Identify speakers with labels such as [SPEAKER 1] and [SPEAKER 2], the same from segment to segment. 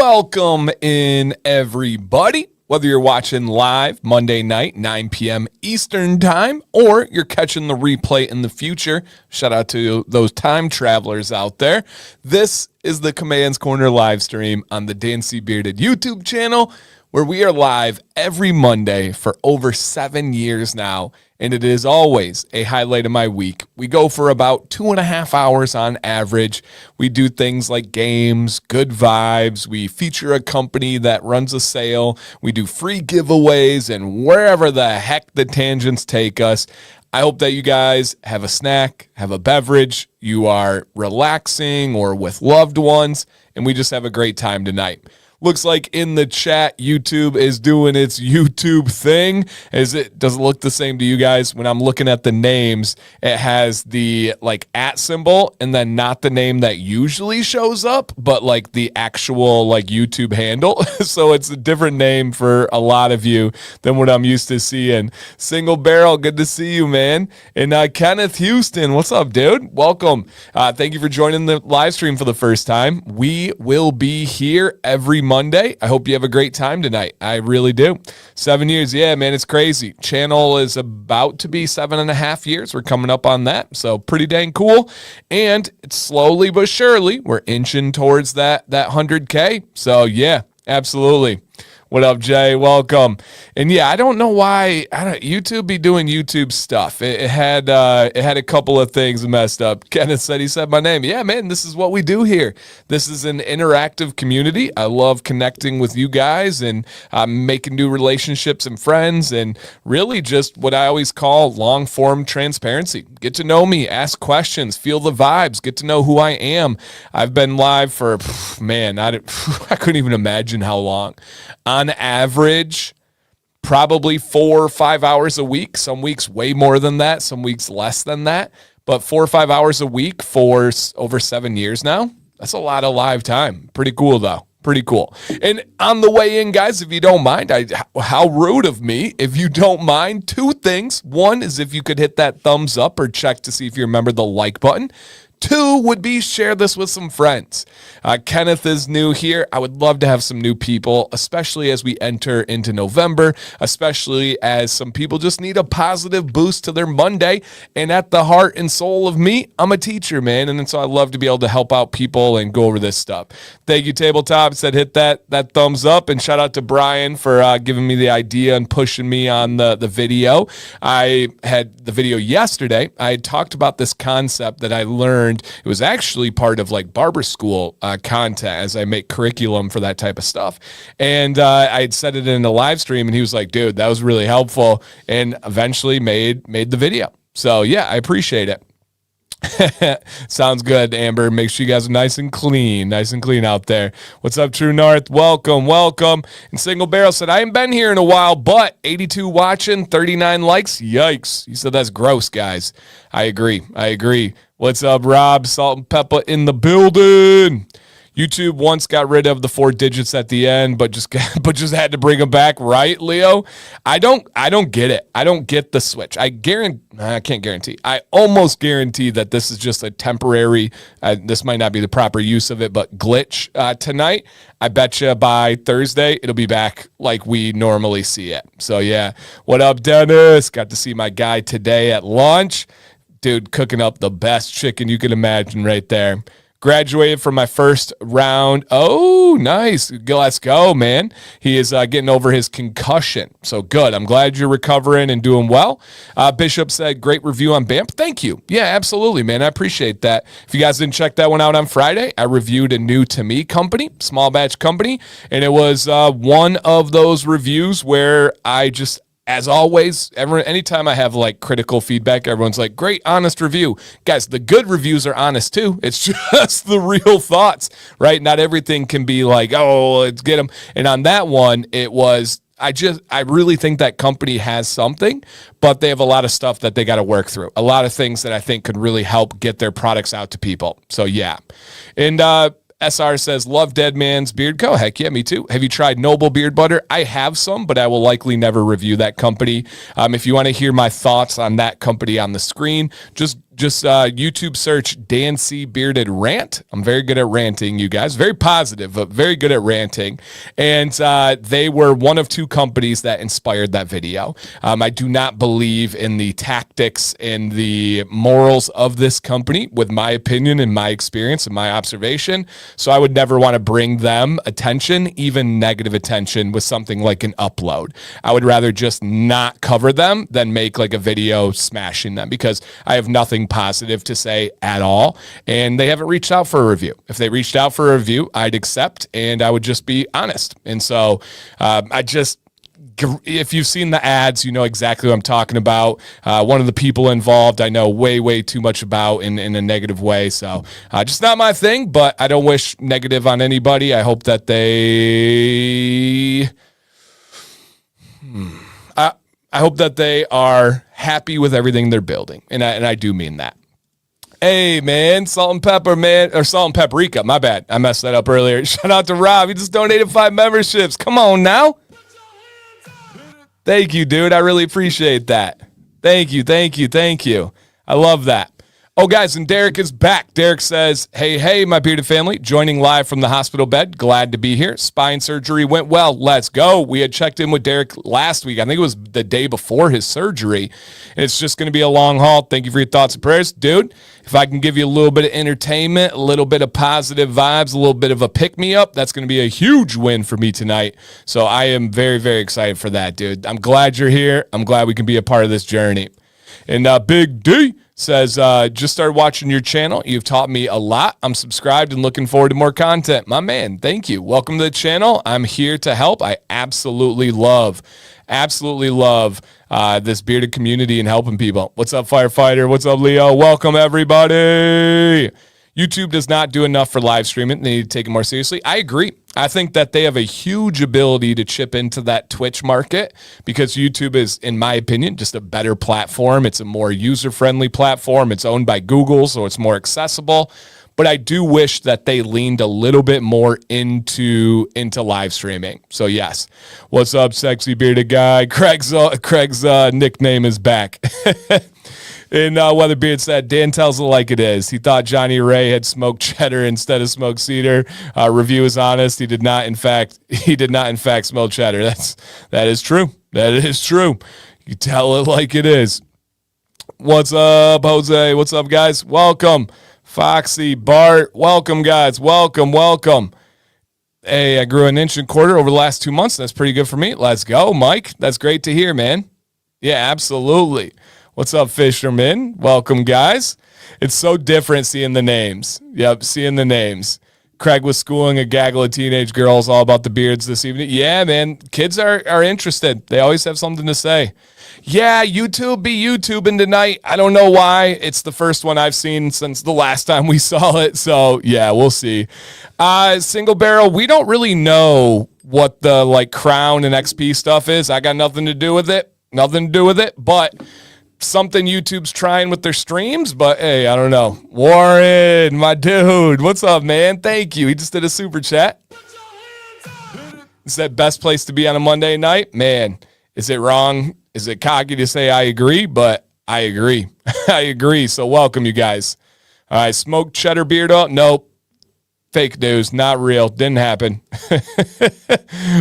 [SPEAKER 1] Welcome in, everybody. Whether you're watching live Monday night, 9 p.m. Eastern time, or you're catching the replay in the future, shout out to those time travelers out there. This is the Command's Corner live stream on the Dancy Bearded YouTube channel, where we are live every Monday for over 7 years now, and it is always a highlight of my week. We go for about 2.5 hours on average. We do things like games, good vibes. We feature a company that runs a sale. We do free giveaways, and wherever the heck the tangents take us. I hope that you guys have a snack, have a beverage, you are relaxing or with loved ones, and we just have a great time tonight. Looks like in the chat, YouTube is doing its YouTube thing. Does it look the same to you guys? When I'm looking at the names, it has the @ symbol and then not the name that usually shows up, but the actual YouTube handle. So it's a different name for a lot of you than what I'm used to seeing. Single Barrel, good to see you, man. And Kenneth Houston, what's up, dude? Welcome. Thank you for joining the live stream for the first time. We will be here every Monday. I hope you have a great time tonight. I really do. 7 years. Yeah, man, it's crazy. Channel is about to be 7.5 years. We're coming up on that. So pretty dang cool. And it's slowly but surely, we're inching towards that 100K. So yeah, absolutely. What up, Jay? Welcome. And yeah, I don't know why YouTube be doing YouTube stuff. It had a couple of things messed up. Kenneth said he said my name. Yeah, man, this is what we do here. This is an interactive community. I love connecting with you guys and making new relationships and friends, and really just what I always call long form transparency. Get to know me, ask questions, feel the vibes, get to know who I am. I've been live for I couldn't even imagine how long. On average, probably 4 or 5 hours a week. Some weeks way more than that, some weeks less than that. But 4 or 5 hours a week for over 7 years now. That's a lot of live time. Pretty cool, though. Pretty cool. And on the way in, guys, if you don't mind, how rude of me. If you don't mind, 2 things. One is if you could hit that thumbs up or check to see if you remember the like button. 2 would be share this with some friends. Kenneth is new here. I would love to have some new people, especially as we enter into November, especially as some people just need a positive boost to their Monday. And at the heart and soul of me, I'm a teacher, man. And so I love to be able to help out people and go over this stuff. Thank you, Tabletop. Said hit that thumbs up. And shout out to Brian for giving me the idea and pushing me on the video. I had the video yesterday. I had talked about this concept that I learned. It was actually part of barber school content as I make curriculum for that type of stuff. And I had said it in a live stream, and he was like, dude, that was really helpful, and eventually made the video. So yeah, I appreciate it. Sounds good, Amber. Make sure you guys are nice and clean out there. What's up, True North? Welcome. And Single Barrel said, I ain't been here in a while, but 82 watching, 39 likes. Yikes. He said that's gross, guys. I agree. What's up, Rob? Salt and Pepper in the building. YouTube once got rid of the 4 digits at the end, but just had to bring them back, right, Leo? I don't get it. I don't get the switch. I can't guarantee. I almost guarantee that this is just a temporary. This might not be the proper use of it, but glitch tonight. I bet you by Thursday it'll be back like we normally see it. So yeah, what up, Dennis? Got to see my guy today at lunch. Dude, cooking up the best chicken you can imagine right there. Graduated from my first round. Oh, nice. Let's go, man. He is getting over his concussion. So good. I'm glad you're recovering and doing well. Bishop said, great review on BAMP. Thank you. Yeah, absolutely, man. I appreciate that. If you guys didn't check that one out on Friday, I reviewed a new to me company, small batch company. And it was one of those reviews where I just, as always, anytime I have critical feedback, everyone's like, great, honest review. Guys, the good reviews are honest too. It's just the real thoughts, right? Not everything can be oh, let's get them. And on that one, it was, I really think that company has something, but they have a lot of stuff that they got to work through. A lot of things that I think could really help get their products out to people. So yeah. And SR says, love Dead Man's Beard Co. Heck yeah, me too. Have you tried Noble Beard Butter? I have some, but I will likely never review that company. If you want to hear my thoughts on that company on the screen, just Just YouTube search Dan C. Bearded Rant. I'm very good at ranting, you guys. Very positive, but very good at ranting. And they were one of two companies that inspired that video. I do not believe in the tactics and the morals of this company, with my opinion and my experience and my observation. So I would never want to bring them attention, even negative attention, with something like an upload. I would rather just not cover them than make like a video smashing them, because I have nothing positive to say at all, and they haven't reached out for a review. If they reached out for a review, I'd accept, and I would just be honest. And so if you've seen the ads, you know exactly what I'm talking about. One of the people involved, I know way too much about in a negative way. So just not my thing, but I don't wish negative on anybody. I hope that I hope that they are happy with everything they're building. And I do mean that. Hey, man, salt and pepper, man, or salt and paprika. My bad. I messed that up earlier. Shout out to Rob. He just donated 5 memberships. Come on now. Thank you, dude. I really appreciate that. Thank you. I love that. Oh, guys, and Derek is back. Derek says, hey, my bearded family, joining live from the hospital bed. Glad to be here. Spine surgery went well. Let's go. We had checked in with Derek last week. I think it was the day before his surgery. It's just going to be a long haul. Thank you for your thoughts and prayers. Dude, if I can give you a little bit of entertainment, a little bit of positive vibes, a little bit of a pick-me-up, that's going to be a huge win for me tonight. So I am very, very excited for that, dude. I'm glad you're here. I'm glad we can be a part of this journey. And Big D says, just started watching your channel. You've taught me a lot. I'm subscribed and looking forward to more content. My man, thank you. Welcome to the channel. I'm here to help. I absolutely love this bearded community and helping people. What's up, Firefighter? What's up, Leo? Welcome, everybody. YouTube does not do enough for live streaming. They need to take it more seriously. I agree. I think that they have a huge ability to chip into that Twitch market, because YouTube is, in my opinion, just a better platform. It's a more user-friendly platform. It's owned by Google, so it's more accessible. But I do wish that they leaned a little bit more into live streaming. So yes, what's up, sexy bearded guy? Craig's nickname is back. And Weatherbeard said, Dan tells it like it is. He thought Johnny Ray had smoked cheddar instead of smoked cedar. Review is honest. He did not, in fact, smell cheddar. That is true. That is true. You tell it like it is. What's up, Jose? What's up, guys? Welcome. Foxy, Bart. Welcome, guys. Welcome. Hey, I grew 1.25 inches over the last 2 months. That's pretty good for me. Let's go, Mike. That's great to hear, man. Yeah, absolutely. What's up, Fisherman? Welcome, guys. It's so different seeing the names. Yep, seeing the names. Craig was schooling a gaggle of teenage girls all about the beards this evening. Yeah, man, kids are interested. They always have something to say. Yeah, YouTube be YouTubing tonight. I don't know why. It's the first one I've seen since the last time we saw it. So, yeah, we'll see. Single barrel, we don't really know what the Crown and XP stuff is. I got nothing to do with it. But something YouTube's trying with their streams, but hey, I don't know. Warren, my dude, what's up, man? Thank you. He just did a super chat. Is that best place to be on a Monday night? Man, is it wrong? Is it cocky to say I agree? But I agree. I agree. So welcome, you guys. All right, smoked cheddar beard up? Nope. Fake news. Not real. Didn't happen.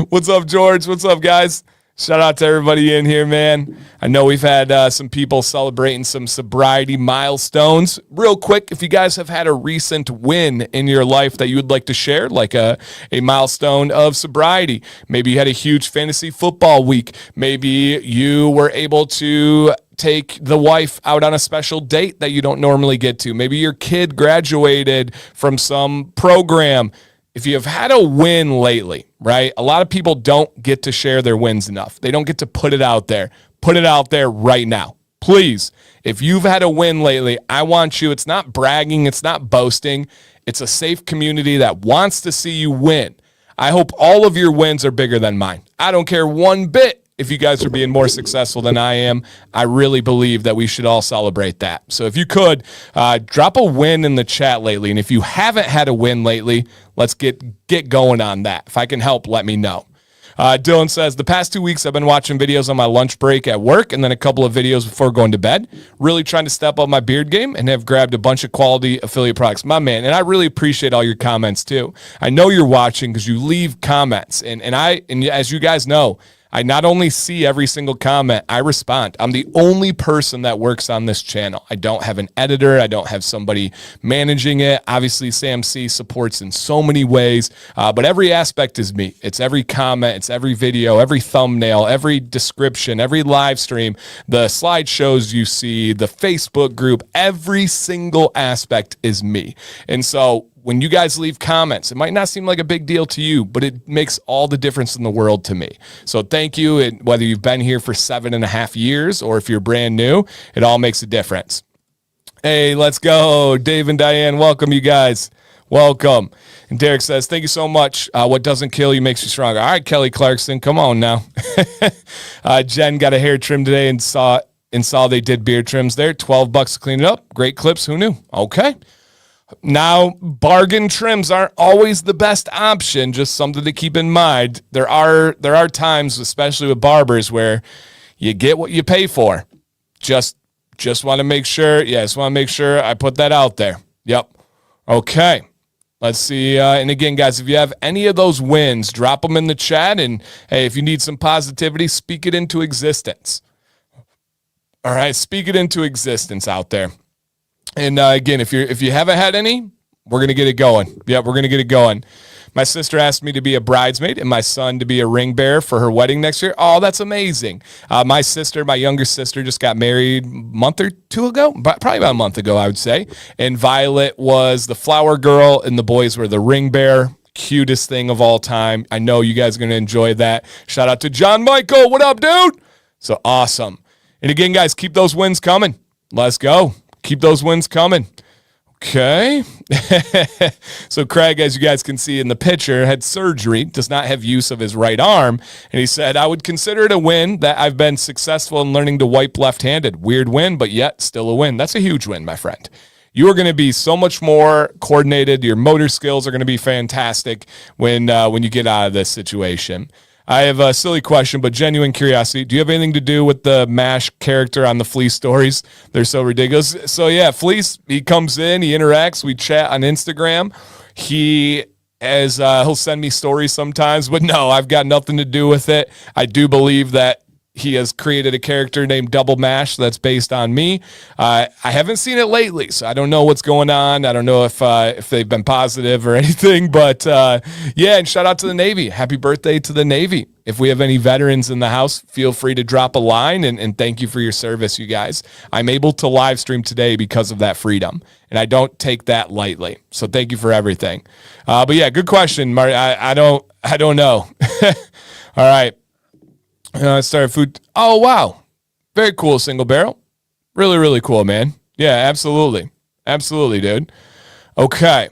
[SPEAKER 1] What's up, George? What's up, guys? Shout out to everybody in here, man. I know we've had some people celebrating some sobriety milestones. Real quick, if you guys have had a recent win in your life that you would like to share, like a milestone of sobriety. Maybe you had a huge fantasy football week. Maybe you were able to take the wife out on a special date that you don't normally get to. Maybe your kid graduated from some program. If you have had a win lately, right? A lot of people don't get to share their wins enough. They don't get to put it out there. Put it out there right now. Please, if you've had a win lately, I want you, it's not bragging, it's not boasting. It's a safe community that wants to see you win. I hope all of your wins are bigger than mine. I don't care one bit if you guys are being more successful than I am. I really believe that we should all celebrate that. So if you could, drop a win in the chat lately. And if you haven't had a win lately, let's get going on that. If I can help, let me know. Dylan says, the past 2 weeks I've been watching videos on my lunch break at work and then a couple of videos before going to bed. Really trying to step up my beard game and have grabbed a bunch of quality affiliate products. My man, and I really appreciate all your comments too. I know you're watching because you leave comments. And as you guys know, I not only see every single comment, I respond. I'm the only person that works on this channel. I don't have an editor. I don't have somebody managing it. Obviously, Sam C supports in so many ways, but every aspect is me. It's every comment, it's every video, every thumbnail, every description, every live stream, the slideshows you see, the Facebook group, every single aspect is me. And so when you guys leave comments, it might not seem like a big deal to you, but it makes all the difference in the world to me. So thank you. And whether you've been here for 7.5 years or if you're brand new, it all makes a difference. Hey, let's go. Dave and Diane, welcome you guys. Welcome. And Derek says, thank you so much. What doesn't kill you makes you stronger. All right, Kelly Clarkson, come on now. Jen got a hair trim today and saw they did beard trims there. $12 to clean it up. Great clips. Who knew? Okay. Now, bargain trims aren't always the best option, just something to keep in mind. There are times, especially with barbers, where you get what you pay for. Just want to make sure, I put that out there. Yep. Okay. Let's see. And again, guys, if you have any of those wins, drop them in the chat. And hey, if you need some positivity, speak it into existence. All right, speak it into existence out there. And again, if you haven't had any, we're going to get it going. Yeah, we're going to get it going. My sister asked me to be a bridesmaid and my son to be a ring bearer for her wedding next year. Oh, that's amazing. My younger sister, just got married a month or two ago, probably about a month ago, I would say. And Violet was the flower girl and the boys were the ring bearer. Cutest thing of all time. I know you guys are going to enjoy that. Shout out to John Michael. What up, dude? So awesome. And again, guys, keep those wins coming. Let's go. Keep those wins coming. Okay. So Craig, as you guys can see in the picture, had surgery, does not have use of his right arm. And he said, I would consider it a win that I've been successful in learning to wipe left-handed. Weird win, but yet still a win. That's a huge win, my friend. You are going to be so much more coordinated. Your motor skills are going to be fantastic when you get out of this situation. I have a silly question, but genuine curiosity. Do you have anything to do with the MASH character on the Fleece stories? They're so ridiculous. So yeah, Fleece, he comes in, he interacts, we chat on Instagram. He'll send me stories sometimes, but no, I've got nothing to do with it. I do believe that he has created a character named Double Mash that's based on me. I haven't seen it lately, so I don't know what's going on. I don't know if they've been positive or anything, but yeah, and shout out to the Navy. Happy birthday to the Navy. If we have any veterans in the house, feel free to drop a line, and thank you for your service, you guys. I'm able to live stream today because of that freedom, and I don't take that lightly, so thank you for everything. But yeah, good question, Marty. I don't know. All right. Started food. Oh, wow. Very cool single barrel. Really, really cool, man. Yeah, absolutely. Absolutely, dude. Okay.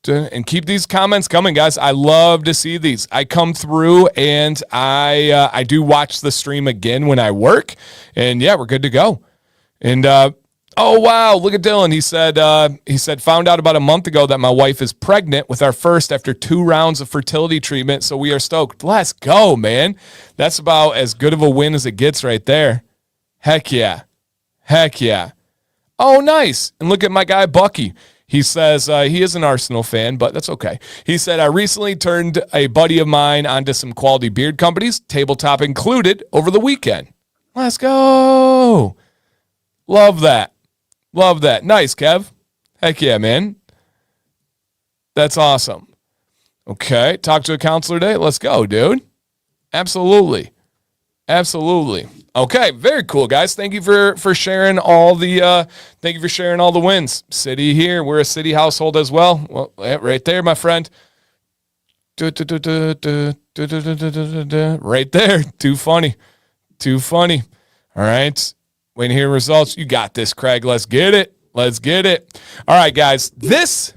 [SPEAKER 1] And keep these comments coming, guys. I love to see these. I come through and I do watch the stream again when I work. And yeah, we're good to go. And oh, wow. Look at Dylan. He said, found out about a month ago that my wife is pregnant with our first after 2 rounds of fertility treatment. So we are stoked. Let's go, man. That's about as good of a win as it gets right there. Heck yeah. Heck yeah. Oh, nice. And look at my guy, Bucky. He says he is an Arsenal fan, but that's okay. He said, I recently turned a buddy of mine onto some quality beard companies, Tabletop included, over the weekend. Let's go. Love that. Love that. Nice, Kev. Heck yeah, man. That's awesome. Okay. Talk to a counselor today. Let's go, dude. Absolutely. Absolutely. Okay. Very cool, guys. Thank you for sharing all the wins. City here. We're a city household as well. Well, yeah, right there, my friend. Right there. Too funny. Too funny. All right. When you hear results, you got this, Craig. Let's get it. Let's get it. All right, guys. This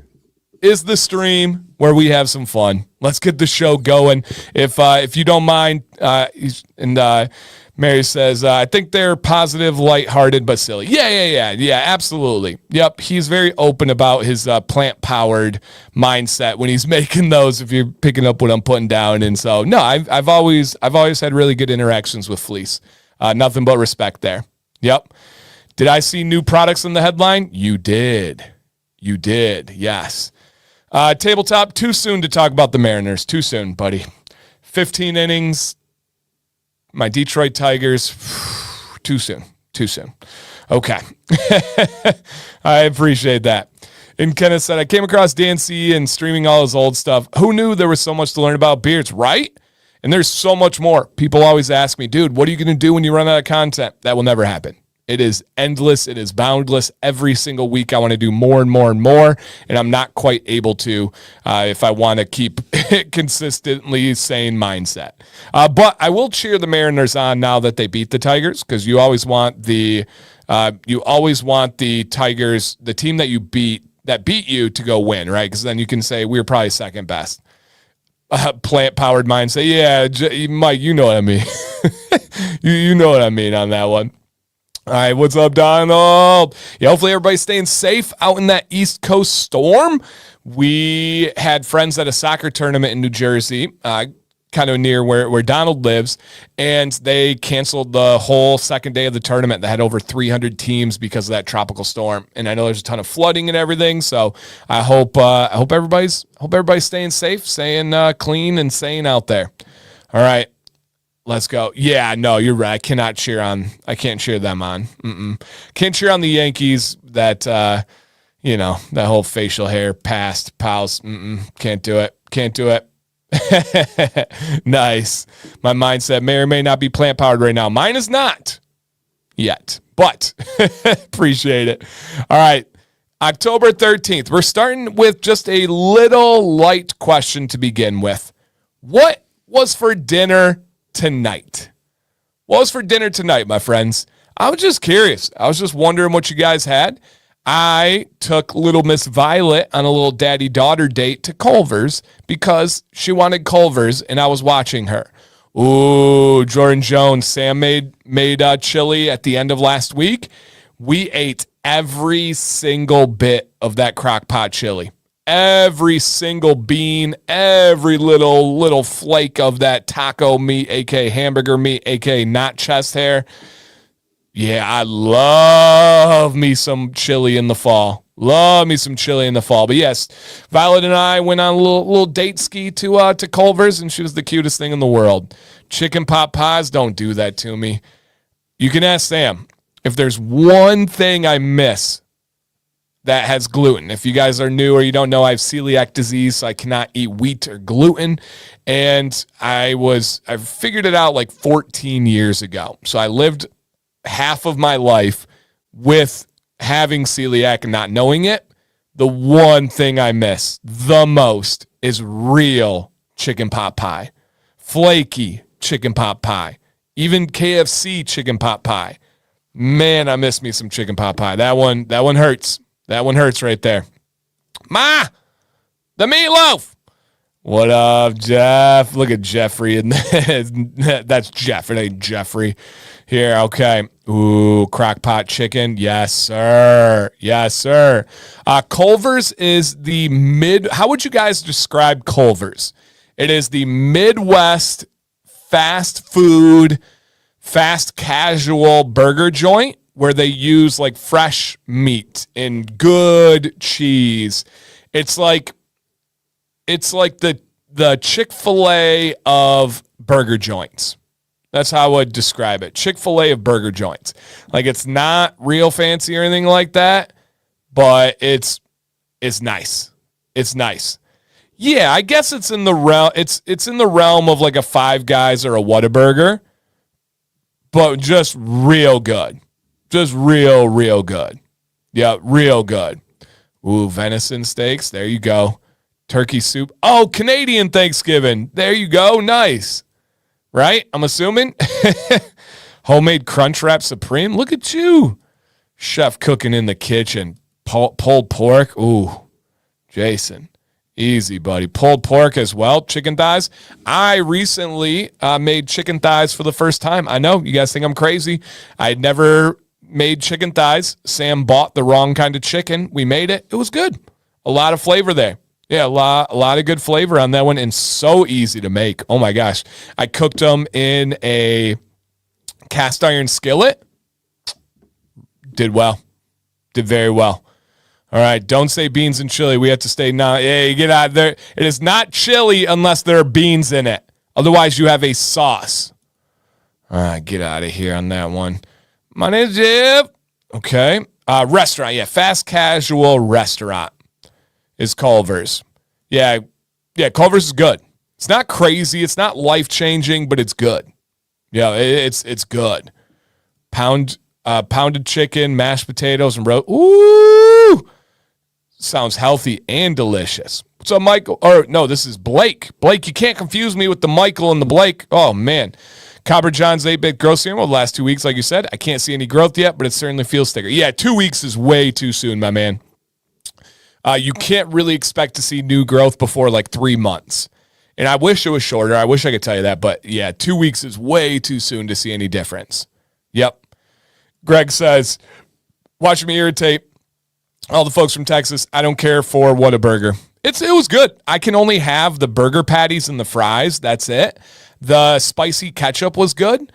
[SPEAKER 1] is the stream where we have some fun. Let's get the show going. If you don't mind, Mary says, I think they're positive, lighthearted, but silly. Yeah, absolutely. Yep, he's very open about his plant-powered mindset when he's making those, if you're picking up what I'm putting down. And so, no, I've always had really good interactions with Fleece. Nothing but respect there. Yep. Did I see new products in the headline? You did. Yes. Tabletop, too soon to talk about the Mariners. Too soon, buddy. 15 innings. My Detroit Tigers, too soon. Okay. I appreciate that. And Kenneth said, I came across Dan C and streaming all his old stuff. Who knew there was so much to learn about beards, right? And there's so much more. People always ask me, dude, what are you going to do when you run out of content? That will never happen. It is endless. It is boundless. Every single week, I want to do more and more and more, and I'm not quite able to if I want to keep consistently sane mindset. But I will cheer the Mariners on now that they beat the Tigers, because you always want the Tigers, the team that beat you, to go win, right? Because then you can say we were probably second best. Plant-powered mindset. Yeah, Mike, you know what I mean. you know what I mean on that one. All right, what's up, Donald? Yeah, hopefully everybody's staying safe out in that East Coast storm. We had friends at a soccer tournament in New Jersey, kind of near where Donald lives, and they canceled the whole second day of the tournament. They had over 300 teams because of that tropical storm, and I know there's a ton of flooding and everything. So I hope everybody's staying safe, staying clean, and sane out there. All right. Let's go. Yeah, no, you're right. I can't cheer them on. Can't cheer on the Yankees that, that whole facial hair past pals. Can't do it. Nice. My mindset may or may not be plant powered right now. Mine is not yet, but appreciate it. All right. October 13th. We're starting with just a little light question to begin with. What was for dinner tonight? What was for dinner tonight, my friends? I was just curious. I was just wondering what you guys had. I took little Miss Violet on a little daddy-daughter date to Culver's because she wanted Culver's, and I was watching her. Ooh, Jordan Jones. Sam made chili at the end of last week. We ate every single bit of that crock pot chili. Every single bean, every little flake of that taco meat, aka hamburger meat, aka not chest hair. Yeah, I love me some chili in the fall. But yes, Violet and I went on a little date ski to Culver's, and she was the cutest thing in the world. Chicken pot pies, don't do that to me. You can ask Sam. If there's one thing I miss that has gluten. If you guys are new or you don't know, I have celiac disease, so I cannot eat wheat or gluten. And I figured it out like 14 years ago. So I lived half of my life with having celiac and not knowing it. The one thing I miss the most is real chicken pot pie. Flaky chicken pot pie. Even KFC chicken pot pie. Man, I miss me some chicken pot pie. That one hurts. That one hurts right there. Ma, the meatloaf. What up, Jeff? Look at Jeffrey. That's Jeff. It ain't Jeffrey. Here, okay. Ooh, crock pot chicken. Yes, sir. Culver's is how would you guys describe Culver's? It is the Midwest fast food, fast casual burger joint, where they use like fresh meat and good cheese. It's like the Chick-fil-A of burger joints. That's how I would describe it. Chick-fil-A of burger joints. Like, it's not real fancy or anything like that, but it's nice. It's nice. Yeah, I guess it's in the realm. It's in the realm of like a Five Guys or a Whataburger, but just real good. Just real good. Yeah, real good. Ooh, venison steaks. There you go. Turkey soup. Oh, Canadian Thanksgiving. There you go. Nice. Right? I'm assuming. Homemade Crunchwrap Supreme. Look at you. Chef cooking in the kitchen. Pulled pork. Ooh, Jason. Easy, buddy. Pulled pork as well. Chicken thighs. I recently made chicken thighs for the first time. I know you guys think I'm crazy. I had never made chicken thighs. Sam bought the wrong kind of chicken. We made it. It was good. A lot of flavor there. Yeah, a lot of good flavor on that one, and so easy to make. Oh my gosh. I cooked them in a cast iron skillet. Did well. Did very well. All right, don't say beans and chili. We have to stay now. Hey, get out of there. It is not chili unless there are beans in it. Otherwise, you have a sauce. All right, get out of here on that one. My name's Jeff. Okay. Restaurant. Yeah, fast casual restaurant is Culver's. Yeah, Culver's is good. It's not crazy. It's not life-changing, but it's good. Yeah, it's good. Pounded chicken, mashed potatoes, and roast. Ooh! Sounds healthy and delicious. What's up, Michael? Or no, this is Blake. Blake, you can't confuse me with the Michael and the Blake. Oh, man. Copper John's 8-bit growth serum over the last 2 weeks, like you said. I can't see any growth yet, but it certainly feels thicker. Yeah, 2 weeks is way too soon, my man. You can't really expect to see new growth before like 3 months. And I wish it was shorter. I wish I could tell you that. But yeah, 2 weeks is way too soon to see any difference. Yep. Greg says, watching me irritate all the folks from Texas. I don't care for Whataburger. It was good. I can only have the burger patties and the fries. That's it. The spicy ketchup was good.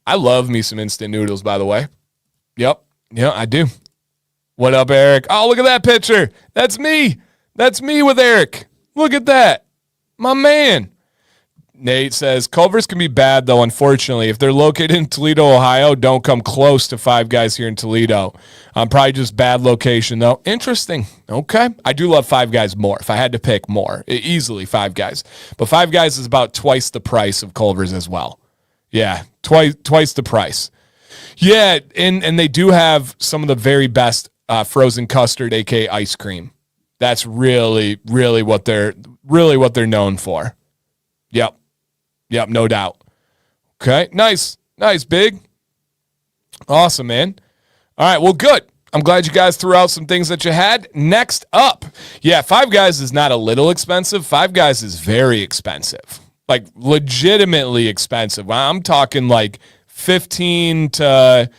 [SPEAKER 1] I love me some instant noodles, by the way. Yep. Yeah, I do. What up, Eric? Oh, look at that picture. That's me. That's me with Eric. Look at that. My man. Nate says, Culver's can be bad, though, unfortunately. If they're located in Toledo, Ohio, don't come close to Five Guys here in Toledo. Probably just bad location, though. Interesting. Okay. I do love Five Guys more. If I had to pick more, easily Five Guys. But Five Guys is about twice the price of Culver's as well. Yeah, twice the price. Yeah, and they do have some of the very best frozen custard, aka ice cream. That's really what they're known for. Yep, no doubt. Okay, nice, big. Awesome, man. All right, well, good. I'm glad you guys threw out some things that you had. Next up, yeah, Five Guys is not a little expensive. Five Guys is very expensive, like legitimately expensive. I'm talking like $15 to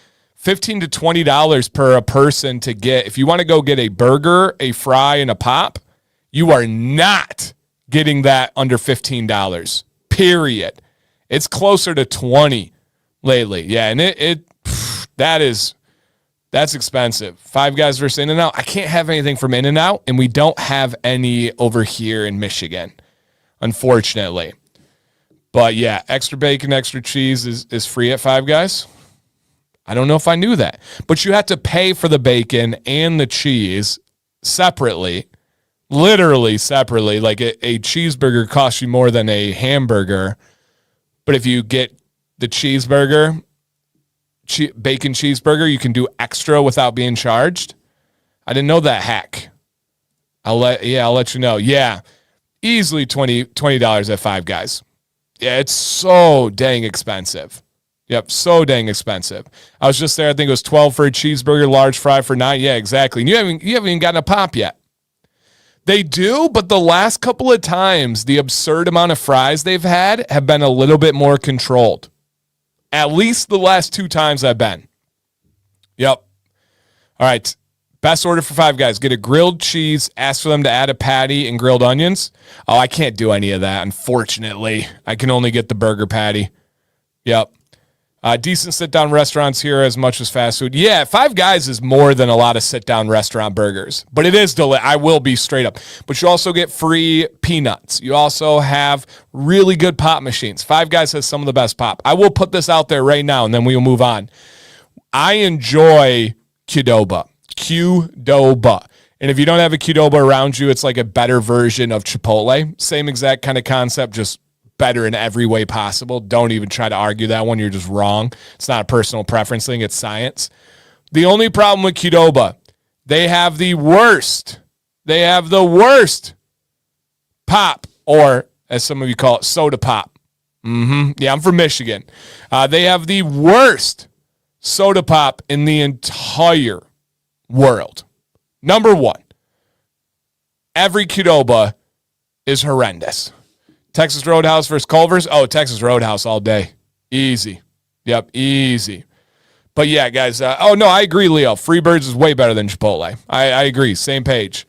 [SPEAKER 1] $20 per a person to get. If you want to go get a burger, a fry, and a pop, you are not getting that under $15. Period. It's closer to 20 lately. Yeah, and that's expensive. Five Guys versus In-N-Out. I can't have anything from In-N-Out, and we don't have any over here in Michigan, unfortunately. But yeah, extra bacon, extra cheese is free at Five Guys. I don't know if I knew that. But you have to pay for the bacon and the cheese separately. Literally separately. Like a cheeseburger costs you more than a hamburger. But if you get the cheeseburger, bacon cheeseburger, you can do extra without being charged. I didn't know that hack. I'll let you know. Yeah. Easily $20 at Five Guys. Yeah, it's so dang expensive. Yep, so dang expensive. I was just there. I think it was $12 for a cheeseburger, large fry for $9. Yeah, exactly. And you haven't even gotten a pop yet. They do, but the last couple of times, the absurd amount of fries they've had have been a little bit more controlled. At least the last 2 times I've been. Yep. All right. Best order for Five Guys. Get a grilled cheese. Ask for them to add a patty and grilled onions. Oh, I can't do any of that, unfortunately. I can only get the burger patty. Yep. Decent sit-down restaurants here as much as fast food. Yeah, Five Guys is more than a lot of sit-down restaurant burgers. But it is delicious. I will be straight up. But you also get free peanuts. You also have really good pop machines. Five Guys has some of the best pop. I will put this out there right now, and then we will move on. I enjoy Qdoba. Qdoba. And if you don't have a Qdoba around you, it's like a better version of Chipotle. Same exact kind of concept, just better in every way possible. Don't even try to argue that one. You're just wrong. It's not a personal preference thing. It's science. The only problem with Qdoba, they have the worst. They have the worst pop, or as some of you call it, soda pop. Yeah, I'm from Michigan. They have the worst soda pop in the entire world. Number one, every Qdoba is horrendous. Texas Roadhouse versus Culver's. Oh, Texas Roadhouse all day. Easy. Yep, easy. But yeah, guys. Oh, no, I agree, Leo. Freebirds is way better than Chipotle. I agree. Same page.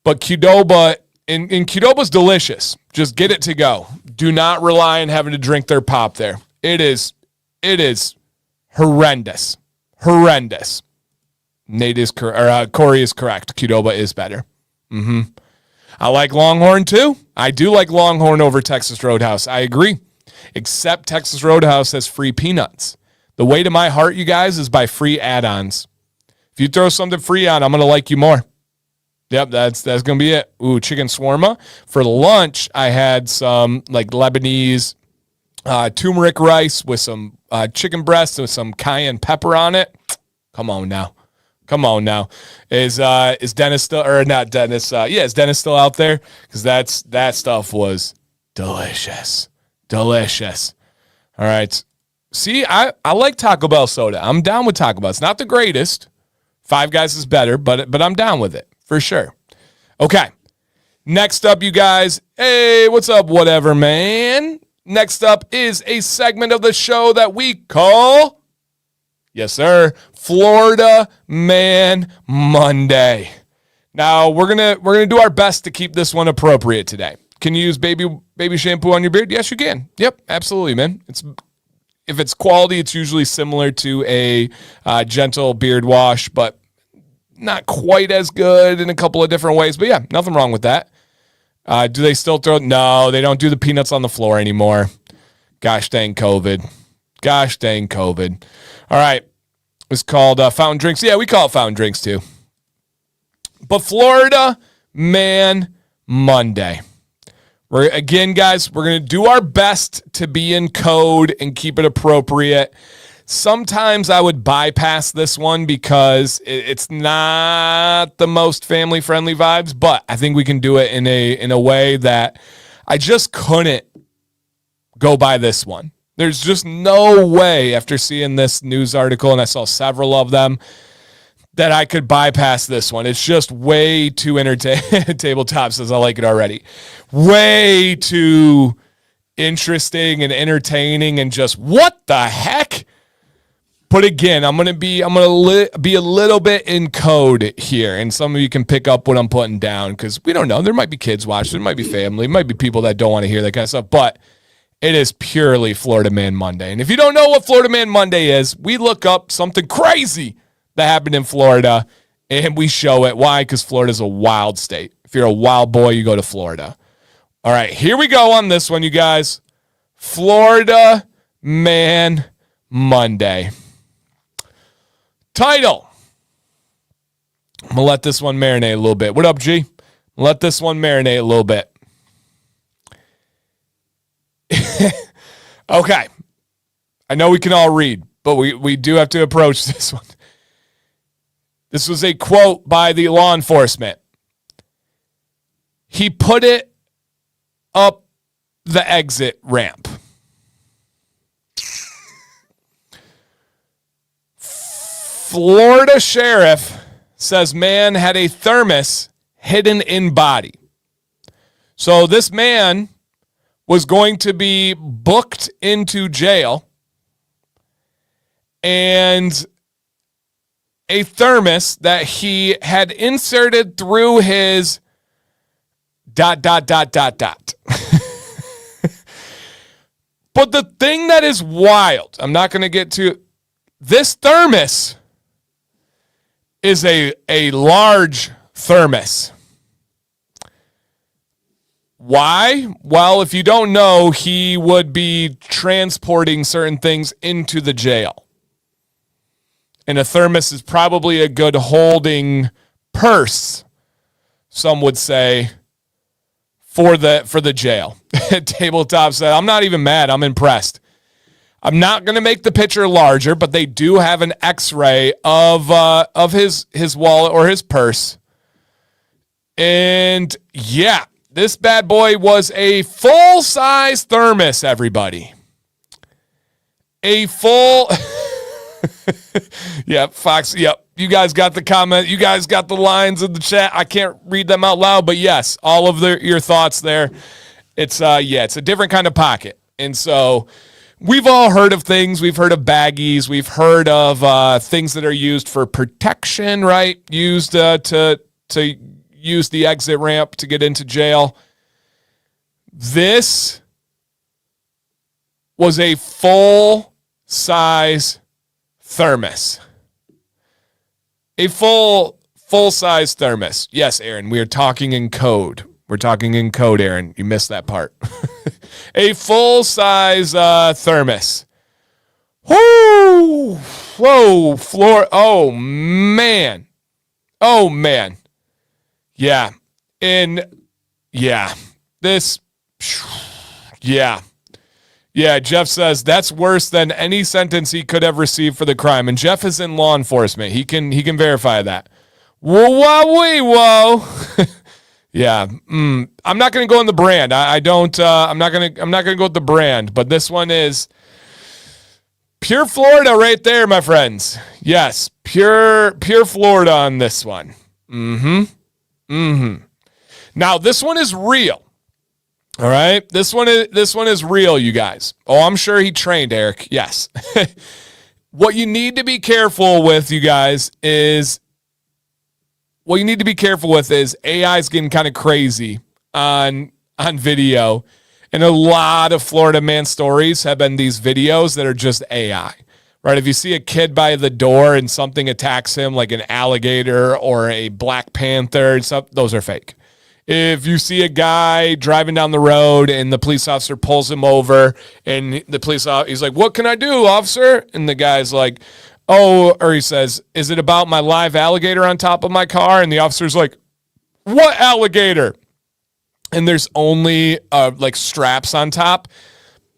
[SPEAKER 1] But Qdoba, and Qdoba's delicious. Just get it to go. Do not rely on having to drink their pop there. It is horrendous. Horrendous. Nate is Corey is correct. Qdoba is better. I like Longhorn too. I do like Longhorn over Texas Roadhouse. I agree. Except Texas Roadhouse has free peanuts. The way to my heart, you guys, is by free add-ons. If you throw something free on, I'm going to like you more. Yep, that's going to be it. Ooh, chicken shawarma. For lunch, I had some like Lebanese turmeric rice with some chicken breast with some cayenne pepper on it. Come on now. Is Dennis still, or not Dennis? Is Dennis still out there? Because that stuff was delicious. Delicious. All right. See, I like Taco Bell soda. I'm down with Taco Bell. It's not the greatest. Five Guys is better, but I'm down with it for sure. Okay. Next up, you guys. Hey, what's up, whatever, man? Next up is a segment of the show that we call, yes, sir, Florida Man Monday. Now, we're gonna do our best to keep this one appropriate today. Can you use baby shampoo on your beard? Yes, you can. Yep, absolutely, man. If it's quality, it's usually similar to a gentle beard wash, but not quite as good in a couple of different ways. But yeah, nothing wrong with that. Do they still throw? No, they don't do the peanuts on the floor anymore. Gosh dang COVID. All right. It's called fountain drinks. Yeah, we call it fountain drinks too. But Florida Man Monday. Again, guys, we're going to do our best to be in code and keep it appropriate. Sometimes I would bypass this one because it's not the most family-friendly vibes, but I think we can do it in a way that I just couldn't go by this one. There's just no way, after seeing this news article, and I saw several of them, that I could bypass this one. It's just way too entertaining. Tabletop says I like it already. Way too interesting and entertaining and just what the heck? But again, I'm gonna be a little bit in code here, and some of you can pick up what I'm putting down because we don't know. There might be kids watching, there might be family, there might be people that don't want to hear that kind of stuff, but it is purely Florida Man Monday. And if you don't know what Florida Man Monday is, we look up something crazy that happened in Florida, and we show it. Why? Because Florida's a wild state. If you're a wild boy, you go to Florida. All right, here we go on this one, you guys. Florida Man Monday. Title. I'm going to let this one marinate a little bit. What up, G? Let this one marinate a little bit. Okay. I know we can all read, but we do have to approach this one. This was a quote by the law enforcement. He put it up the exit ramp. Florida sheriff says man had a thermos hidden in body. So this man was going to be booked into jail, and a thermos that he had inserted through his ... But the thing that is wild, I'm not going to get to, this thermos is a large thermos. Why? Well, if you don't know, he would be transporting certain things into the jail. And a thermos is probably a good holding purse, some would say, for the jail. Tabletop said, I'm not even mad. I'm impressed. I'm not going to make the picture larger, but they do have an X-ray of his wallet or his purse. And yeah, this bad boy was a full-size thermos, everybody. A full... Yep, Fox. Yep. You guys got the comment. You guys got the lines in the chat. I can't read them out loud, but yes, all of your thoughts there. It's it's a different kind of pocket. And so we've all heard of things. We've heard of baggies. We've heard of things that are used for protection, right? Used to use the exit ramp to get into jail. This was a full-size thermos. A full-size thermos. Yes, Aaron, we are talking in code. We're talking in code, Aaron. You missed that part. A full-size thermos. Whoo! Whoa, floor. Oh, man. Oh, man. Yeah. This. Yeah. Yeah, Jeff says that's worse than any sentence he could have received for the crime. And Jeff is in law enforcement. He can verify that. Whoa. Yeah. I'm not going to go on the brand. I'm not going to go with the brand, but this one is pure Florida right there, my friends. Yes, pure Florida on this one. Now, this one is real. All right, this one is real, you guys. Oh, I'm sure he trained, Eric. Yes. What you need to be careful with, you guys, is AI is getting kind of crazy on video, and a lot of Florida man stories have been these videos that are just AI. Right? If you see a kid by the door and something attacks him, like an alligator or a black panther and stuff, those are fake. If you see a guy driving down the road and the police officer pulls him over and he's like, "What can I do, officer?" And the guy's like, he says, "Is it about my live alligator on top of my car?" And the officer's like, "What alligator?" And there's only like straps on top.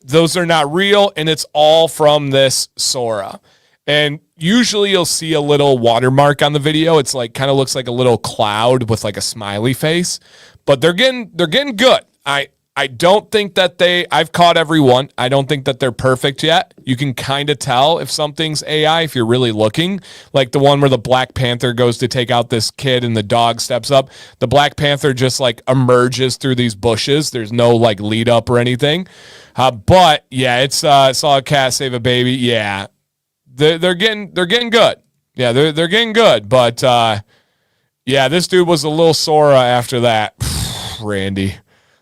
[SPEAKER 1] Those are not real, and it's all from this Sora. And usually you'll see a little watermark on the video. It's like kind of looks like a little cloud with like a smiley face. But they're getting good. I don't think that I've caught everyone. I don't think that they're perfect yet. You can kind of tell if something's AI if you're really looking. Like the one where the Black Panther goes to take out this kid and the dog steps up. The Black Panther just like emerges through these bushes. There's no like lead up or anything. But yeah, it's saw a cat save a baby. Yeah. They're getting good. Yeah, they're getting good. But yeah, this dude was a little Sora after that. Randy,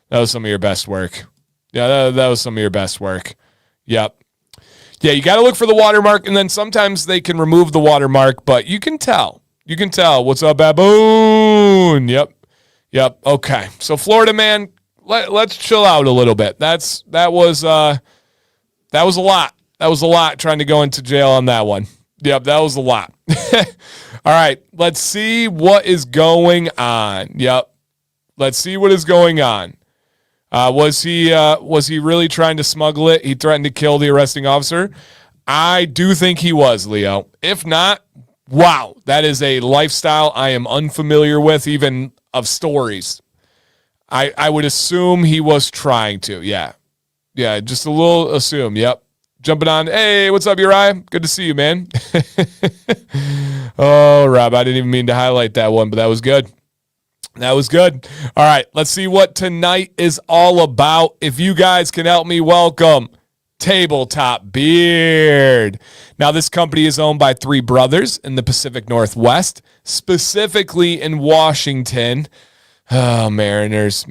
[SPEAKER 1] that was some of your best work. Yeah, that was some of your best work. Yep. Yeah, you got to look for the watermark, and then sometimes they can remove the watermark, but you can tell. You can tell. What's up, baboon? Yep. Okay. So Florida man, let's chill out a little bit. That was a lot. That was a lot trying to go into jail on that one. Yep, that was a lot. All right, let's see what is going on. Yep, let's see what is going on. Was he really trying to smuggle it? He threatened to kill the arresting officer. I do think he was, Leo. If not, wow, that is a lifestyle I am unfamiliar with, even of stories. I would assume he was trying to. Yeah, just a little assume. Yep. Jumping on. Hey, what's up, Uriah? Good to see you, man. Oh, Rob, I didn't even mean to highlight that one, but that was good. That was good. All right, let's see what tonight is all about. If you guys can help me welcome Tabletop Beard. Now, this company is owned by three brothers in the Pacific Northwest, specifically in Washington. Oh, Mariners.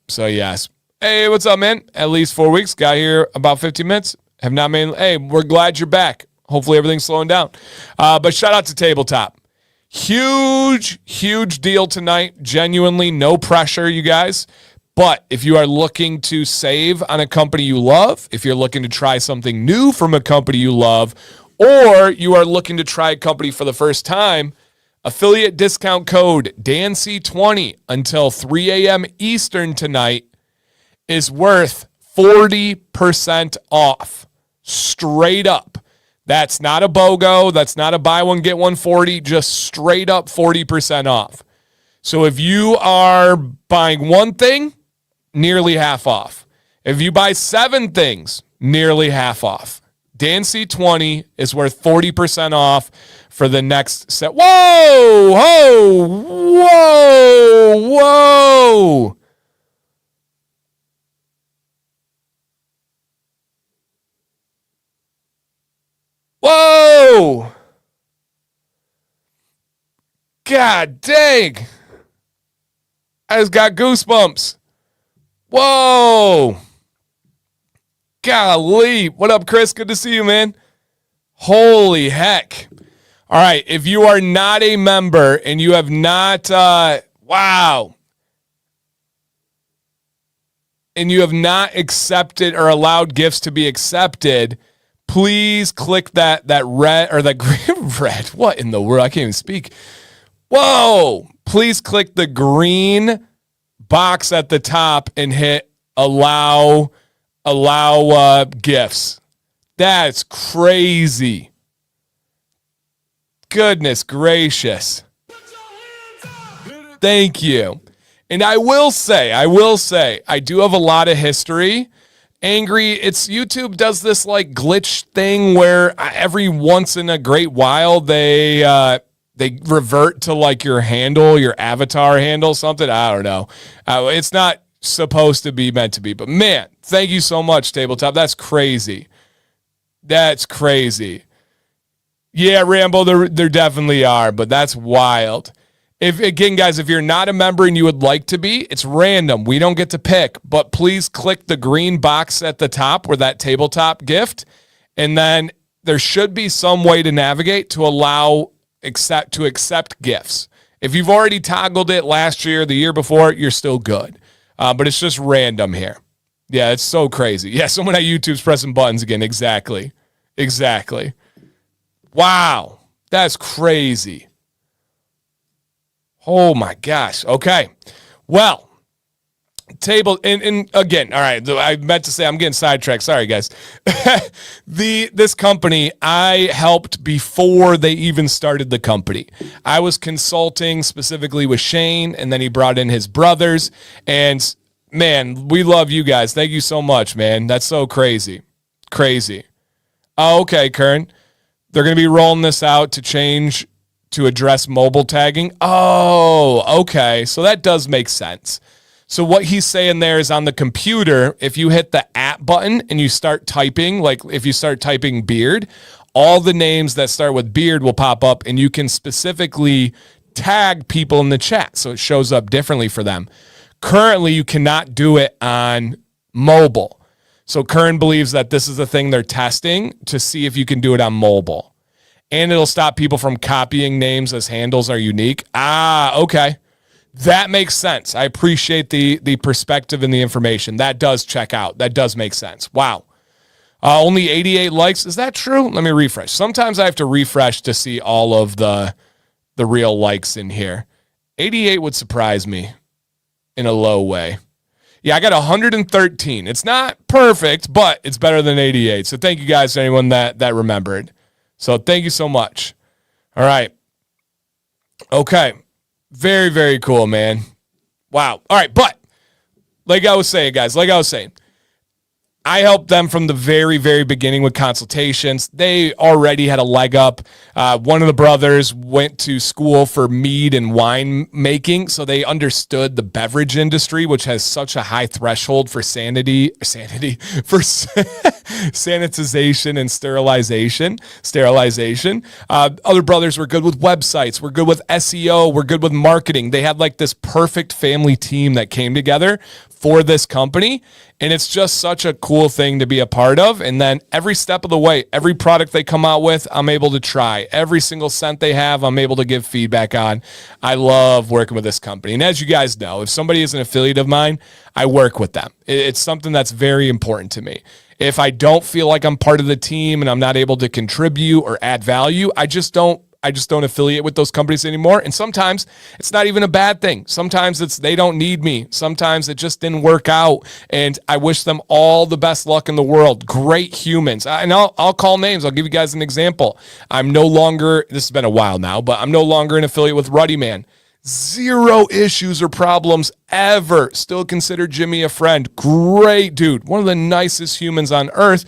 [SPEAKER 1] So, yes. Hey, what's up, man? At least 4 weeks. Got here about 15 minutes. Have not made. Hey, we're glad you're back. Hopefully everything's slowing down. But shout out to Tabletop. Huge deal tonight. Genuinely no pressure, you guys. But if you are looking to save on a company you love, if you're looking to try something new from a company you love, or you are looking to try a company for the first time, affiliate discount code DANC20 until 3 a.m. Eastern tonight is worth 40% off. Straight up. That's not a BOGO. That's not a buy one, get one 40. Just straight up 40% off. So if you are buying one thing, nearly half off. If you buy 7 things, nearly half off. Dan C20 is worth 40% off for the next set. Whoa! Whoa! Whoa! Whoa! God dang! I just got goosebumps. Whoa! Golly. What up, Chris? Good to see you, man. Holy heck. All right. If you are not a member and you have not, wow. And you have not accepted or allowed gifts to be accepted, please click that red or that green red. What in the world? I can't even speak. Whoa. Please click the green box at the top and hit allow gifts. That's crazy. Goodness gracious. Thank you. And I will say, I do have a lot of history. Angry, YouTube does this like glitch thing where every once in a great while they revert to like your handle, your avatar handle, something. I don't know. It's not supposed to be meant to be, but man, thank you so much, Tabletop. That's crazy. That's crazy. Yeah, Rambo, there definitely are, but that's wild. Again, guys, if you're not a member and you would like to be, it's random. We don't get to pick, but please click the green box at the top where that tabletop gift, and then there should be some way to navigate to accept gifts. If you've already toggled it last year, the year before, you're still good. But it's just random here. Yeah, it's so crazy. Yeah, someone at YouTube's pressing buttons again. Exactly. Wow, that's crazy. Oh my gosh. Okay. Well, and again, all right, I meant to say I'm getting sidetracked. Sorry, guys. This company I helped before they even started the company. I was consulting specifically with Shane, and then he brought in his brothers. And man, we love you guys. Thank you so much, man. That's so crazy. Oh, okay, Kern. They're going to be rolling this out to address mobile tagging. Oh, okay. So that does make sense. So what he's saying there is on the computer, if you hit the at button and you start typing, like if you start typing beard, all the names that start with beard will pop up and you can specifically tag people in the chat. So it shows up differently for them. Currently, you cannot do it on mobile. So Kern believes that this is the thing they're testing to see if you can do it on mobile. And it'll stop people from copying names as handles are unique. Okay. That makes sense. I appreciate the perspective and the information. That does check out. That does make sense. Wow. Only 88 likes. Is that true? Let me refresh. Sometimes I have to refresh to see all of the real likes in here. 88 would surprise me in a low way. Yeah, I got 113. It's not perfect, but it's better than 88. So thank you guys to anyone that remembered. So thank you so much. All right. Okay. Very, very cool, man. Wow. All right. But like I was saying, guys, I helped them from the very, very beginning with consultations. They already had a leg up. One of the brothers went to school for mead and wine making, so they understood the beverage industry, which has such a high threshold for sanitization and sterilization. Other brothers were good with websites, were good with SEO, were good with marketing. They had like this perfect family team that came together for this company. And it's just such a cool thing to be a part of. And then every step of the way, every product they come out with, I'm able to try. Every single scent they have, I'm able to give feedback on. I love working with this company. And as you guys know, if somebody is an affiliate of mine, I work with them. It's something that's very important to me. If I don't feel like I'm part of the team and I'm not able to contribute or add value, I just don't affiliate with those companies anymore. And sometimes it's not even a bad thing. Sometimes it's they don't need me. Sometimes it just didn't work out. And I wish them all the best luck in the world. Great humans. And I'll call names. I'll give you guys an example. I'm no longer, this has been a while now, but I'm no longer an affiliate with Ruddy Man. Zero issues or problems ever. Still consider Jimmy a friend. Great dude. One of the nicest humans on earth.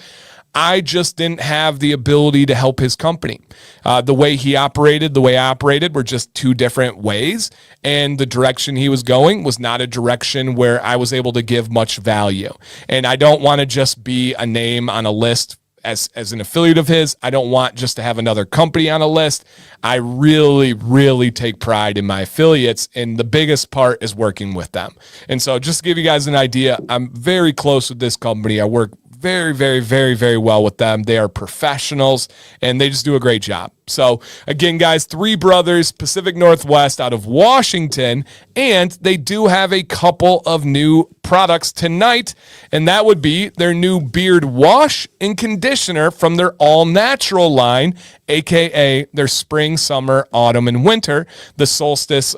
[SPEAKER 1] I just didn't have the ability to help his company. The way he operated, the way I operated were just two different ways. And the direction he was going was not a direction where I was able to give much value. And I don't want to just be a name on a list as an affiliate of his. I don't want just to have another company on a list. I really, really take pride in my affiliates, and the biggest part is working with them. And so just to give you guys an idea, I'm very close with this company. I work very, very, very, very well with them. They are professionals, and they just do a great job. So again, guys, three brothers, Pacific Northwest out of Washington, and they do have a couple of new products tonight, and that would be their new beard wash and conditioner from their all natural line, aka their spring, summer, autumn, and winter, the solstice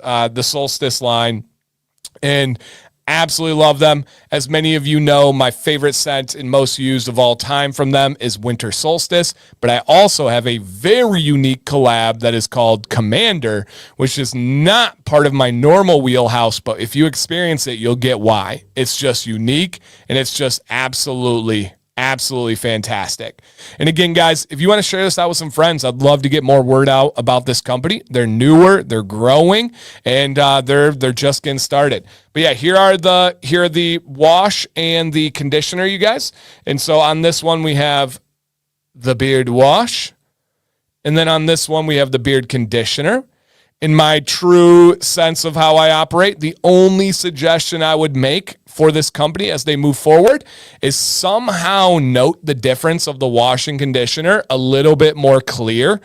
[SPEAKER 1] line. And absolutely love them. As many of you know, my favorite scent and most used of all time from them is Winter Solstice, but I also have a very unique collab that is called Commander, which is not part of my normal wheelhouse, but if you experience it, you'll get why. It's just unique, and it's just absolutely fantastic. And again, guys, if you want to share this out with some friends, I'd love to get more word out about this company. They're newer, they're growing, and they're just getting started. But yeah, here are the wash and the conditioner, you guys. And so on this one we have the beard wash, and then on this one we have the beard conditioner. In my true sense of how I operate, the only suggestion I would make for this company as they move forward is somehow note the difference of the wash and conditioner a little bit more clear.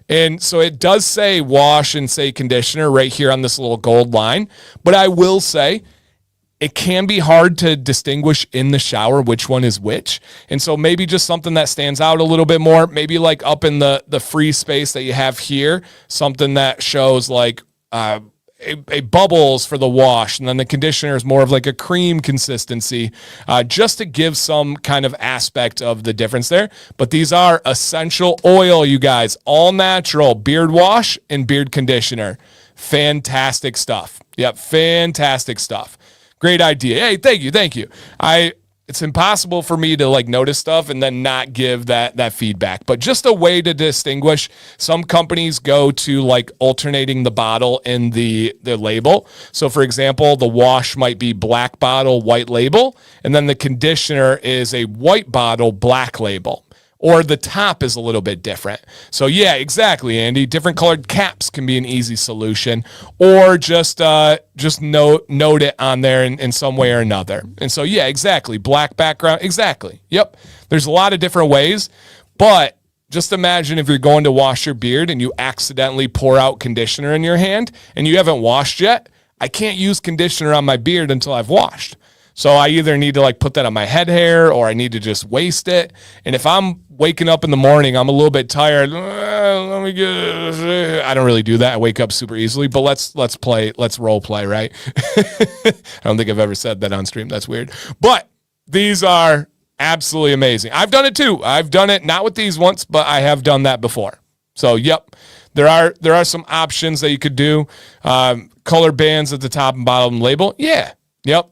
[SPEAKER 1] And so it does say wash and say conditioner right here on this little gold line. But I will say it can be hard to distinguish in the shower which one is which. And so maybe just something that stands out a little bit more, maybe like up in the free space that you have here, something that shows like a bubbles for the wash, and then the conditioner is more of like a cream consistency, just to give some kind of aspect of the difference there. But these are essential oil, you guys, all natural beard wash and beard conditioner. Fantastic stuff. Yep, fantastic stuff. Great idea. Hey, thank you. It's impossible for me to like notice stuff and then not give that feedback. But just a way to distinguish. Some companies go to like alternating the bottle in the label. So for example, the wash might be black bottle, white label, and then the conditioner is a white bottle, black label. Or the top is a little bit different. So yeah, exactly, Andy. Different colored caps can be an easy solution, or just note it on there in some way or another. And so yeah, exactly. Black background, exactly. Yep. There's a lot of different ways, but just imagine if you're going to wash your beard and you accidentally pour out conditioner in your hand and you haven't washed yet. I can't use conditioner on my beard until I've washed. So I either need to like put that on my head hair, or I need to just waste it. And if I'm waking up in the morning, I'm a little bit tired. I don't really do that. I wake up super easily, but let's role play, right? I don't think I've ever said that on stream. That's weird. But these are absolutely amazing. I've done it too. I've done it not with these once, but I have done that before. So yep, there are some options that you could do. Color bands at the top and bottom label. Yeah. Yep.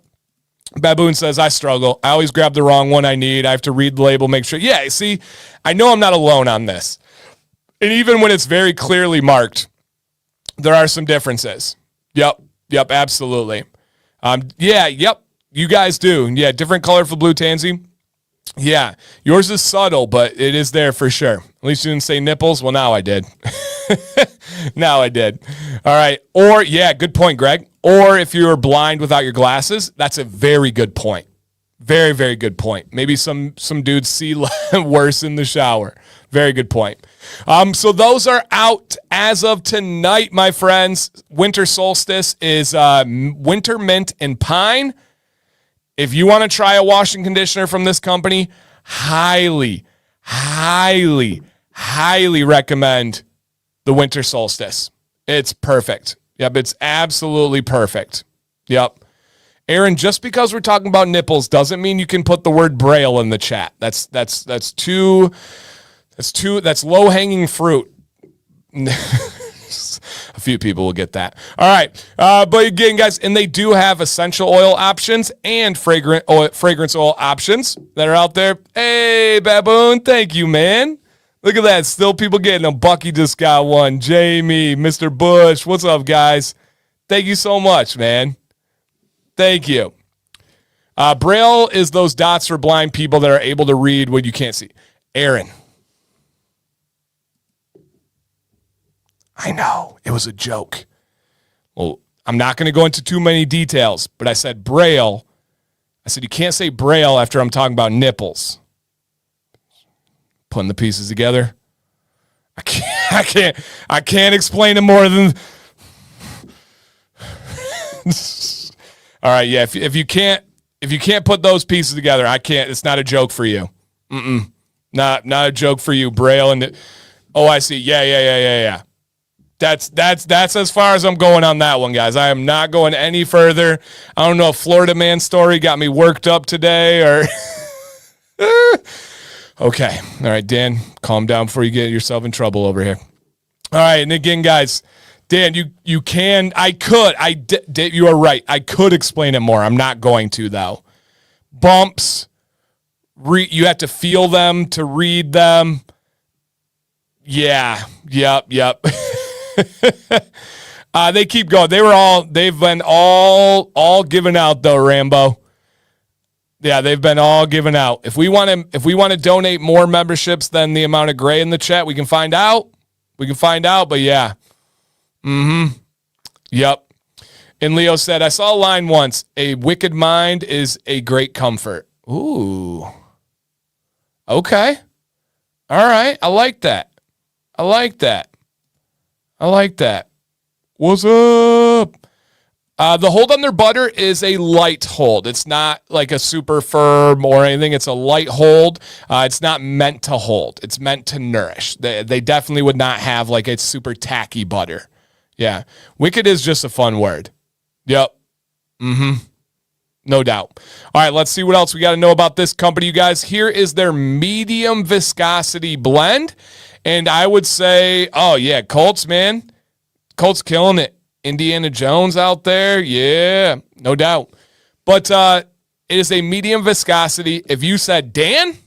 [SPEAKER 1] Baboon says, I struggle. I always grab the wrong one I need. I have to read the label, make sure. Yeah, see, I know I'm not alone on this. And even when it's very clearly marked, there are some differences. Yep, absolutely. Yep, you guys do. Yeah, different color for blue tansy. Yeah, yours is subtle, but it is there for sure. At least you didn't say nipples. Well, now I did. Now I did. All right. Or, yeah, good point, Greg. Or if you're blind without your glasses, that's a very good point. Very, very good point. Maybe some dudes see worse in the shower. Very good point. So those are out as of tonight, my friends. Winter Solstice is Winter Mint and Pine. If you want to try a wash and conditioner from this company, highly recommend the Winter Solstice. It's perfect. Yep, it's absolutely perfect. Yep. Aaron, just because we're talking about nipples doesn't mean you can put the word Braille in the chat. That's low-hanging fruit. few people will get that. All right. But again, guys, and they do have essential oil options and fragrance oil options that are out there. Hey, Baboon. Thank you, man. Look at that. Still people getting them. Bucky just got one. Jamie, Mr. Bush. What's up, guys? Thank you so much, man. Thank you. Braille is those dots for blind people that are able to read what you can't see. Aaron. I know. It was a joke. Well, I'm not going to go into too many details, but I said Braille. I said you can't say Braille after I'm talking about nipples. Putting the pieces together. I can't explain it more than... All right, yeah, if you can't put those pieces together, I can't. It's not a joke for you. Not a joke for you, Braille. Oh, I see. Yeah. That's as far as I'm going on that one, guys. I am not going any further. I don't know if Florida Man story got me worked up today or... Okay. All right, Dan, calm down before you get yourself in trouble over here. All right, and again, guys, Dan, you can, you are right. I could explain it more. I'm not going to, though. Bumps, you have to feel them to read them. Yeah, yep. They keep going. They've been all given out, though, Rambo. Yeah, they've been all given out. If we want to donate more memberships than the amount of gray in the chat, we can find out. But yeah. Yep. And Leo said, I saw a line once, a wicked mind is a great comfort. Ooh. Okay. All right. I like that. What's up? The hold on their butter is a light hold. It's not like a super firm or anything. It's a light hold. It's not meant to hold. It's meant to nourish. They definitely would not have like a super tacky butter. Yeah. Wicked is just a fun word. Yep. No doubt. All right, let's see what else we got to know about this company, you guys. Here is their medium viscosity blend. And I would say, oh, yeah, Colts, man. Colts killing it. Indiana Jones out there. Yeah, no doubt. But it is a medium viscosity. If you said, Dan,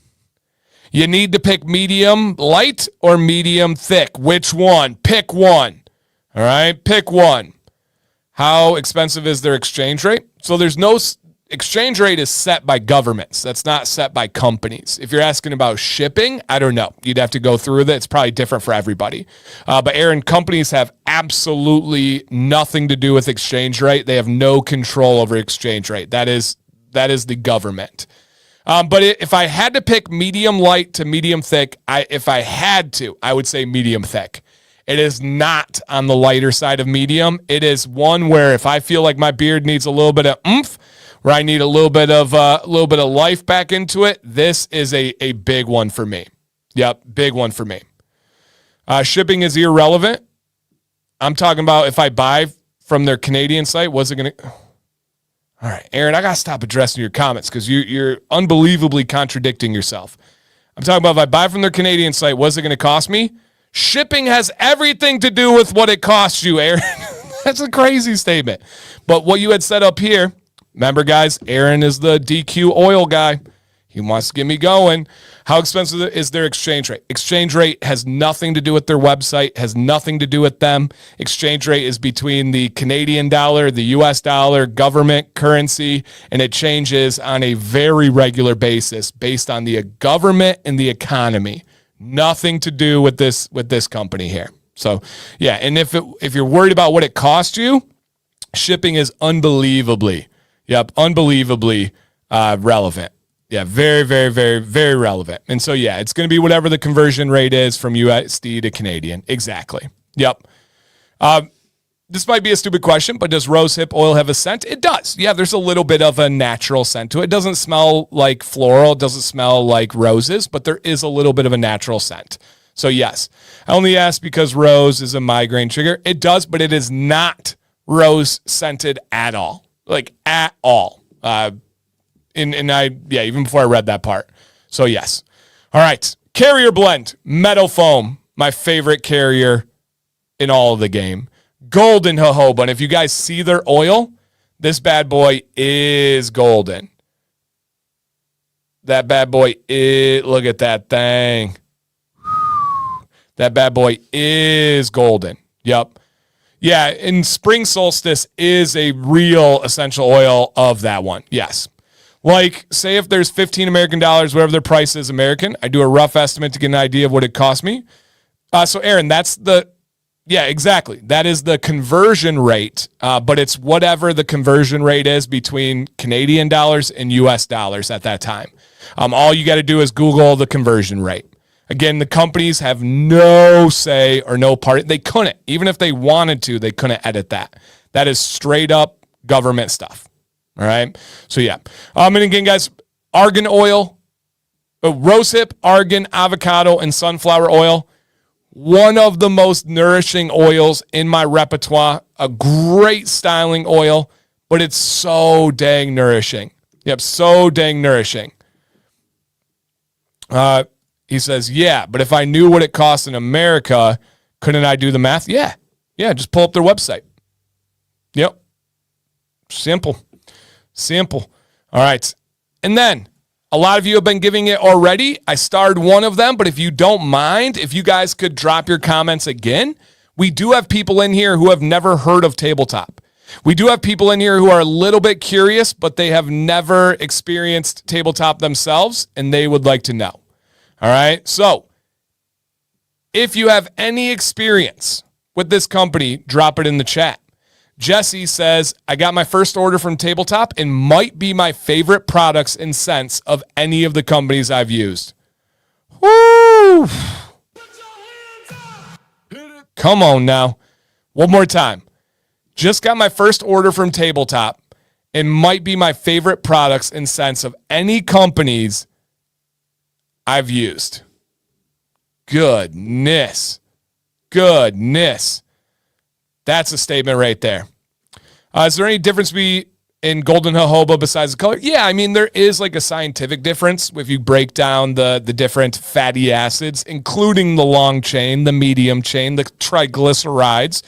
[SPEAKER 1] you need to pick medium light or medium thick. Which one? Pick one. All right, pick one. How expensive is their exchange rate? So there's no exchange rate is set by governments. That's not set by companies. If you're asking about shipping, I don't know. You'd have to go through that. It's probably different for everybody. But Aaron, companies have absolutely nothing to do with exchange rate. They have no control over exchange rate. That is the government. But if I had to pick medium light to medium thick, I would say medium thick. It is not on the lighter side of medium. It is one where if I feel like my beard needs a little bit of oomph, where I need a little bit of life back into it, this is a big one for me. Yep, big one for me. Shipping is irrelevant. I'm talking about if I buy from their Canadian site, what's it going to... All right, Aaron, I got to stop addressing your comments because you're unbelievably contradicting yourself. I'm talking about if I buy from their Canadian site, what's it going to cost me? Shipping has everything to do with what it costs you, Aaron. That's a crazy statement. But what you had set up here, remember, guys, Aaron is the DQ oil guy. He wants to get me going. How expensive is their exchange rate? Exchange rate has nothing to do with their website, has nothing to do with them. Exchange rate is between the Canadian dollar, the US dollar, government currency, and it changes on a very regular basis based on the government and the economy. Nothing to do with this company here. So, yeah, and if you're worried about what it costs you, shipping is unbelievably relevant. Yeah, very, very, very, very relevant. And so, yeah, it's going to be whatever the conversion rate is from USD to Canadian. Exactly. Yep. This might be a stupid question, but does rosehip oil have a scent? It does. Yeah, there's a little bit of a natural scent to it. It doesn't smell like floral. It doesn't smell like roses, but there is a little bit of a natural scent. So, yes. I only ask because rose is a migraine trigger. It does, but it is not rose-scented at all. Like, at all. Even before I read that part. So, yes. All right. Carrier blend, metal foam, my favorite carrier in all of the game. golden jojoba. And if you guys see their oil, this bad boy is golden. That bad boy is, look at that thing. That bad boy is golden. Yep. Yeah, and spring solstice is a real essential oil of that one. Yes. Like, say if there's 15 American dollars, whatever their price is American, I do a rough estimate to get an idea of what it cost me. So, Aaron, yeah, exactly. That is the conversion rate, but it's whatever the conversion rate is between Canadian dollars and U.S. dollars at that time. All you got to do is Google the conversion rate. Again, the companies have no say or no part. They couldn't. Even if they wanted to, they couldn't edit that. That is straight up government stuff. All right? So, yeah. And again, guys, argan oil, rosehip, argan, avocado, and sunflower oil. One of the most nourishing oils in my repertoire. A great styling oil, but it's so dang nourishing. Yep, so dang nourishing. He says, yeah, but if I knew what it costs in America, couldn't I do the math? Yeah, just pull up their website. Yep. Simple. All right. And then, a lot of you have been giving it already. I starred one of them, but if you don't mind, if you guys could drop your comments again. We do have people in here who have never heard of Tabletop. We do have people in here who are a little bit curious, but they have never experienced Tabletop themselves, and they would like to know. All right? So, if you have any experience with this company, drop it in the chat. Jesse says, I got my first order from Tabletop and might be my favorite products and scents of any of the companies I've used. Woo! Come on now. One more time. Just got my first order from Tabletop and might be my favorite products and scents of any companies I've used. Goodness. That's a statement right there. Is there any difference in golden jojoba besides the color? Yeah, I mean, there is like a scientific difference if you break down the different fatty acids, including the long chain, the medium chain, the triglycerides.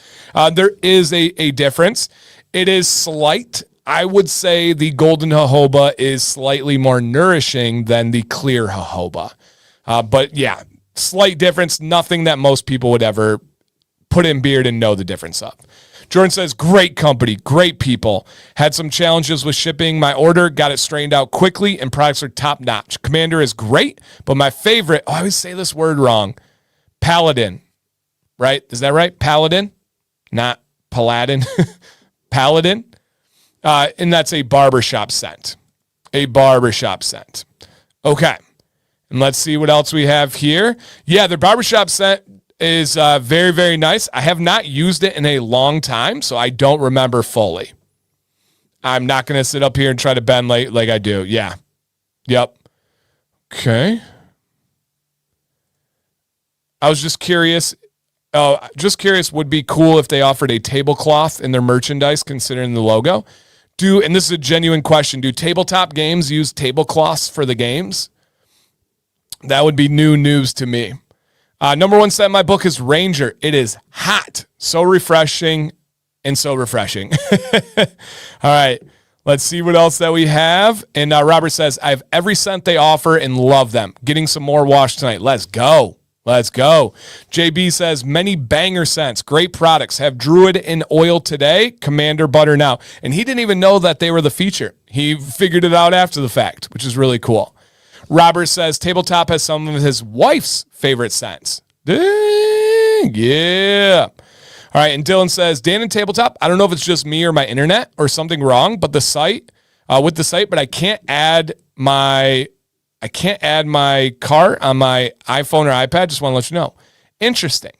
[SPEAKER 1] There is a difference. It is slight. I would say the golden jojoba is slightly more nourishing than the clear jojoba. But yeah, slight difference, nothing that most people would ever put in beard and know the difference of. Jordan says, great company, great people. Had some challenges with shipping my order, got it straightened out quickly, and products are top notch. Commander is great, but my favorite, I always say this word wrong, Paladin, right? Is that right? Paladin? Not Paladin. Paladin. And that's a barbershop scent. A barbershop scent. Okay. And let's see what else we have here. Yeah, their barbershop scent is very, very nice. I have not used it in a long time, so I don't remember fully. I'm not going to sit up here and try to bend like I do. Yeah. Yep. Okay. I was just curious. Would be cool if they offered a tablecloth in their merchandise, considering the logo. And this is a genuine question, do tabletop games use tablecloths for the games? That would be new news to me. Number one set in my book is Ranger. It is hot. So refreshing and so refreshing. All right. Let's see what else that we have. And Robert says, I have every scent they offer and love them. Getting some more wash tonight. Let's go. JB says, many banger scents. Great products. Have Druid in oil today. Commander butter now. And he didn't even know that they were the feature. He figured it out after the fact, which is really cool. Robert says, Tabletop has some of his wife's favorite scents. Dang, yeah. All right, and Dylan says, Dan and Tabletop, I don't know if it's just me or my internet or something wrong, but the site, but I can't add my cart on my iPhone or iPad. Just want to let you know. Interesting.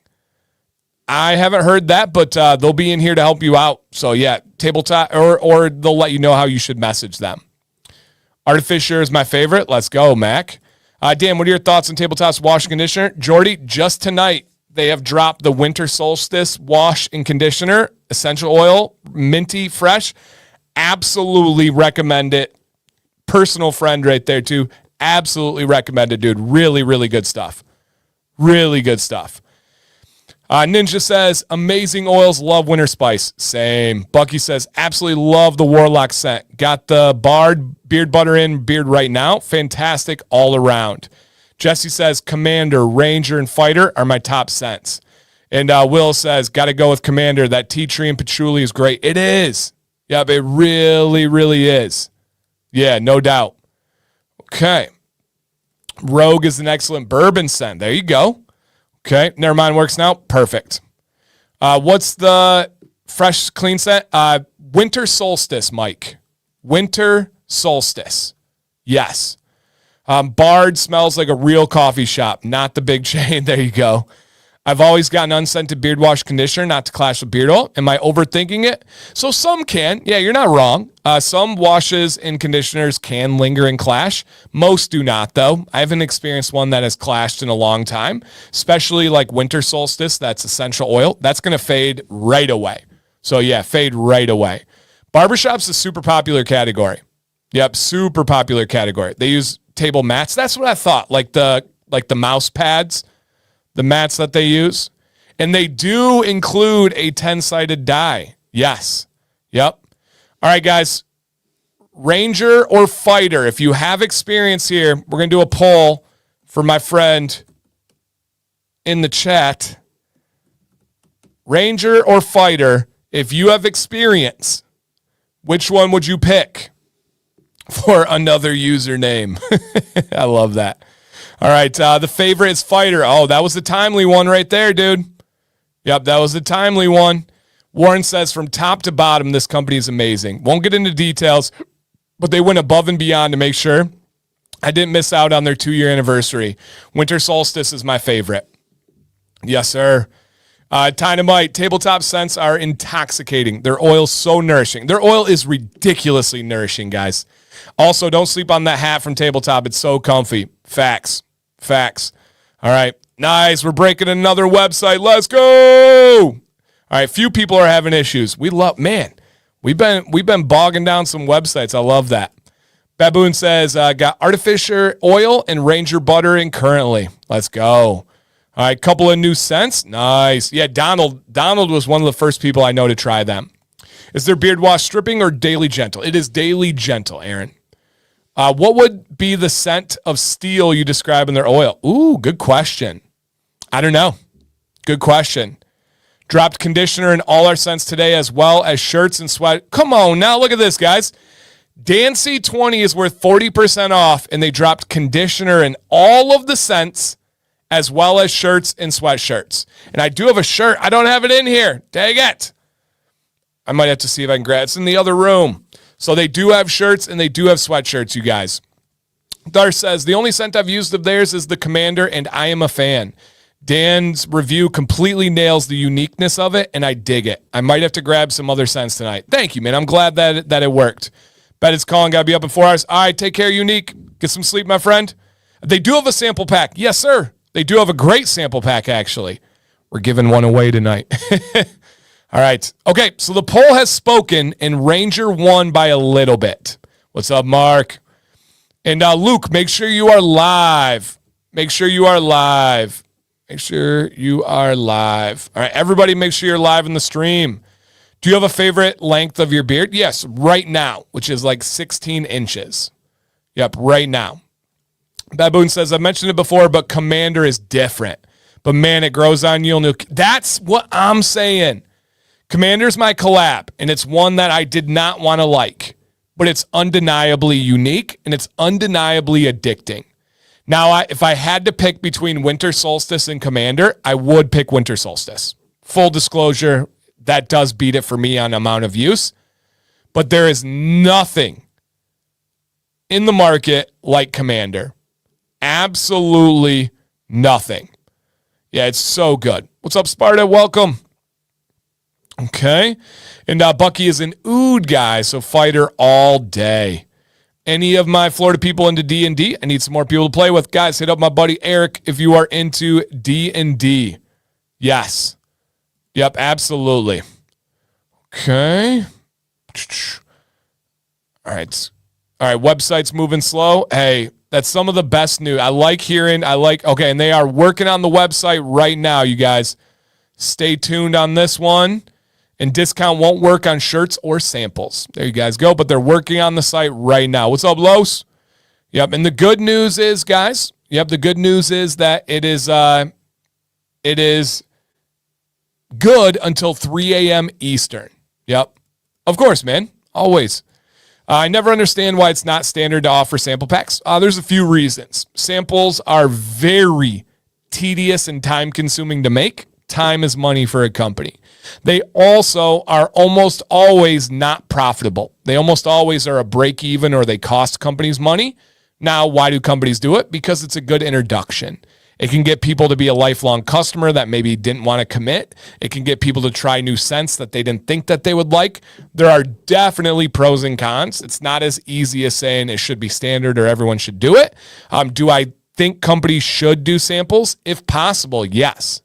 [SPEAKER 1] I haven't heard that, but they'll be in here to help you out. So yeah, Tabletop, or they'll let you know how you should message them. Artificer is my favorite. Let's go, Mac. Dan, what are your thoughts on Tabletop's wash and conditioner? Jordy, just tonight, they have dropped the Winter Solstice wash and conditioner, essential oil, minty, fresh. Absolutely recommend it. Personal friend right there, too. Absolutely recommend it, dude. Really, really good stuff. Really good stuff. Ninja says, amazing oils, love winter spice. Same. Bucky says, absolutely love the Warlock scent. Got the Bard beard butter in beard right now. Fantastic all around. Jesse says, Commander, Ranger, and Fighter are my top scents. And Will says, got to go with Commander. That tea tree and patchouli is great. It is. Yep, it really, really is. Yeah, no doubt. Okay. Rogue is an excellent bourbon scent. There you go. Okay, never mind, works now. Perfect. What's the fresh, clean scent? Winter Solstice, Mike. Winter Solstice. Yes. Bard smells like a real coffee shop, not the big chain. There you go. I've always gotten unscented beard wash conditioner, not to clash with beard oil. Am I overthinking it? So some can. Yeah, you're not wrong. Some washes and conditioners can linger and clash. Most do not, though. I haven't experienced one that has clashed in a long time, especially like Winter Solstice. That's essential oil. That's going to fade right away. So yeah, fade right away. Barbershop's a super popular category. Yep, super popular category. They use table mats. That's what I thought, like the mouse pads. The mats that they use. And they do include a 10-sided die. Yes. Yep. All right, guys. Ranger or Fighter, if you have experience here, we're going to do a poll for my friend in the chat. Ranger or Fighter, if you have experience, which one would you pick for another username? I love that. All right, the favorite is Fighter. Oh, that was the timely one right there, dude. Yep, that was the timely one. Warren says, from top to bottom, this company is amazing. Won't get into details, but they went above and beyond to make sure I didn't miss out on their 2-year anniversary. Winter Solstice is my favorite. Yes, sir. Dynamite, tabletop scents are intoxicating. Their oil's so nourishing. Their oil is ridiculously nourishing, guys. Also, don't sleep on that hat from Tabletop. It's so comfy. Facts. All right. Nice. We're breaking another website. Let's go. All right. Few people are having issues. We've been bogging down some websites. I love that. Baboon says, got artificial oil and Ranger butter in currently. Let's go. All right. Couple of new scents. Nice. Yeah. Donald was one of the first people I know to try them. Is there beard wash stripping or daily gentle? It is daily gentle, Aaron. What would be the scent of steel you describe in their oil? Ooh, good question. I don't know. Good question. Dropped conditioner in all our scents today, as well as shirts and sweat. Come on now, look at this, guys. Dancy 20 is worth 40% off, and they dropped conditioner in all of the scents, as well as shirts and sweatshirts. And I do have a shirt. I don't have it in here. Dang it. I might have to see if I can grab it. It's in the other room. So they do have shirts and they do have sweatshirts, you guys. Dar says, the only scent I've used of theirs is the Commander, and I am a fan. Dan's review completely nails the uniqueness of it, and I dig it. I might have to grab some other scents tonight. Thank you, man. I'm glad that it worked. Bet it's calling. Got to be up in 4 hours. All right, take care, Unique. Get some sleep, my friend. They do have a sample pack. Yes, sir. They do have a great sample pack, actually. We're giving one away tonight. All right. Okay, so the poll has spoken, and Ranger won by a little bit. What's up, Mark? And Luke, make sure you are live. Make sure you are live. Make sure you are live. All right, everybody, make sure you're live in the stream. Do you have a favorite length of your beard? Yes, right now, which is like 16 inches. Yep, right now. Baboon says, I've mentioned it before, but Commander is different. But, man, it grows on you. That's what I'm saying. Commander's my collab, and it's one that I did not want to like, but it's undeniably unique, and it's undeniably addicting. Now, if I had to pick between Winter Solstice and Commander, I would pick Winter Solstice. Full disclosure, that does beat it for me on amount of use, but there is nothing in the market like Commander. Absolutely nothing. Yeah, it's so good. What's up, Sparta? Welcome. Okay. And Bucky is an oud guy, so Fighter all day. Any of my Florida people into D&D? I need some more people to play with. Guys, hit up my buddy Eric if you are into D&D. Yes. Yep, absolutely. Okay. All right. Website's moving slow. Hey, that's some of the best news. I like hearing, okay, and they are working on the website right now, you guys. Stay tuned on this one. And discount won't work on shirts or samples. There you guys go. But they're working on the site right now. What's up, Los? Yep. And the good news is, guys, the good news is that it is good until 3 a.m. Eastern. Yep. Of course, man. Always. I never understand why it's not standard to offer sample packs. There's a few reasons. Samples are very tedious and time-consuming to make. Time is money for a company. They also are almost always not profitable. They almost always are a break even or they cost companies money. Now, why do companies do it? Because it's a good introduction. It can get people to be a lifelong customer that maybe didn't want to commit. It can get people to try new scents that they didn't think that they would like. There are definitely pros and cons. It's not as easy as saying it should be standard or everyone should do it. Do I think companies should do samples? If possible, yes.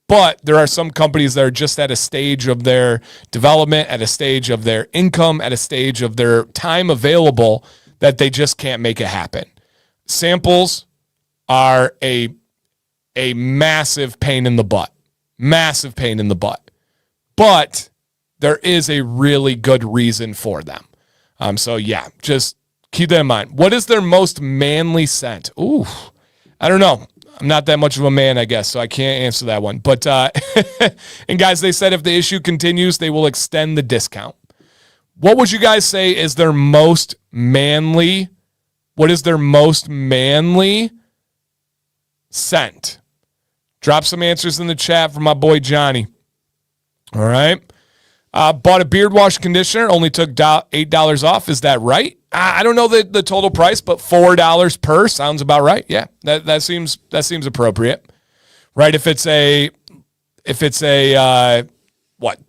[SPEAKER 1] But there are some companies that are just at a stage of their development, at a stage of their income, at a stage of their time available that they just can't make it happen. Samples are a massive pain in the butt. Massive pain in the butt. But there is a really good reason for them. So yeah, just keep that in mind. What is their most manly scent? Ooh, I don't know. I'm not that much of a man, I guess, so I can't answer that one. But, and guys, they said if the issue continues, they will extend the discount. What would you guys say is their most manly? What is their most manly scent? Drop some answers in the chat for my boy Johnny. All right. Bought a beard wash conditioner, only took $8 off. Is that right? I don't know the total price, but $4 per sounds about right. Yeah, that seems appropriate, right? If it's a what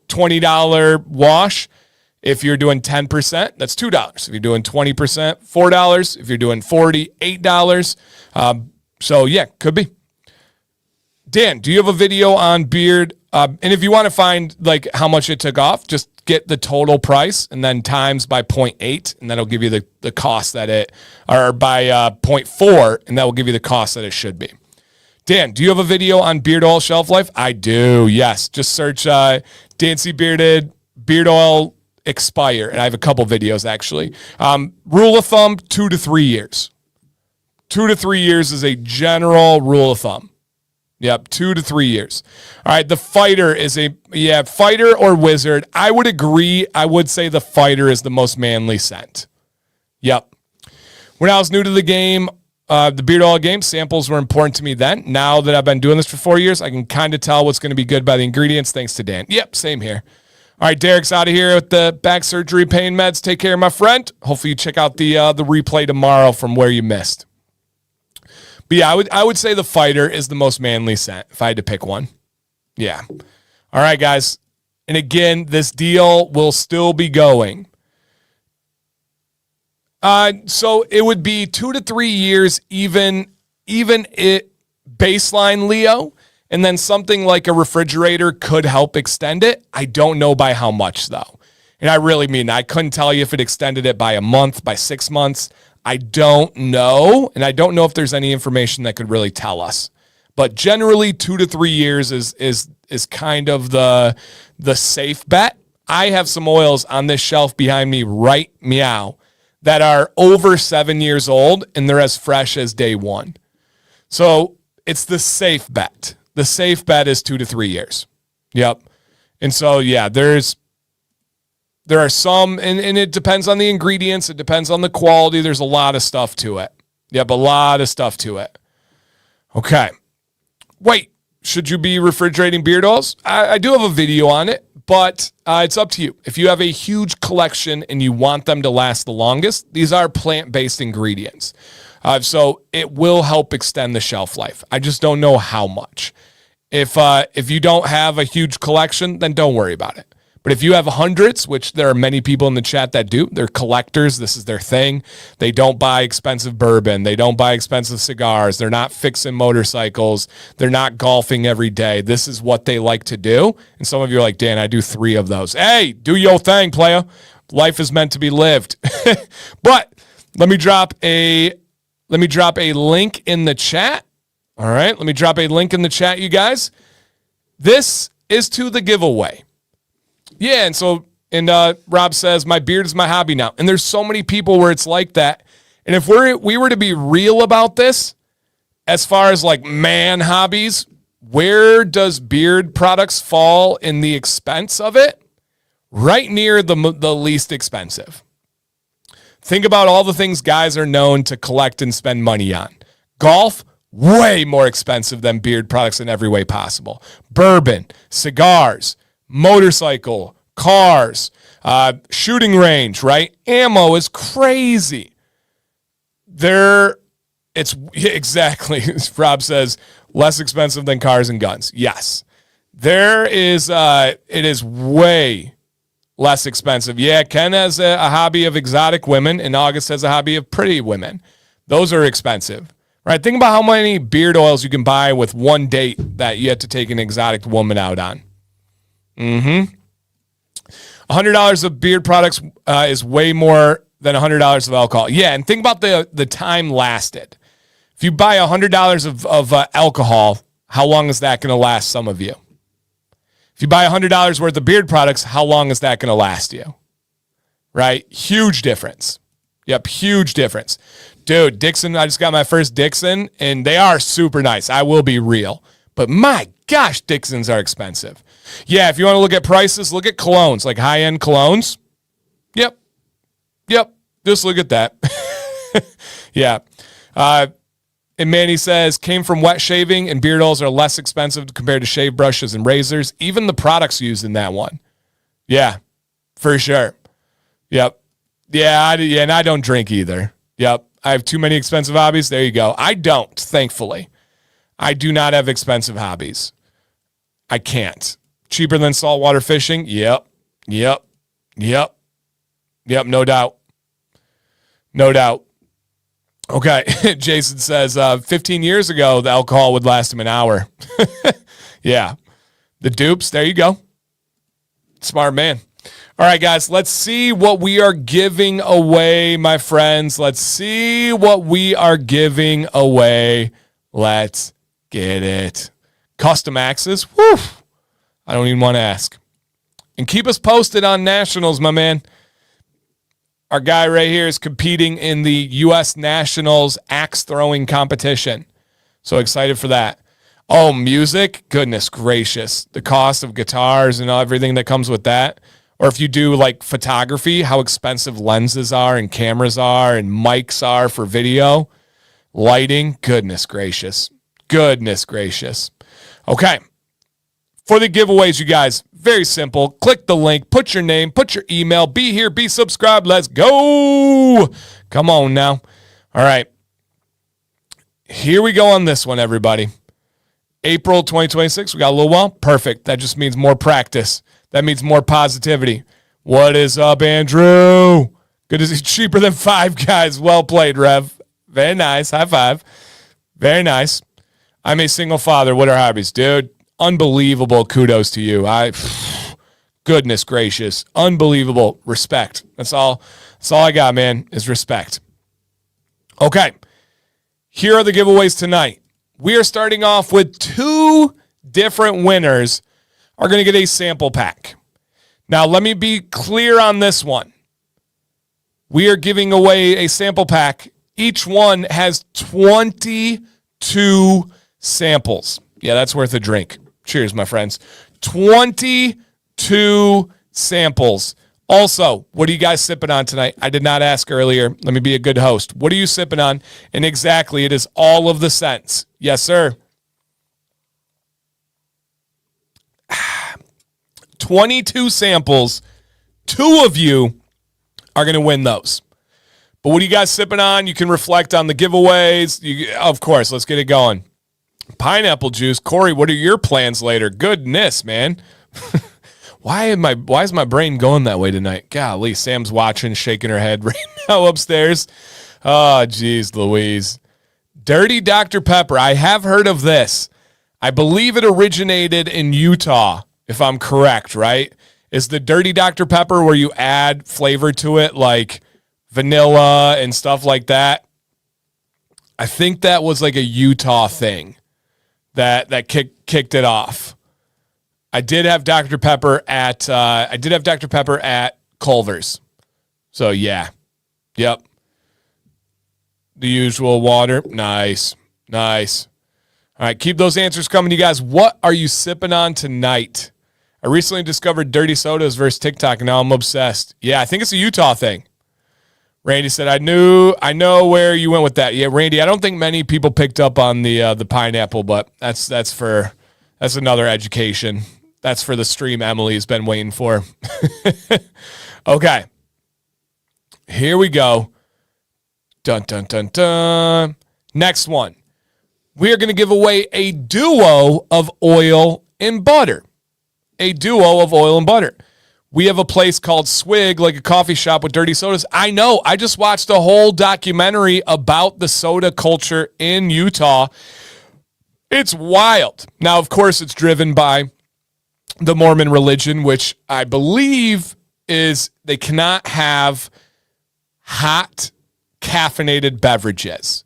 [SPEAKER 1] $20 wash, if you're doing 10%, that's $2. If you're doing 20%, $4. If you're doing 40, $8. So yeah, could be. Dan, do you have a video on beard? And if you want to find like how much it took off, just get the total price and then times by 0.8, and that'll give you the cost that it, or by 0.4, and that will give you the cost that it should be. Dan, do you have a video on beard oil shelf life? I do, yes. Just search Dancy Bearded beard oil expire, and I have a couple videos actually. Rule of thumb, 2 to 3 years. 2 to 3 years is a general rule of thumb. Yep, 2 to 3 years. All right, the fighter is fighter or wizard. I would agree. I would say the fighter is the most manly scent. Yep. When I was new to the game, the beard oil game, samples were important to me then. Now that I've been doing this for 4 years, I can kind of tell what's going to be good by the ingredients, thanks to Dan. Yep, same here. All right, Derek's out of here with the back surgery pain meds. Take care, my friend. Hopefully you check out the replay tomorrow from where you missed. But yeah, I would say the fighter is the most manly scent if I had to pick one. Yeah. All right, guys. And again, this deal will still be going. So it would be 2 to 3 years, even it baseline Leo, and then something like a refrigerator could help extend it. I don't know by how much though. And I really mean, I couldn't tell you if it extended it by a month, by 6 months. I don't know, and I don't know if there's any information that could really tell us. But generally, 2 to 3 years is kind of the safe bet. I have some oils on this shelf behind me right meow that are over 7 years old, and they're as fresh as day one. So it's the safe bet. The safe bet is 2 to 3 years. Yep. And so, yeah, there are some, and it depends on the ingredients. It depends on the quality. There's a lot of stuff to it. Yep, a lot of stuff to it. Okay. Wait, should you be refrigerating beard oils? I do have a video on it, but it's up to you. If you have a huge collection and you want them to last the longest, these are plant-based ingredients. So it will help extend the shelf life. I just don't know how much. If you don't have a huge collection, then don't worry about it. But if you have hundreds, which there are many people in the chat that do, they're collectors. This is their thing. They don't buy expensive bourbon. They don't buy expensive cigars. They're not fixing motorcycles. They're not golfing every day. This is what they like to do. And some of you are like, Dan, I do 3 of those. Hey, do your thing, playa. Life is meant to be lived. But let me drop a link in the chat. All right, let me drop a link in the chat, you guys. This is to the giveaway. Yeah, and Rob says, my beard is my hobby now. And there's so many people where it's like that. And if we were to be real about this, as far as like man hobbies, where does beard products fall in the expense of it? Right near the least expensive. Think about all the things guys are known to collect and spend money on. Golf, way more expensive than beard products in every way possible. Bourbon, cigars, motorcycle, cars, shooting range, right? Ammo is crazy. It's exactly, as Rob says, less expensive than cars and guns. Yes. It is way less expensive. Yeah, Ken has a hobby of exotic women, and August has a hobby of pretty women. Those are expensive, right? Think about how many beard oils you can buy with one date that you have to take an exotic woman out on. $100 of beard products is way more than $100 of alcohol. Yeah, and think about the time lasted. If you buy $100 of alcohol, how long is that going to last some of you? If you buy $100 worth of beard products, how long is that going to last you? Right? Huge difference. Yep, huge difference. Dude, Dixon, I just got my first Dixon, and they are super nice. I will be real. But my gosh, Dixons are expensive. Yeah, if you want to look at prices, look at colognes, like high-end colognes. Yep. Just look at that. Yeah. And Manny says, came from wet shaving, and beard oils are less expensive compared to shave brushes and razors. Even the products used in that one. Yeah, for sure. Yep. Yeah, and I don't drink either. Yep. I have too many expensive hobbies. There you go. I don't, thankfully. I do not have expensive hobbies. I can't. Cheaper than saltwater fishing? Yep. No doubt. Okay, Jason says, 15 years ago, the alcohol would last him an hour. Yeah. The dupes, there you go. Smart man. All right, guys, let's see what we are giving away, my friends. Let's see what we are giving away. Let's get it. Custom axes. Whew. I don't even want to ask. And keep us posted on nationals, my man. Our guy right here is competing in the U.S. Nationals axe throwing competition. So excited for that. Oh, music? Goodness gracious. The cost of guitars and everything that comes with that. Or if you do like photography, how expensive lenses are and cameras are and mics are for video. Lighting? Goodness gracious. Okay. For the giveaways, you guys, very simple. Click the link, put your name, put your email, be here, be subscribed. Let's go. Come on now. All right. Here we go on this one, everybody. April 2026, we got a little while. Perfect. That just means more practice. That means more positivity. What is up, Andrew? Good to see cheaper than Five Guys. Well played, Rev. Very nice. High five. Very nice. I'm a single father. What are hobbies? Dude, unbelievable. Kudos to you. Goodness gracious. Unbelievable. Respect. That's all I got, man, is respect. Okay. Here are the giveaways tonight. We are starting off with 2 different winners are going to get a sample pack. Now, let me be clear on this one. We are giving away a sample pack. Each one has 22 samples. Yeah, that's worth a drink. Cheers, my friends. 22 samples. Also, what are you guys sipping on tonight? I did not ask earlier. Let me be a good host. What are you sipping on? And exactly, it is all of the scents. Yes, sir. 22 samples. 2 of you are going to win those. But what are you guys sipping on? You can reflect on the giveaways. Of course, let's get it going. Pineapple juice. Corey, what are your plans later? Goodness, man. Why is my brain going that way tonight? Golly, Sam's watching, shaking her head right now upstairs. Oh, geez, Louise. Dirty Dr. Pepper. I have heard of this. I believe it originated in Utah, if I'm correct, right? Is the Dirty Dr. Pepper where you add flavor to it, like vanilla and stuff like that? I think that was like a Utah thing that kicked it off. I did have Dr. Pepper at Culver's. So yeah. Yep. The usual water. Nice. Nice. All right, keep those answers coming, you guys. What are you sipping on tonight? I recently discovered dirty sodas versus TikTok, and now I'm obsessed. Yeah, I think it's a Utah thing. Randy said, I know where you went with that. Yeah, Randy, I don't think many people picked up on the pineapple, but that's another education. That's for the stream Emily's been waiting for. Okay. Here we go. Dun, dun, dun, dun. Next one. We are going to give away a duo of oil and butter. A duo of oil and butter. We have a place called Swig, like a coffee shop with dirty sodas. I know. I just watched a whole documentary about the soda culture in Utah. It's wild. Now, of course, it's driven by the Mormon religion, which I believe is they cannot have hot caffeinated beverages.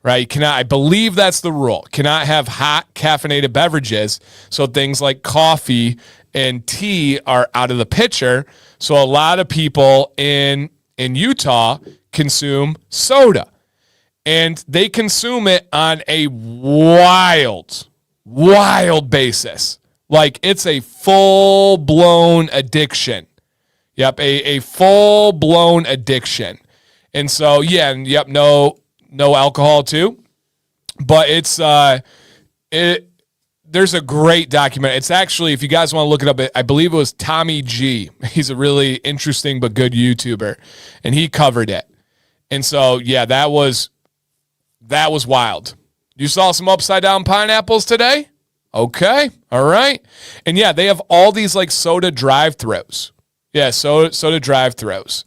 [SPEAKER 1] Right? You cannot, I believe that's the rule. Cannot have hot caffeinated beverages. So things like coffee and tea are out of the picture. So a lot of people in Utah consume soda. And they consume it on a wild basis. Like it's a full-blown addiction. Yep, a full-blown addiction. And so, yeah, and yep, no alcohol too, but it's there's a great document. It's actually, if you guys want to look it up, I believe it was Tommy G. He's a really interesting but good YouTuber, and he covered it. And so, yeah, that was wild. You saw some upside down pineapples today? Okay, all right. And yeah, they have all these like soda drive-throughs. Yeah, soda drive-throughs.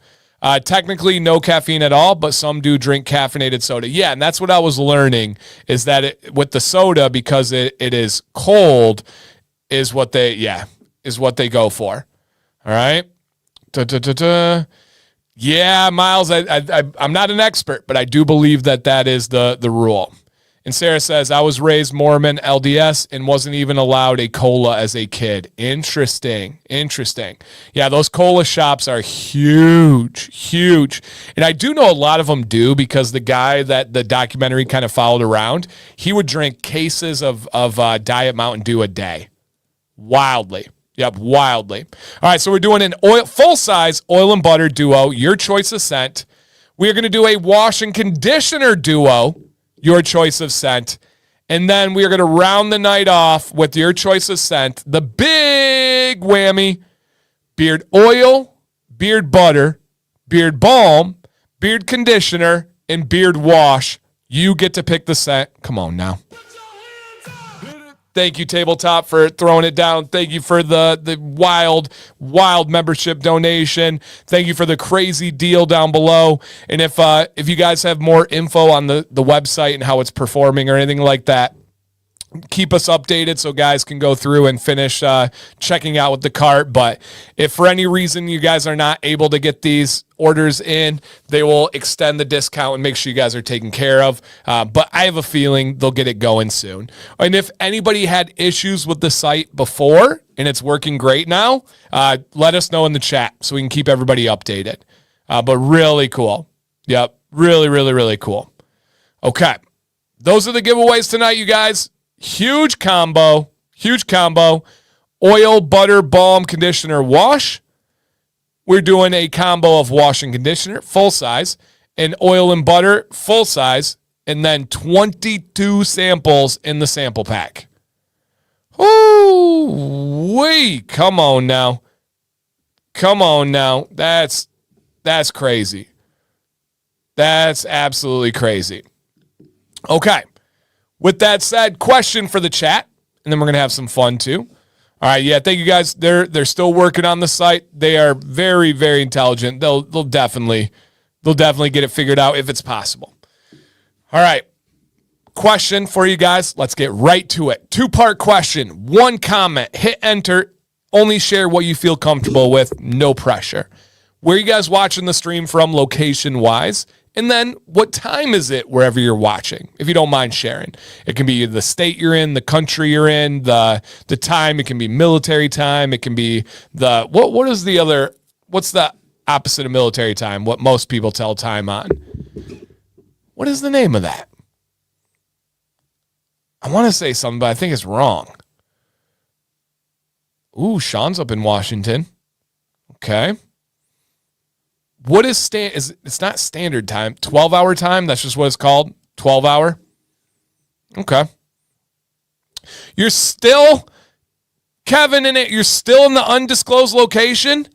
[SPEAKER 1] Technically no caffeine at all, but some do drink caffeinated soda. Yeah, and that's what I was learning is that with the soda, because it is cold, is what they go for. All right. Yeah, Miles, I'm not an expert, but I do believe that is the rule. And Sarah says, I was raised Mormon LDS and wasn't even allowed a cola as a kid. Interesting. Yeah, those cola shops are huge. And I do know a lot of them do because the guy that the documentary kind of followed around, he would drink cases of Diet Mountain Dew a day. Wildly. Yep, wildly. All right, so we're doing an full-size oil and butter duo, your choice of scent. We are going to do a wash and conditioner duo, your choice of scent. And then we are going to round the night off with your choice of scent. The big whammy, beard oil, beard butter, beard balm, beard conditioner, and beard wash. You get to pick the scent. Come on now. Thank you, Tabletop, for throwing it down. Thank you for the wild membership donation. Thank you for the crazy deal down below. And if you guys have more info on the website and how it's performing or anything like that, keep us updated so guys can go through and finish checking out with the cart. But if for any reason you guys are not able to get these orders in, they will extend the discount and make sure you guys are taken care of. But I have a feeling they'll get it going soon. And if anybody had issues with the site before and it's working great now, let us know in the chat so we can keep everybody updated. But really cool. Yep. Really cool. Okay. Those are the giveaways tonight, you guys. Huge combo. Oil, butter, balm, conditioner, wash. We're doing a combo of wash and conditioner, full size, and oil and butter, full size, and then 22 samples in the sample pack. Ooh-wee. Come on now. That's crazy. That's absolutely crazy. Okay. With that said, question for the chat, and then we're going to have some fun too. All right, yeah, thank you guys. They're still working on the site. They are very, very intelligent. They'll definitely get it figured out if it's possible. All right, question for you guys. Let's get right to it. 2-part question, 1 comment. Hit enter. Only share what you feel comfortable with. No pressure. where you guys watching the stream from location-wise, and then what time is it wherever you're watching, if you don't mind sharing. It can be the state you're in, the country you're in, the time. It can be military time. It can be what's the opposite of military time? What most people tell time on. What is the name of that? I want to say something, but I think it's wrong. Ooh, Sean's up in Washington. Okay. What is it's not standard time, 12-hour time? That's just what it's called, 12-hour? Okay. You're still, Kevin, you're still in the undisclosed location?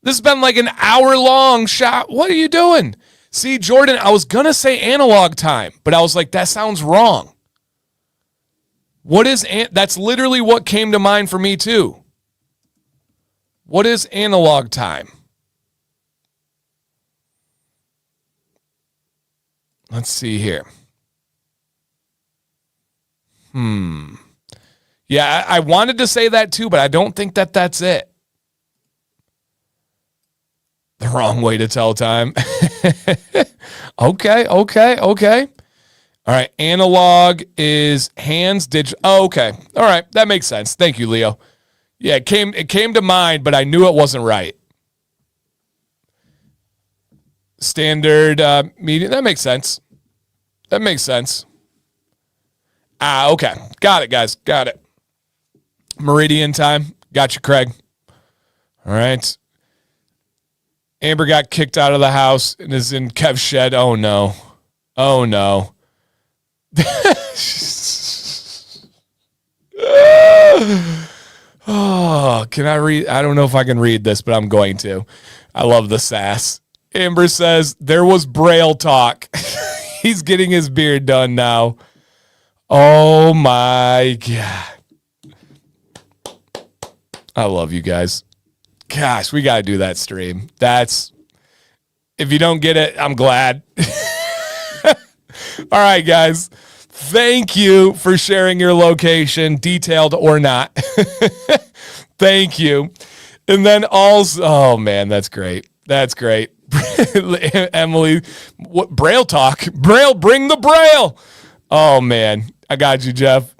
[SPEAKER 1] This has been like an hour-long shot. What are you doing? See, Jordan, I was going to say analog time, but I was like, that sounds wrong. That's literally what came to mind for me too. What is analog time? Let's see here. Yeah, I wanted to say that too, but I don't think that's it. The wrong way to tell time. Okay. All right, analog is hands, digital. Oh, okay. All right, that makes sense. Thank you, Leo. Yeah, it came to mind, but I knew it wasn't right. Standard medium. That makes sense. Okay. Got it, guys. Got it. Meridian time. Got you, Craig. All right. Amber got kicked out of the house and is in Kev's shed. Oh, no. Oh, can I read? I don't know if I can read this, but I'm going to. I love the sass. Amber says, there was Braille talk. He's getting his beard done now. Oh, my God. I love you guys. Gosh, we got to do that stream. If you don't get it, I'm glad. All right, guys. Thank you for sharing your location, detailed or not. Thank you. And then also, oh, man, that's great. Emily, what Braille talk? Braille, bring the Braille. Oh, man. I got you, Jeff.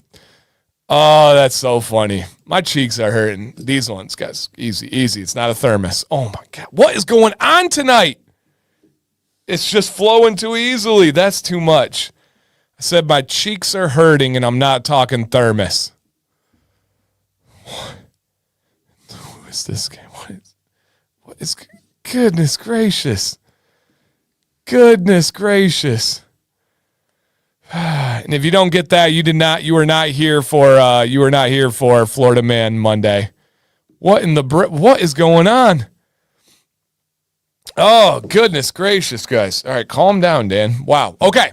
[SPEAKER 1] Oh, that's so funny. My cheeks are hurting. These ones, guys. Easy. It's not a thermos. Oh, my God. What is going on tonight? It's just flowing too easily. That's too much. I said my cheeks are hurting, and I'm not talking thermos. Who is this guy? What is goodness gracious. And if you don't get that, you were not here for Florida Man Monday. What is going on? Oh, goodness gracious, guys. All right, calm down, Dan. Wow. Okay.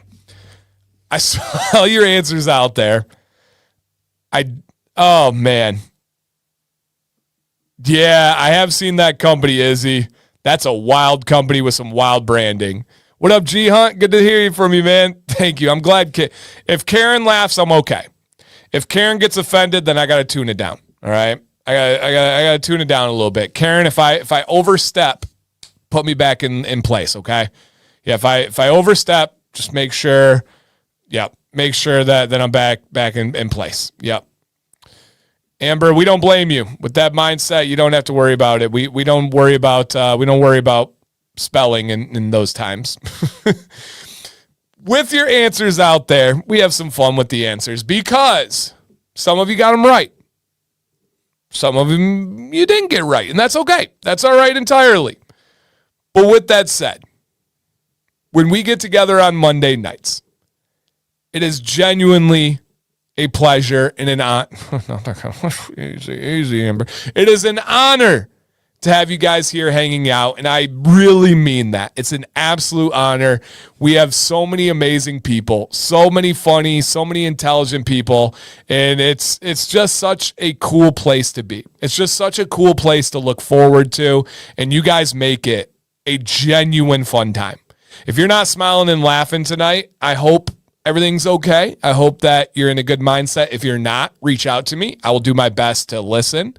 [SPEAKER 1] I saw your answers out there. Oh, man. Yeah, I have seen that company, Izzy. That's a wild company with some wild branding. What up, G Hunt? Good to hear you from you, man. Thank you. I'm glad. If Karen laughs, I'm okay. If Karen gets offended, then I got to tune it down. All right? I got to tune it down a little bit. Karen, if I overstep, put me back in place, okay? Yeah, if I overstep, just make sure that I'm back in place. Yep. Amber, we don't blame you. With that mindset, you don't have to worry about it. We don't worry about spelling in those times. With your answers out there, we have some fun with the answers because some of you got them right. Some of them you didn't get right, and that's okay. That's all right entirely. But with that said, when we get together on Monday nights, it is genuinely a pleasure and an honor. Easy, Amber. It is an honor to have you guys here hanging out, and I really mean that. It's an absolute honor. We have so many amazing people, so many funny, so many intelligent people, and it's just such a cool place to be. It's just such a cool place to look forward to, and you guys make it a genuine fun time. If you're not smiling and laughing tonight, I hope everything's okay. I hope that you're in a good mindset. If you're not, reach out to me. I will do my best to listen.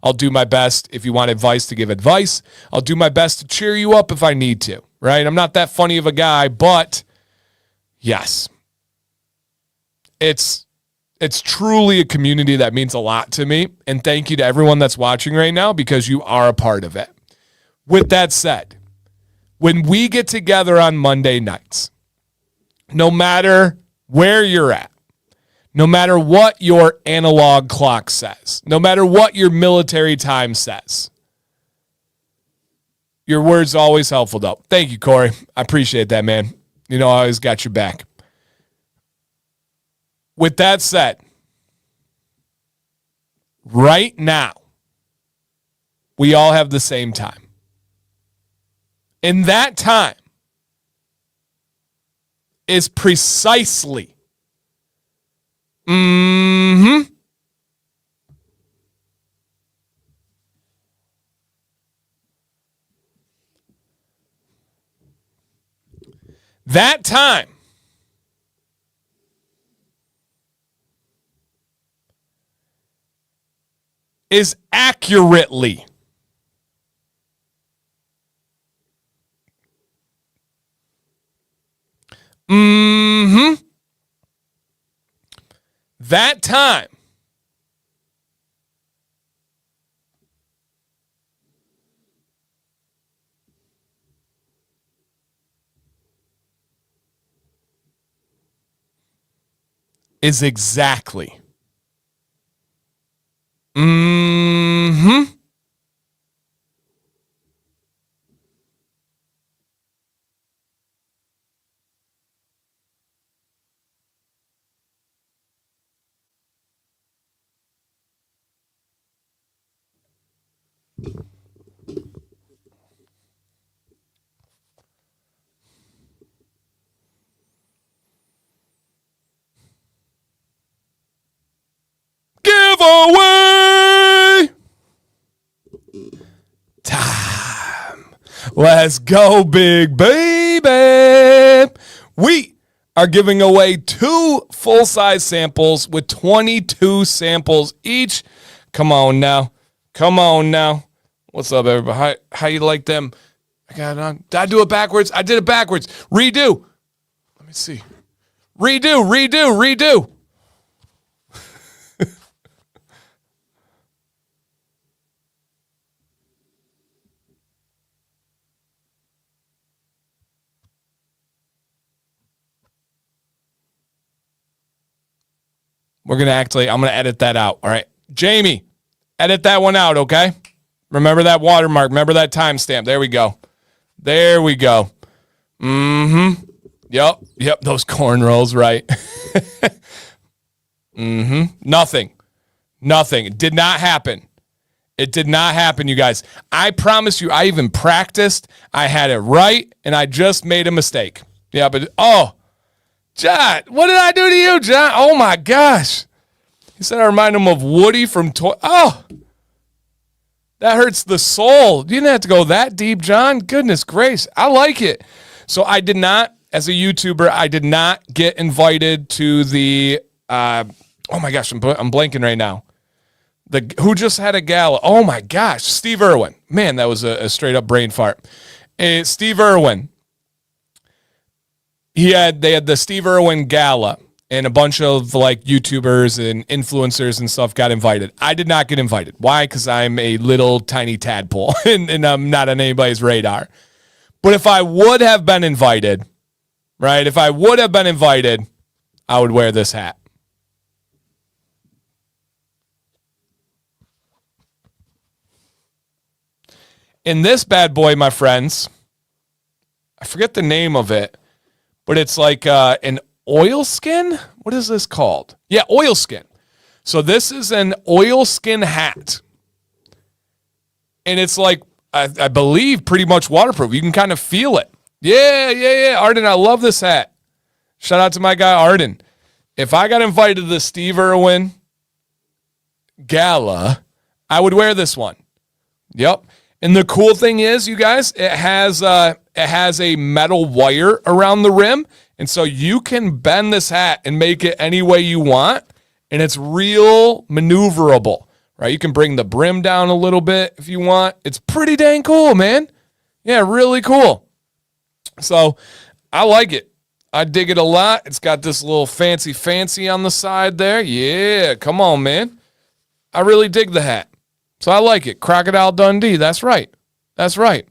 [SPEAKER 1] I'll do my best if you want advice to give advice. I'll do my best to cheer you up if I need to, right? I'm not that funny of a guy, but yes, it's truly a community that means a lot to me. And thank you to everyone that's watching right now because you are a part of it. With that said, when we get together on Monday nights, no matter where you're at, no matter what your analog clock says, no matter what your military time says, your words are always helpful, though. Thank you, Corey. I appreciate that, man. You know, I always got your back. With that said, right now, we all have the same time. And that time is precisely that time is accurately that time is exactly giveaway time. Let's go, big baby. We are giving away 2 full-size samples with 22 samples each. Come on now. What's up, everybody? How you like them? I got it on. Did I do it backwards? I did it backwards. Redo. Let me see. Redo. I'm going to edit that out. All right. Jamie, edit that one out, okay? Remember that watermark. Remember that timestamp. There we go. Yep. Those corn rolls, right? Nothing. It did not happen. You guys. I promise you, I even practiced. I had it right, and I just made a mistake. Yeah, but, John, what did I do to you, John? Oh, my gosh. He said I remind him of Woody from Toy. Oh, that hurts the soul. You didn't have to go that deep, John. Goodness gracious. I like it. So I did not, as a YouTuber, I did not get invited to the, oh, my gosh, I'm blanking right now. Who just had a gala? Oh, my gosh, Steve Irwin. Man, that was a straight-up brain fart. Steve Irwin. They had the Steve Irwin gala, and a bunch of like YouTubers and influencers and stuff got invited. I did not get invited. Why? Because I'm a little tiny tadpole and I'm not on anybody's radar. But if I would have been invited, right? I would wear this hat. In this bad boy, my friends, I forget the name of it, but it's like an oilskin? What is this called? Yeah, oilskin. So this is an oilskin hat. And it's like, I believe, pretty much waterproof. You can kind of feel it. Yeah. Arden, I love this hat. Shout out to my guy, Arden. If I got invited to the Steve Irwin gala, I would wear this one. Yep. And the cool thing is, you guys, it has a metal wire around the rim. And so you can bend this hat and make it any way you want. And it's real maneuverable, right? You can bring the brim down a little bit if you want. It's pretty dang cool, man. Yeah, really cool. So I like it. I dig it a lot. It's got this little fancy on the side there. Yeah, come on, man. I really dig the hat. So I like it. Crocodile Dundee. That's right. That's right.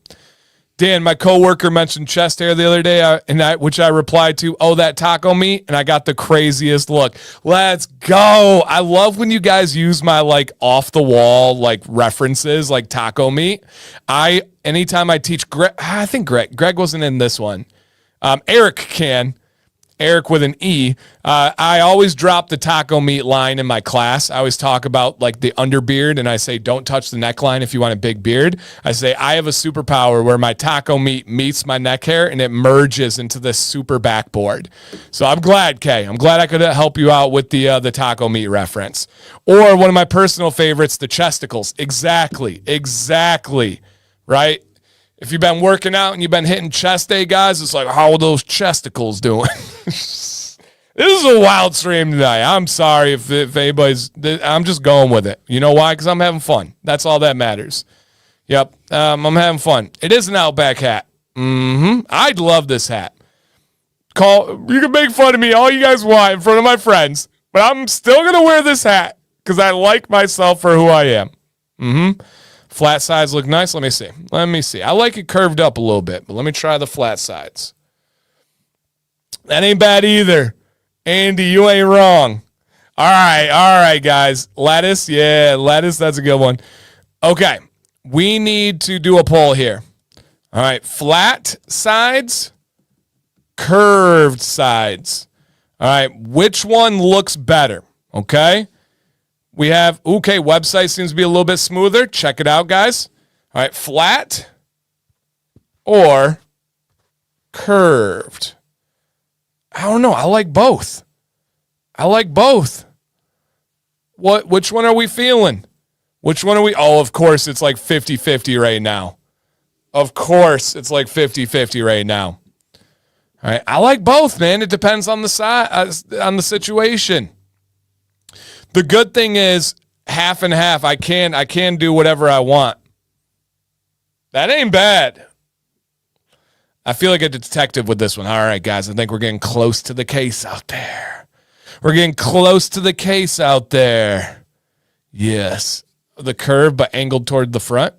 [SPEAKER 1] Dan, my coworker, mentioned chest hair the other day, which I replied to, oh, that taco meat, and I got the craziest look. Let's go. I love when you guys use my, like, off-the-wall, like, references, like taco meat. Anytime I teach I think Greg wasn't in this one. Eric can. Eric with an E. I always drop the taco meat line in my class. I always talk about like the underbeard, and I say, don't touch the neckline if you want a big beard. I say, I have a superpower where my taco meat meets my neck hair and it merges into this super backboard. So I'm glad, Kay. I'm glad I could help you out with the taco meat reference. Or one of my personal favorites, the chesticles. Exactly. Right? If you've been working out and you've been hitting chest day, guys, it's like, how are those chesticles doing? This is a wild stream tonight. I'm sorry if anybody's... I'm just going with it. You know why? Because I'm having fun. That's all that matters. Yep, I'm having fun. It is an Outback hat. I'd love this hat. You can make fun of me all you guys want in front of my friends, but I'm still going to wear this hat because I like myself for who I am. Flat sides look nice. Let me see. I like it curved up a little bit, but let me try the flat sides. That ain't bad either. Andy, you ain't wrong. All right, guys. Lettuce, that's a good one. Okay, we need to do a poll here. All right, flat sides, curved sides. All right, which one looks better? Okay. We have, website seems to be a little bit smoother. Check it out, guys. All right, flat or curved? I don't know. I like both. Which one are we feeling? Which one are we? Oh, of course, it's like 50-50 right now. Of course, it's like 50-50 right now. All right, I like both, man. It depends on the situation. The good thing is half and half. I can do whatever I want. That ain't bad. I feel like a detective with this one. All right, guys. I think we're getting close to the case out there. Yes. The curve, but angled toward the front.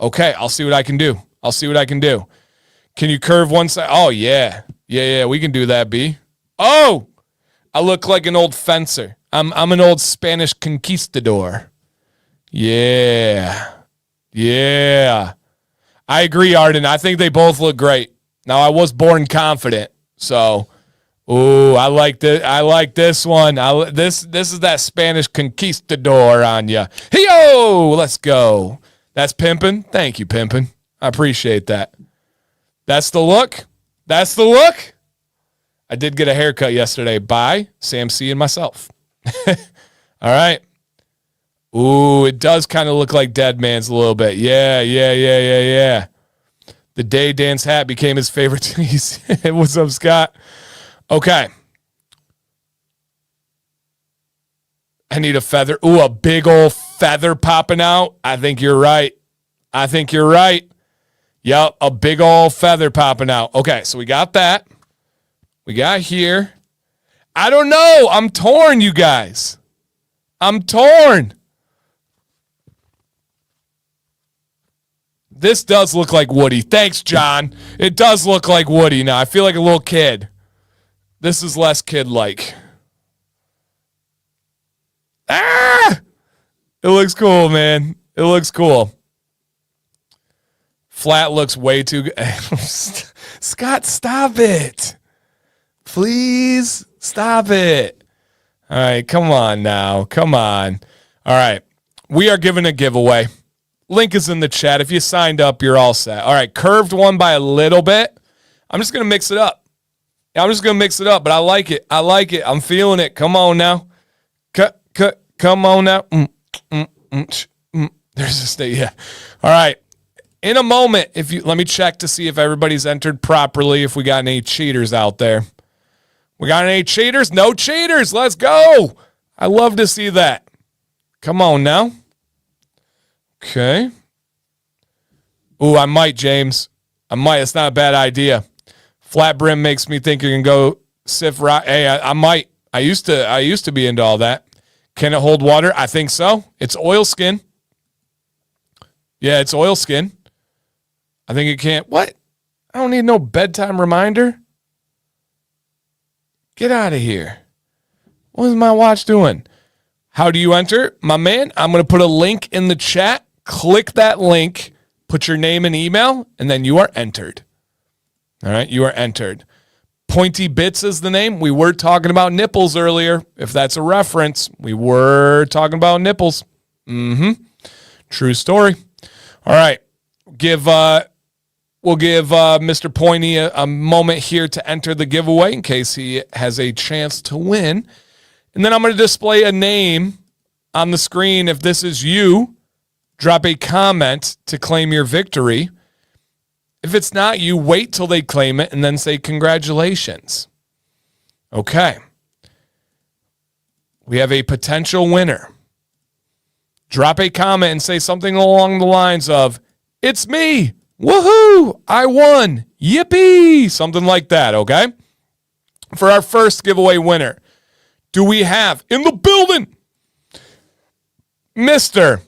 [SPEAKER 1] Okay, I'll see what I can do. Can you curve one side? Oh, yeah. Yeah, we can do that, B. Oh! I look like an old fencer. I'm an old Spanish conquistador. Yeah. I agree, Arden. I think they both look great. Now, I was born confident, so I like this one. This is that Spanish conquistador on ya. Hey-yo! Let's go. That's pimping. Thank you, pimping. I appreciate that. That's the look. I did get a haircut yesterday by Sam C and myself. All right. Ooh, it does kind of look like Dead Man's a little bit. Yeah. The day Dan's hat became his favorite. What's up, Scott? Okay. I need a feather. Ooh, a big old feather popping out. I think you're right. Yep, a big old feather popping out. Okay, so we got that. We got here. I don't know. I'm torn, you guys. This does look like Woody. Thanks, John. It does look like Woody now. I feel like a little kid. This is less kid-like. It looks cool, man. It looks cool. Flat looks way too good. Scott, stop it. Please stop it. All right, come on now. Come on. All right, we are giving a giveaway. Link is in the chat. If you signed up, you're all set. All right, curved one by a little bit. I'm just going to mix it up. But I like it. I'm feeling it. Come on now. Come on now. There's a state. Yeah. All right. In a moment, let me check to see if everybody's entered properly, if we got any cheaters out there. We got any cheaters? No cheaters. Let's go. I love to see that. Come on now. Okay. Ooh, I might, James. I might. It's not a bad idea. Flat brim makes me think you can go sift rock. Hey, I might. I used to be into all that. Can it hold water? I think so. It's oilskin. Yeah, it's oilskin. I think it can't. What? I don't need no bedtime reminder. Get out of here. What is my watch doing? How do you enter? My man, I'm going to put a link in the chat. Click that link, put your name and email, and then you are entered. All right, you are entered. Pointy Bits is the name. We were talking about nipples earlier. If that's a reference, we were talking about nipples. True story. All right. We'll give Mr. Pointy a moment here to enter the giveaway in case he has a chance to win. And then I'm going to display a name on the screen. If this is you, drop a comment to claim your victory. If it's not you, wait till they claim it and then say congratulations. Okay. We have a potential winner. Drop a comment and say something along the lines of, "It's me. Woohoo! I won. Yippee!" Something like that, okay? For our first giveaway winner, do we have in the building Mr.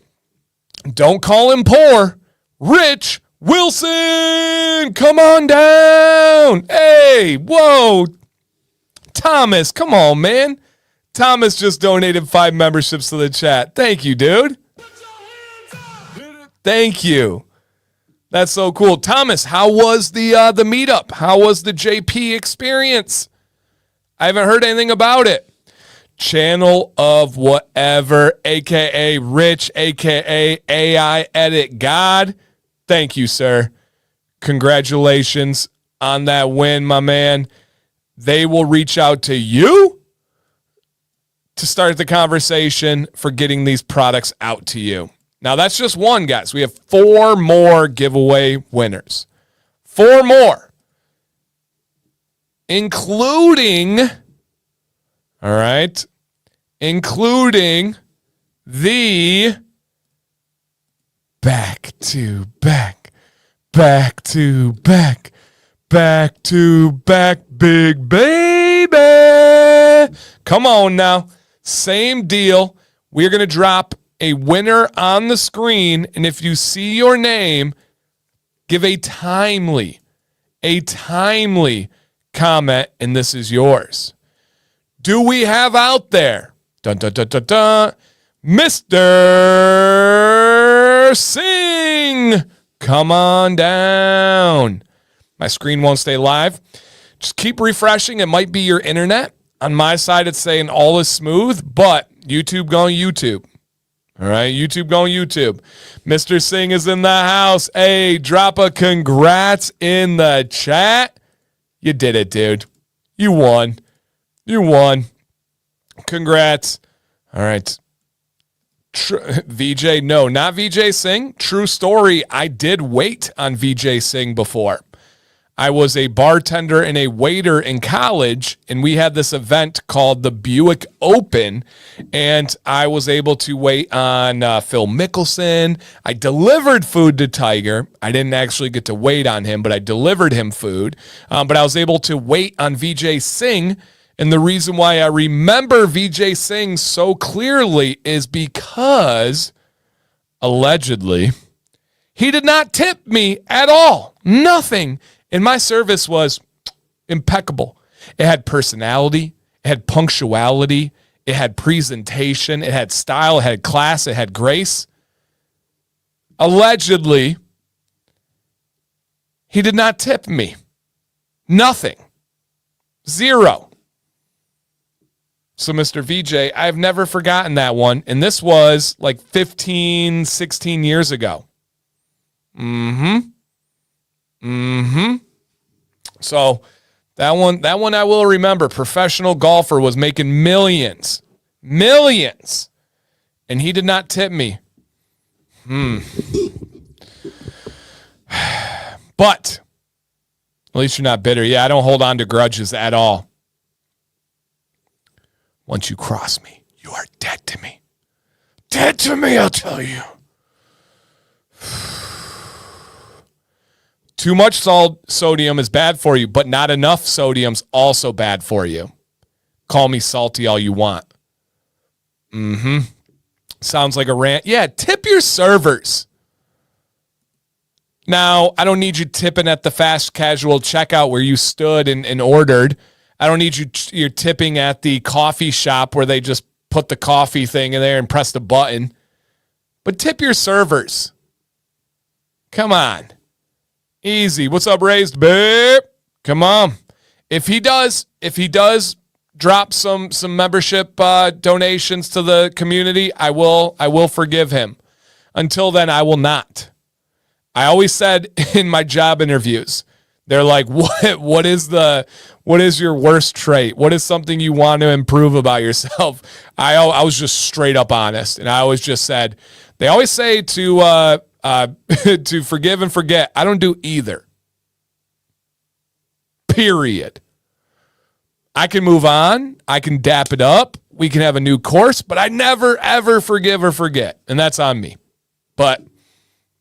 [SPEAKER 1] Don't call him poor, Rich Wilson? Come on down. Hey, whoa. Thomas, come on, man. Thomas just donated 5 memberships to the chat. Thank you, dude. Thank you. That's so cool. Thomas, how was the meetup? How was the JP experience? I haven't heard anything about it. Channel of Whatever, a.k.a. Rich, a.k.a. AI Edit God. Thank you, sir. Congratulations on that win, my man. They will reach out to you to start the conversation for getting these products out to you. Now, that's just one, guys. We have 4 more giveaway winners. 4 more. Including, all right, including the back to back big baby. Come on now. Same deal. We're going to drop a winner on the screen, and if you see your name, give a timely comment, and this is yours. Do we have out there, Mr. Singh? Come on down. My screen won't stay live. Just keep refreshing. It might be your internet. On my side, it's saying all is smooth, but YouTube going YouTube. All right, YouTube going YouTube. Mr. Singh is in the house. Hey, drop a congrats in the chat. You did it, dude. You won. You won. Congrats. All right. VJ, no, not VJ Singh. True story. I did wait on VJ Singh before. I was a bartender and a waiter in college, and we had this event called the Buick Open, and I was able to wait on Phil Mickelson. I delivered food to Tiger. I didn't actually get to wait on him, but I delivered him food. But I was able to wait on VJ Singh, and the reason why I remember VJ Singh so clearly is because, allegedly, he did not tip me at all. Nothing. And my service was impeccable. It had personality. It had punctuality. It had presentation. It had style. It had class. It had grace. Allegedly, he did not tip me. Nothing. 0. So, Mr. VJ, I've never forgotten that one. And this was like 15, 16 years ago. So that one I will remember. Professional golfer was making millions, and he did not tip me. But at least you're not bitter. Yeah, I don't hold on to grudges at all. Once you cross me, you are dead to me. Dead to me, I'll tell you. Too much sodium is bad for you, but not enough sodium's also bad for you. Call me salty all you want. Sounds like a rant. Yeah, tip your servers. Now, I don't need you tipping at the fast casual checkout where you stood and ordered. I don't need you're tipping at the coffee shop where they just put the coffee thing in there and press the button. But tip your servers. Come on. Easy. What's up, Raised Babe? Come on. If he does drop some membership donations to the community, I will forgive him. Until then, I will not. I always said in my job interviews, they're like, what is your worst trait? What is something you want to improve about yourself? I was just straight up honest, and I always just said, they always say to to forgive and forget. I don't do either. Period. I can move on. I can dap it up. We can have a new course, but I never, ever forgive or forget. And that's on me. But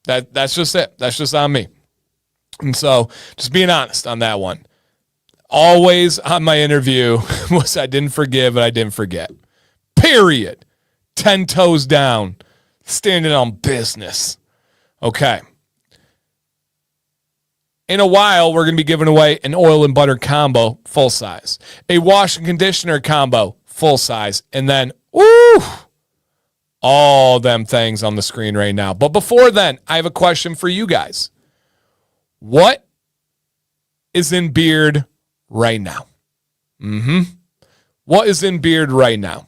[SPEAKER 1] that's just it. That's just on me. And so just being honest on that one. Always on my interview was I didn't forgive and I didn't forget. Period. 10 toes down. Standing on business. Okay. In a while, we're going to be giving away an oil and butter combo, full size. A wash and conditioner combo, full size. And then, all them things on the screen right now. But before then, I have a question for you guys. What is in Beard right now? What is in Beard right now?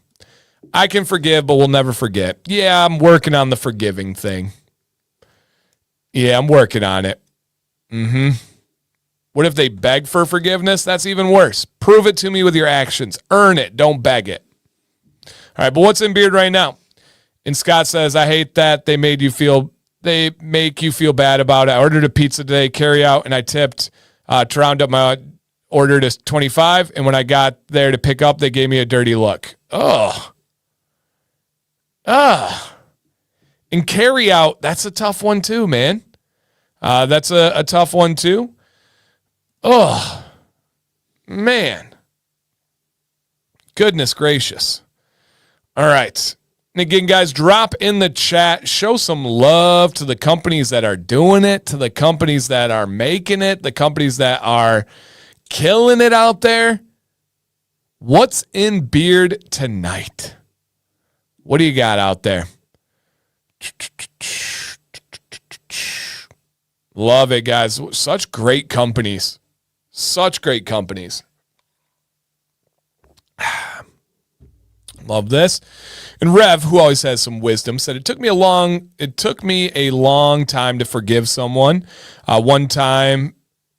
[SPEAKER 1] I can forgive, but we'll never forget. Yeah, I'm working on the forgiving thing. Yeah, I'm working on it. What if they beg for forgiveness? That's even worse. Prove it to me with your actions. Earn it. Don't beg it. All right, but what's in Beard right now? And Scott says, I hate that they make you feel bad about it. I ordered a pizza today, carry out, and I tipped to round up my order to $25. And when I got there to pick up, they gave me a dirty look. And carry out, that's a tough one too, man. That's a tough one too. Oh, man. Goodness gracious. All right. And again, guys, drop in the chat. Show some love to the companies that are doing it, to the companies that are making it, the companies that are killing it out there. What's in Beard tonight? What do you got out there? Love it, guys. Such great companies. Such great companies. Love this. And Rev, who always has some wisdom, said it took me a long time to forgive someone. One time,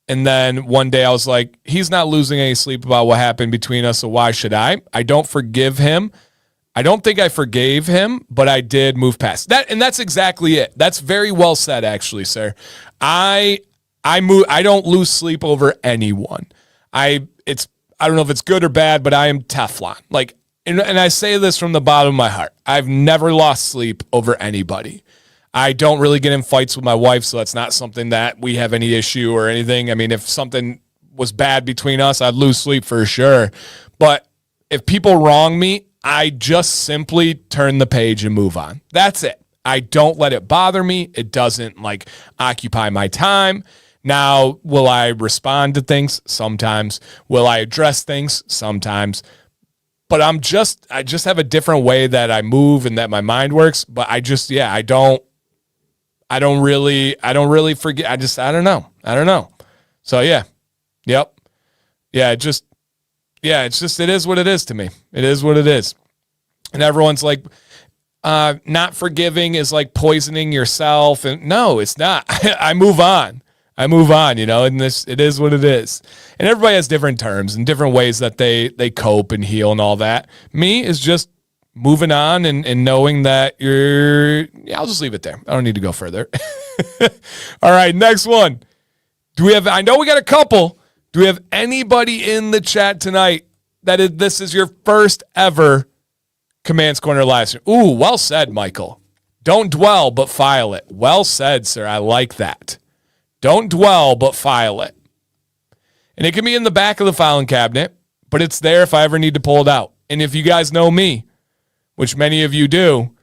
[SPEAKER 1] and then one day I was like, he's not losing any sleep about what happened between us, so why should I? I don't forgive him. I don't think I forgave him, but I did move past that, and that's exactly it. That's very well said, actually, sir. I don't lose sleep over anyone. I don't know if it's good or bad, but I am Teflon. Like, and I say this from the bottom of my heart. I've never lost sleep over anybody. I don't really get in fights with my wife, so that's not something that we have any issue or anything. I mean, if something was bad between us, I'd lose sleep for sure. But if people wrong me, I just simply turn the page and move on. That's it. I don't let it bother me. It doesn't occupy my time. Now, will I respond to things? Sometimes. Will I address things? Sometimes. But I just have a different way that I move and that my mind works. But I don't really forget. I don't know. So yeah. Yep. Yeah. It is what it is to me. It is what it is. And everyone's like, not forgiving is like poisoning yourself. And no, it's not. I move on, and it is what it is. And everybody has different terms and different ways that they cope and heal and all that. Me is just moving on and knowing that I'll just leave it there. I don't need to go further. All right, next one. I know we got a couple. Do we have anybody in the chat tonight this is your first ever Commands Corner live stream. Ooh, well said, Michael. Don't dwell, but file it. Well said, sir. I like that. Don't dwell, but file it. And it can be in the back of the filing cabinet, but it's there if I ever need to pull it out. And if you guys know me, which many of you do,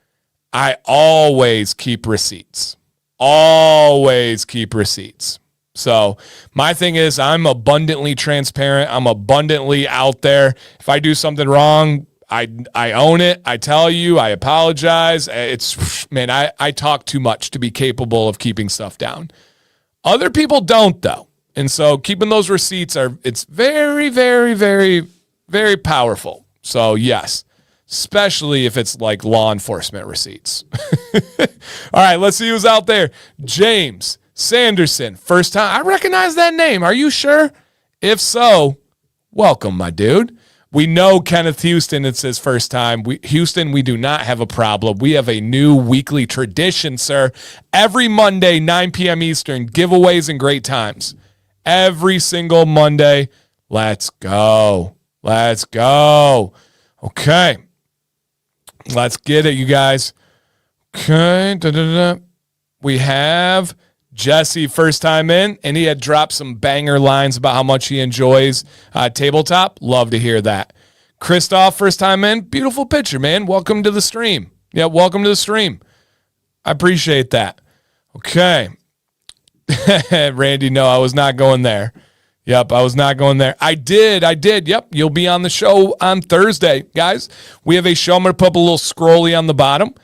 [SPEAKER 1] I always keep receipts. Always keep receipts. So my thing is I'm abundantly transparent. I'm abundantly out there. If I do something wrong, I own it. I tell you, I apologize. Man, I talk too much to be capable of keeping stuff down. Other people don't, though. And so keeping those receipts it's very, very, very, very powerful. So yes, especially if it's like law enforcement receipts. All right, let's see who's out there. James Sanderson, first time. I recognize that name. Are you sure? If so, welcome, my dude. We know Kenneth Houston, it's his first time. Houston, we do not have a problem. We have a new weekly tradition, sir. Every Monday, 9 p.m. Eastern, giveaways and great times. Every single Monday. Let's go. Let's go. Okay. Let's get it, you guys. Okay. We have Jesse, first time in, and he had dropped some banger lines about how much he enjoys Tabletop. Love to hear that. Christoph, first time in. Beautiful picture, man. Welcome to the stream. Yeah, welcome to the stream. I appreciate that. Okay. Randy, no, I was not going there. Yep, I was not going there. I did. Yep, you'll be on the show on Thursday, guys. We have a show. I'm going to put up a little scrolly on the bottom.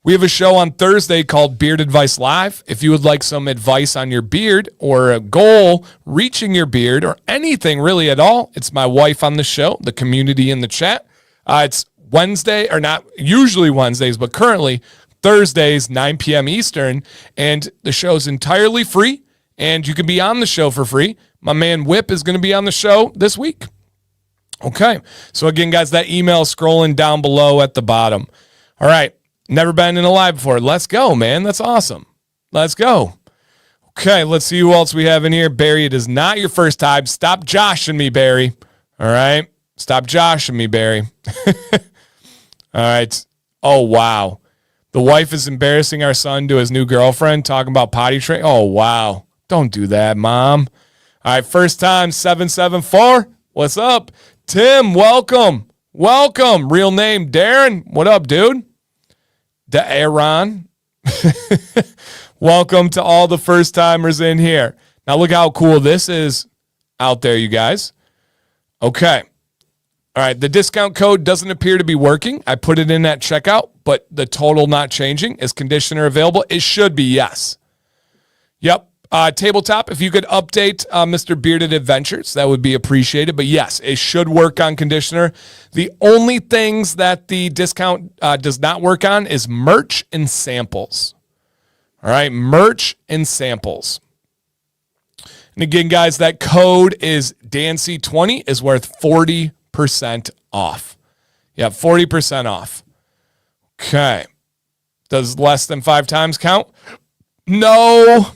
[SPEAKER 1] We have a show on Thursday called Beard Advice Live. If you would like some advice on your beard or a goal reaching your beard or anything really at all, it's my wife on the show, the community in the chat. It's Wednesday, or not usually Wednesdays, but currently Thursdays, 9 p.m. Eastern, and the show's entirely free, and you can be on the show for free. My man Whip is going to be on the show this week. Okay, so again, guys, that email is scrolling down below at the bottom. All right. Never been in a live before. Let's go, man. That's awesome. Let's go. Okay, let's see who else we have in here. Barry, it is not your first time. Stop joshing me, Barry. All right? Stop joshing me, Barry. All right. Oh, wow. The wife is embarrassing our son to his new girlfriend, talking about potty train. Oh, wow. Don't do that, Mom. All right, first time, 774. What's up? Tim, welcome. Welcome. Real name, Darren. What up, dude? Aaron. Welcome to all the first timers in here. Now look how cool this is out there, you guys. Okay. All right. The discount code doesn't appear to be working. I put it in at checkout, but the total not changing. Is conditioner available? It should be, yes. Yep. Tabletop, if you could update Mr. Bearded Adventures, that would be appreciated. But yes, it should work on conditioner. The only things that the discount does not work on is merch and samples. All right, merch and samples. And again, guys, that code is Dancy20 is worth 40% off. Yeah, 40% off. Okay. Does less than 5 times count? No.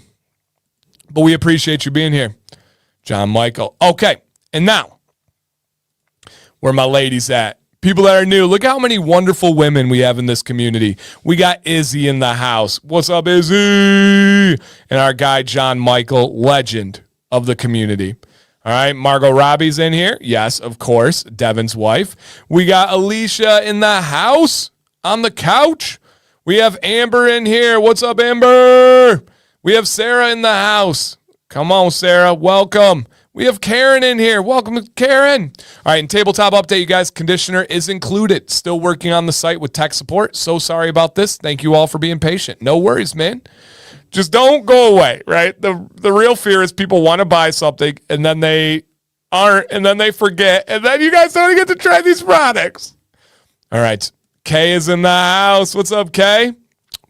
[SPEAKER 1] But we appreciate you being here, John Michael. Okay, and now, where my ladies at? People that are new, look how many wonderful women we have in this community. We got Izzy in the house. What's up, Izzy? And our guy, John Michael, legend of the community. All right, Margot Robbie's in here. Yes, of course, Devin's wife. We got Alicia in the house on the couch. We have Amber in here. What's up, Amber? We have Sarah in the house. Come on, Sarah. Welcome. We have Karen in here. Welcome, Karen. All right, and tabletop update, you guys. Conditioner is included. Still working on the site with tech support. So sorry about this. Thank you all for being patient. No worries, man. Just don't go away, right? The real fear is people want to buy something, and then they aren't, and then they forget, and then you guys don't get to try these products. All right. Kay is in the house. What's up, Kay?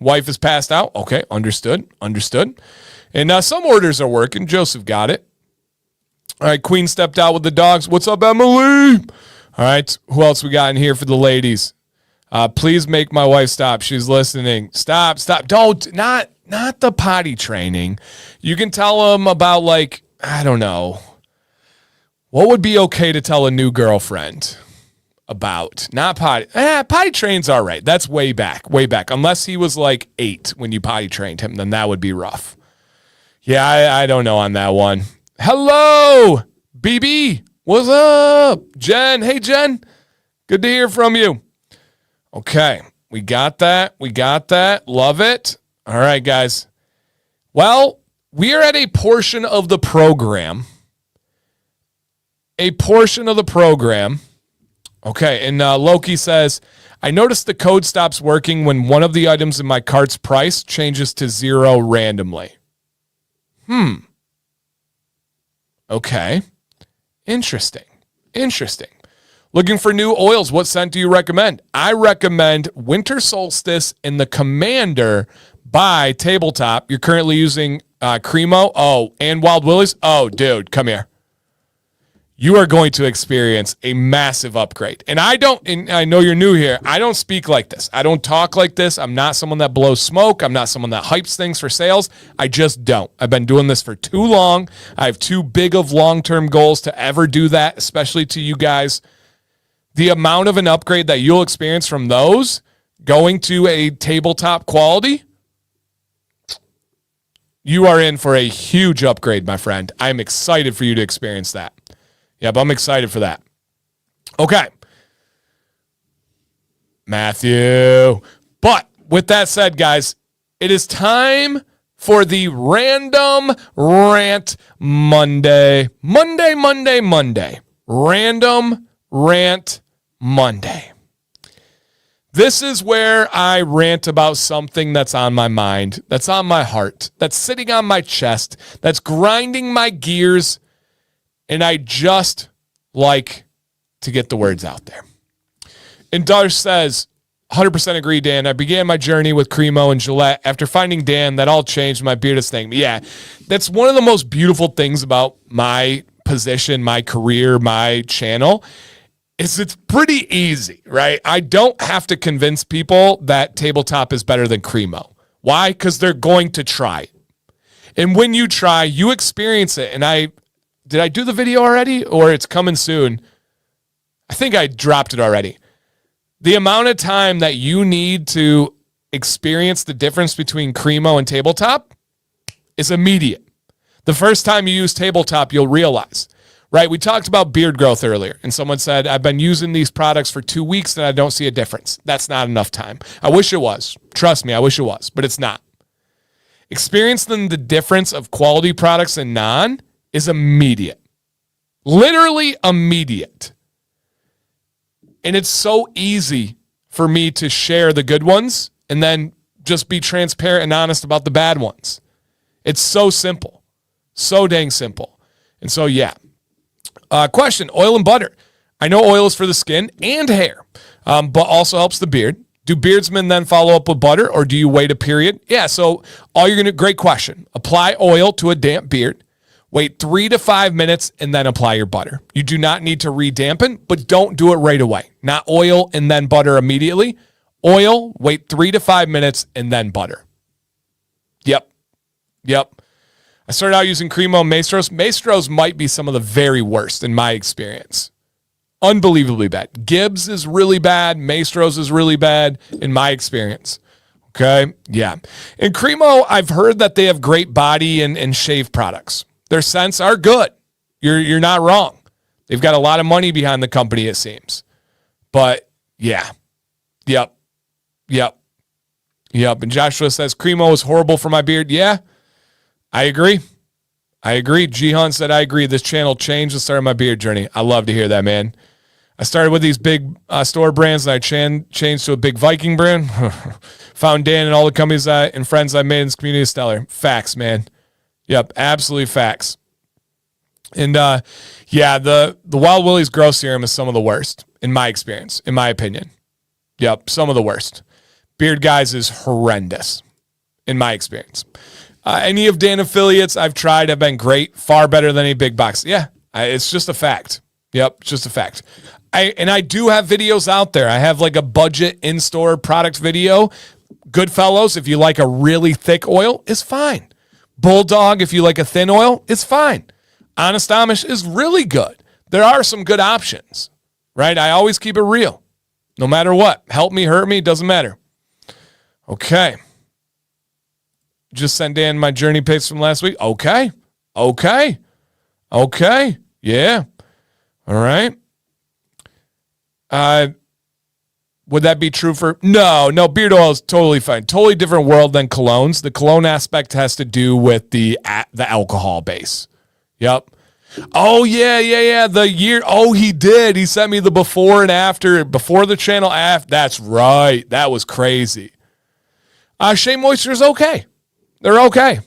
[SPEAKER 1] Wife is passed out. Okay, understood. And some orders are working. Joseph got it. All right, Queen stepped out with the dogs. What's up, Emily? All right, who else we got in here for the ladies? Please make my wife stop. She's listening. Stop. Don't, not the potty training. You can tell them about, like, I don't know. What would be okay to tell a new girlfriend? about. Not potty. Potty train's all right. That's way back. Unless he was like 8 when you potty trained him, then that would be rough. Yeah, I don't know on that one. Hello, BB. What's up? Jen. Hey, Jen. Good to hear from you. Okay, we got that. Love it. All right, guys. Well, we are at a portion of the program. Okay, and Loki says, I noticed the code stops working when one of the items in my cart's price changes to 0 randomly. Okay. Interesting. Looking for new oils. What scent do you recommend? I recommend Winter Solstice in the Commander by Tabletop. You're currently using Cremo. Oh, and Wild Willie's. Oh, dude, come here. You are going to experience a massive upgrade. And I know you're new here. I don't speak like this. I don't talk like this. I'm not someone that blows smoke. I'm not someone that hypes things for sales. I just don't. I've been doing this for too long. I have too big of long-term goals to ever do that, especially to you guys. The amount of an upgrade that you'll experience from those going to a tabletop quality, you are in for a huge upgrade, my friend. I'm excited for you to experience that. Yeah, but I'm excited for that. Okay. Matthew. But with that said, guys, it is time for the Random Rant Monday. Random Rant Monday. This is where I rant about something that's on my mind, that's on my heart, that's sitting on my chest, that's grinding my gears, and I just like to get the words out there. And Darsh says, 100% agree, Dan. I began my journey with Cremo and Gillette. After finding Dan, that all changed. My beard is thanking me. Yeah, that's one of the most beautiful things about my position, my career, my channel, is it's pretty easy, right? I don't have to convince people that Tabletop is better than Cremo. Why? Because they're going to try. And when you try, you experience it. And did I do the video already? Or it's coming soon? I think I dropped it already. The amount of time that you need to experience the difference between Cremo and Tabletop is immediate. The first time you use Tabletop, you'll realize, right? We talked about beard growth earlier, and someone said, I've been using these products for 2 weeks and I don't see a difference. That's not enough time. I wish it was. Trust me, I wish it was, but it's not. Experiencing the difference of quality products and non is immediate. Literally immediate. And it's so easy for me to share the good ones and then just be transparent and honest about the bad ones. It's so simple. So dang simple. And so, yeah. Question, oil and butter. I know oil is for the skin and hair, but also helps the beard. Do beardsmen then follow up with butter, or do you wait a period? Yeah, so great question. Apply oil to a damp beard. Wait 3 to 5 minutes and then apply your butter. You do not need to re-dampen, but don't do it right away. Not oil and then butter immediately. Oil, wait 3 to 5 minutes and then butter. Yep. I started out using Cremo and Maestros. Maestros might be some of the very worst in my experience. Unbelievably bad. Gibbs is really bad. Maestros is really bad in my experience. Okay? Yeah. And Cremo, I've heard that they have great body and shave products. Their scents are good. You're not wrong. They've got a lot of money behind the company, it seems. But, yeah. Yep. And Joshua says, Cremo is horrible for my beard. Yeah, I agree. Jihan said, I agree. This channel changed the start of my beard journey. I love to hear that, man. I started with these big store brands, and I changed to a big Viking brand. Found Dan and all the companies and friends I made in this community stellar. Facts, man. Yep, absolutely facts. And, the Wild Willie's Growth Serum is some of the worst, in my experience, in my opinion. Yep, some of the worst. Beard Guys is horrendous, in my experience. Any of Dan affiliates I've tried have been great, far better than any big box. Yeah, it's just a fact. Yep, it's just a fact. I do have videos out there. I have like a budget in-store product video. Goodfellows, if you like a really thick oil, is fine. Bulldog, if you like a thin oil, it's fine. Honest Amish is really good. There are some good options. right? I always keep it real, no matter what. Help me, hurt me, doesn't matter. Okay. Just sent in my journey picks from last week. Okay. Yeah. All right. Would that be true for? No, beard oil is totally fine. Totally different world than colognes. The cologne aspect has to do with the alcohol base. Yep. Oh, yeah. The year. Oh, he did. He sent me the before and after, before the channel after. That's right. That was crazy. Shea Moisture is okay. They're okay.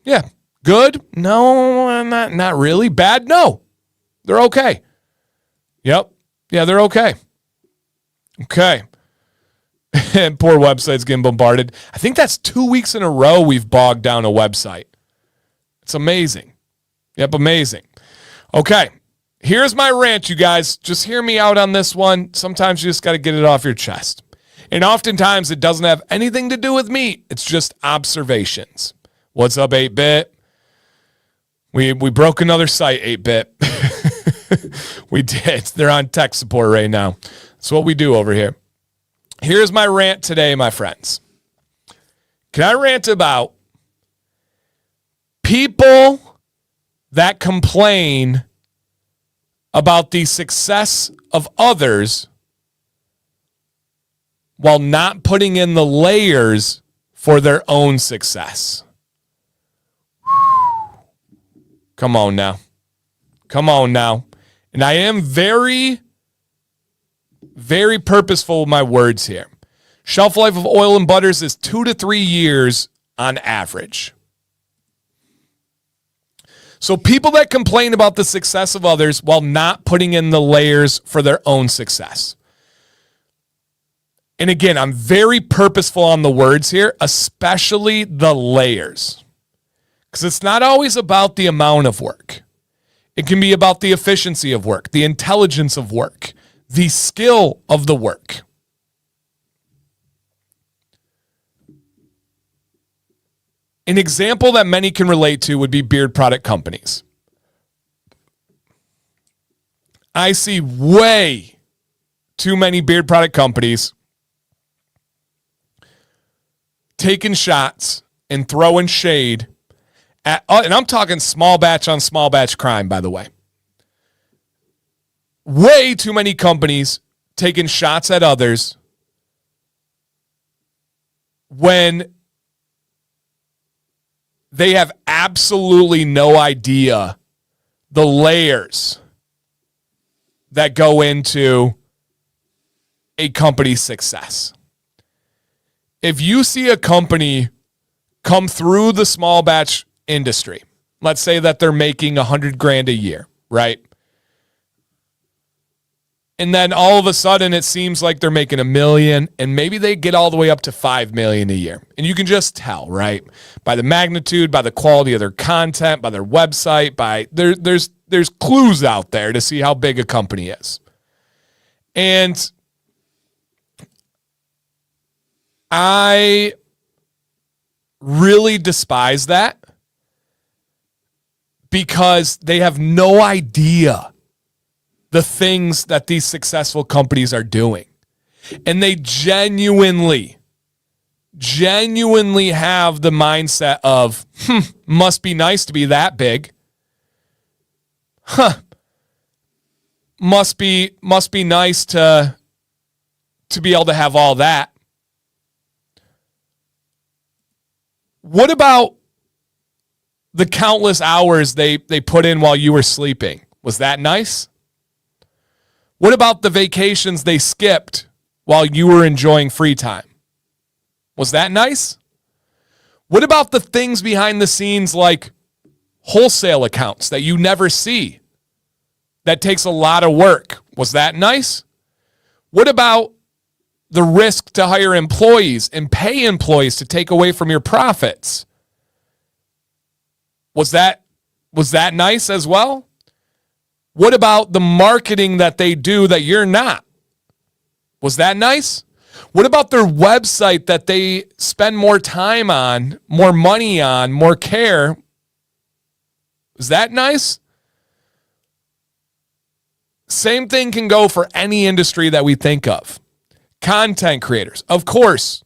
[SPEAKER 1] Yeah. Good? No, not really. Bad? No. They're okay. Yep. Yeah, they're okay. Okay. And poor website's getting bombarded. I think that's 2 weeks in a row we've bogged down a website. It's amazing. Yep, amazing. Okay. Here's my rant, you guys. Just hear me out on this one. Sometimes you just got to get it off your chest. And oftentimes it doesn't have anything to do with me. It's just observations. What's up, 8-Bit? We broke another site, 8-Bit. We did. They're on tech support right now. That's what we do over here. Here's my rant today, my friends. Can I rant about people that complain about the success of others while not putting in the layers for their own success? Come on now. And I am very, very purposeful with my words here. Shelf life of oil and butters is 2 to 3 years on average. So people that complain about the success of others while not putting in the layers for their own success. And again, I'm very purposeful on the words here, especially the layers. Because it's not always about the amount of work. It can be about the efficiency of work, the intelligence of work, the skill of the work. An example that many can relate to would be beard product companies. I see way too many beard product companies taking shots and throwing shade at, and I'm talking small batch on small batch crime, by the way. Way too many companies taking shots at others when they have absolutely no idea the layers that go into a company's success. If you see a company come through the small batch industry, let's say that they're making $100,000 a year, right? And then all of a sudden it seems like they're making $1 million, and maybe they get all the way up to $5 million a year. And you can just tell, right? By the magnitude, by the quality of their content, by their website, by there's clues out there to see how big a company is. And I really despise that because they have no idea the things that these successful companies are doing. And they genuinely have the mindset of, must be nice to be that big. Must be nice to be able to have all that. What about the countless hours they put in while you were sleeping? Was that nice? What about the vacations they skipped while you were enjoying free time? Was that nice? What about the things behind the scenes like wholesale accounts that you never see? That takes a lot of work. Was that nice? What about the risk to hire employees and pay employees to take away from your profits? Was that nice as well? What about the marketing that they do that you're not? Was that nice? What about their website that they spend more time on, more money on, more care? Is that nice? Same thing can go for any industry that we think of. Content creators. Of course,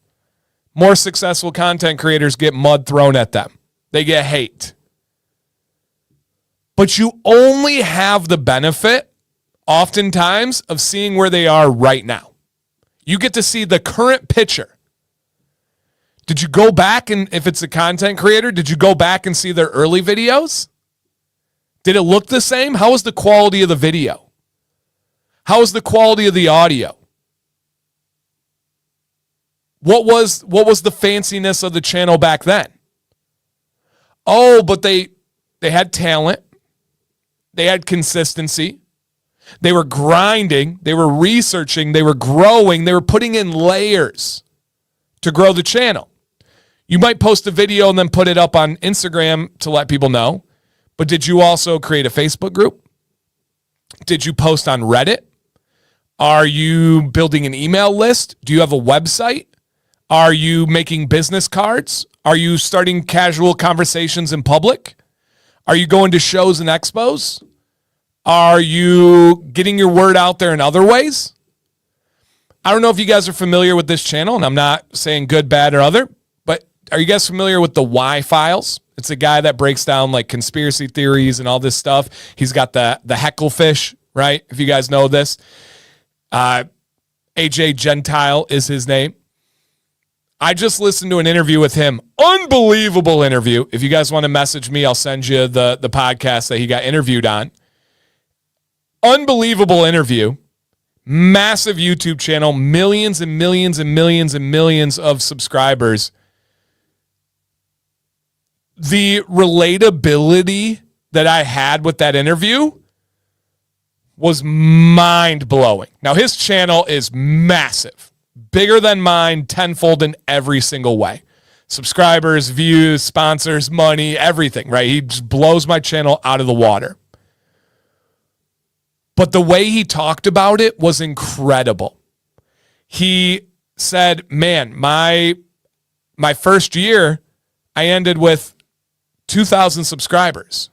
[SPEAKER 1] more successful content creators get mud thrown at them. They get hate. But you only have the benefit, oftentimes, of seeing where they are right now. You get to see the current picture. Did you go back and, if it's a content creator, did you go back and see their early videos? Did it look the same? How was the quality of the video? How was the quality of the audio? What was the fanciness of the channel back then? Oh, but they had talent. They had consistency. They were grinding. They were researching. They were growing. They were putting in layers to grow the channel. You might post a video and then put it up on Instagram to let people know. But did you also create a Facebook group? Did you post on Reddit? Are you building an email list? Do you have a website? Are you making business cards? Are you starting casual conversations in public? Are you going to shows and expos? Are you getting your word out there in other ways? I don't know if you guys are familiar with this channel, and I'm not saying good, bad, or other, but are you guys familiar with the Why Files? It's a guy that breaks down like conspiracy theories and all this stuff. He's got the heckle fish, right? If you guys know this. AJ Gentile is his name. I just listened to an interview with him. Unbelievable interview. If you guys want to message me, I'll send you the podcast that he got interviewed on. Unbelievable interview. Massive YouTube channel. Millions and millions and millions and millions of subscribers. The relatability that I had with that interview was mind-blowing. Now, his channel is massive. Bigger than mine, tenfold in every single way. Subscribers, views, sponsors, money, everything, right? He just blows my channel out of the water. But the way he talked about it was incredible. He said, man, my first year, I ended with 2,000 subscribers.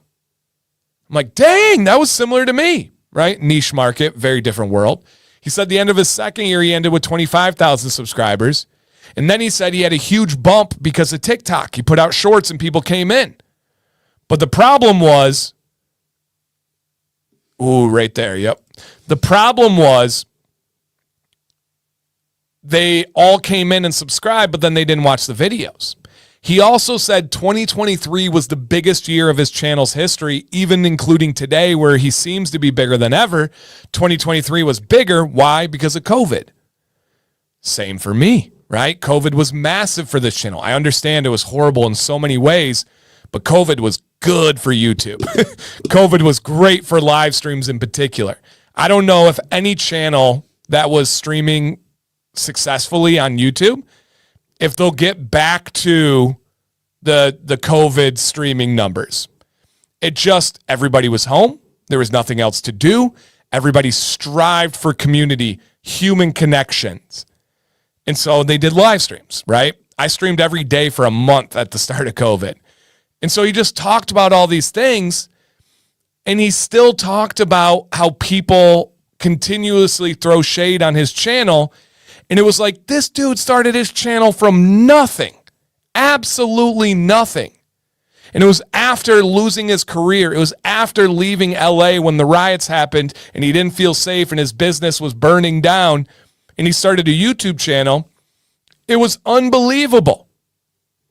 [SPEAKER 1] I'm like, dang, that was similar to me, right? Niche market, very different world. He said the end of his second year, he ended with 25,000 subscribers. And then he said he had a huge bump because of TikTok. He put out shorts and people came in. But the problem was, right there, yep. The problem was they all came in and subscribed, but then they didn't watch the videos. He also said 2023 was the biggest year of his channel's history, even including today where he seems to be bigger than ever. 2023 was bigger. Why? Because of COVID. Same for me, right? COVID was massive for this channel. I understand it was horrible in so many ways, but COVID was good for YouTube. COVID was great for live streams in particular. I don't know if any channel that was streaming successfully on YouTube, if they'll get back to the COVID streaming numbers. It just, everybody was home. There was nothing else to do. Everybody strived for community, human connections. And so they did live streams, right? I streamed every day for a month at the start of COVID. And so he just talked about all these things, and he still talked about how people continuously throw shade on his channel. And it was like, this dude started his channel from nothing, absolutely nothing. And it was after losing his career. It was after leaving LA when the riots happened and he didn't feel safe and his business was burning down. And he started a YouTube channel. It was unbelievable.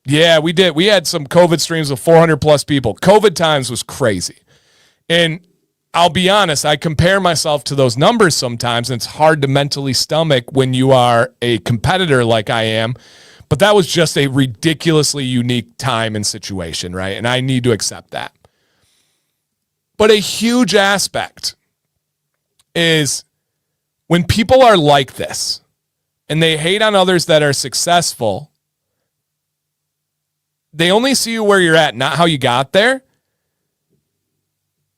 [SPEAKER 1] Yeah, we did. We had some COVID streams with 400 plus people. COVID times was crazy. And I'll be honest, I compare myself to those numbers sometimes, and it's hard to mentally stomach when you are a competitor like I am. But that was just a ridiculously unique time and situation, right? And I need to accept that. But a huge aspect is when people are like this and they hate on others that are successful, they only see you where you're at, not how you got there.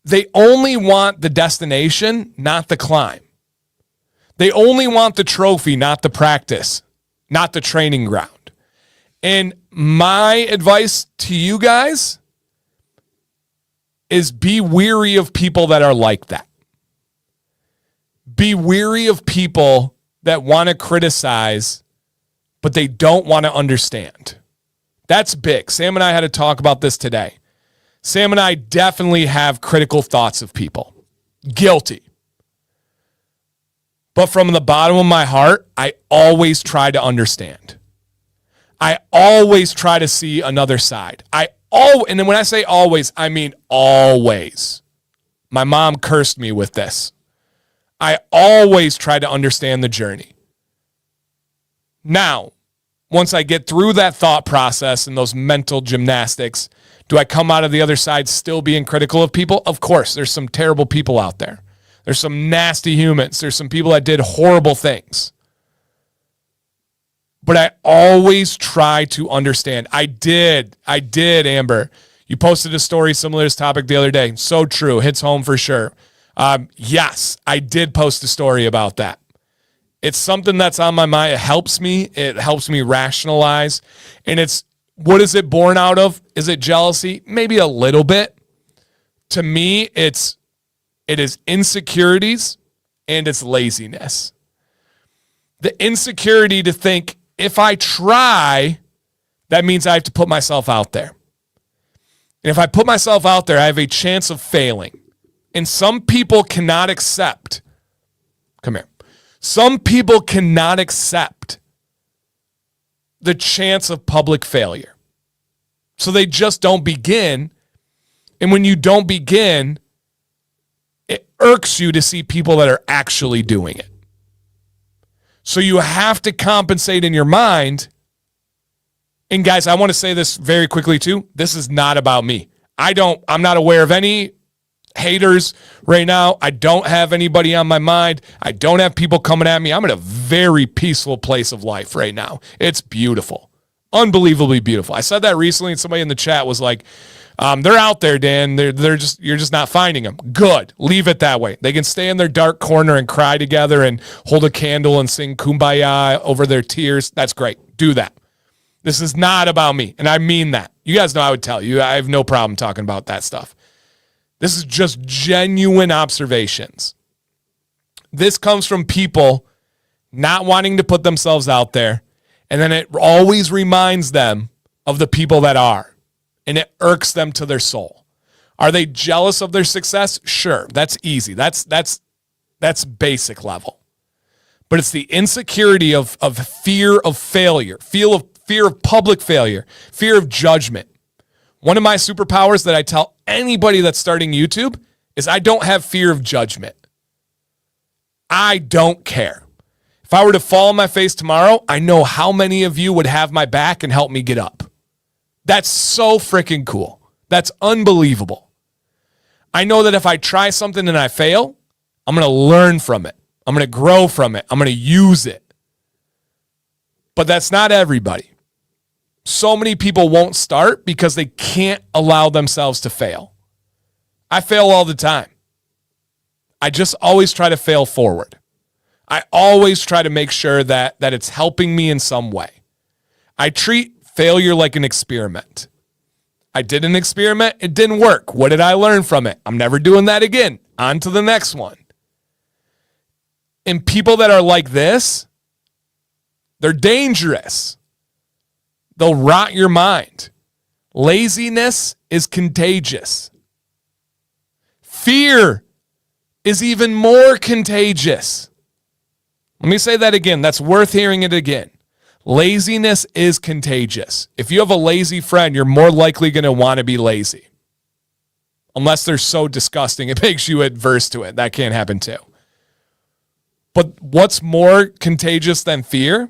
[SPEAKER 1] They only want the destination, not the climb. They only want the trophy, not the practice, not the training ground. And my advice to you guys is be weary of people that are like that. Be weary of people that want to criticize, but they don't want to understand. That's big. Sam and I had to talk about this today. Sam and I definitely have critical thoughts of people. Guilty. But from the bottom of my heart, I always try to understand. I always try to see another side. And then when I say always, I mean always. My mom cursed me with this. I always try to understand the journey. Now, once I get through that thought process and those mental gymnastics, do I come out of the other side still being critical of people? Of course, there's some terrible people out there. There's some nasty humans. There's some people that did horrible things. But I always try to understand. I did, Amber. You posted a story similar to this topic the other day. So true. Hits home for sure. Yes, I did post a story about that. It's something that's on my mind. It helps me. It helps me rationalize. And what is it born out of? Is it jealousy? Maybe a little bit. To me, it is insecurities and it's laziness. The insecurity to think, if I try, that means I have to put myself out there. And if I put myself out there, I have a chance of failing. And some people cannot accept. Come here. Some people cannot accept the chance of public failure. So they just don't begin. And when you don't begin, it irks you to see people that are actually doing it. So you have to compensate in your mind. And guys, I want to say this very quickly too. This is not about me. I'm not aware of any haters right now. I don't have anybody on my mind. I don't have people coming at me. I'm in a very peaceful place of life right now. It's beautiful. Unbelievably beautiful. I said that recently and somebody in the chat was like, they're out there, Dan. You're just not finding them. Good. Leave it that way. They can stay in their dark corner and cry together and hold a candle and sing Kumbaya over their tears. That's great. Do that. This is not about me. And I mean that. You guys know I would tell you. I have no problem talking about that stuff. This is just genuine observations. This comes from people not wanting to put themselves out there. And then it always reminds them of the people that are. And it irks them to their soul. Are they jealous of their success? Sure. That's easy. That's basic level. But it's the insecurity of fear of failure, fear of public failure, fear of judgment. One of my superpowers that I tell anybody that's starting YouTube is I don't have fear of judgment. I don't care. If I were to fall on my face tomorrow, I know how many of you would have my back and help me get up. That's so freaking cool. That's unbelievable. I know that if I try something and I fail, I'm going to learn from it. I'm going to grow from it. I'm going to use it. But that's not everybody. So many people won't start because they can't allow themselves to fail. I fail all the time. I just always try to fail forward. I always try to make sure that it's helping me in some way. I treat failure like an experiment. I did an experiment. It didn't work. What did I learn from it? I'm never doing that again. On to the next one. And people that are like this, they're dangerous. They'll rot your mind. Laziness is contagious. Fear is even more contagious. Let me say that again. That's worth hearing it again. Laziness is contagious. If you have a lazy friend, you're more likely going to want to be lazy. Unless they're so disgusting, it makes you adverse to it. That can't happen too. But what's more contagious than fear?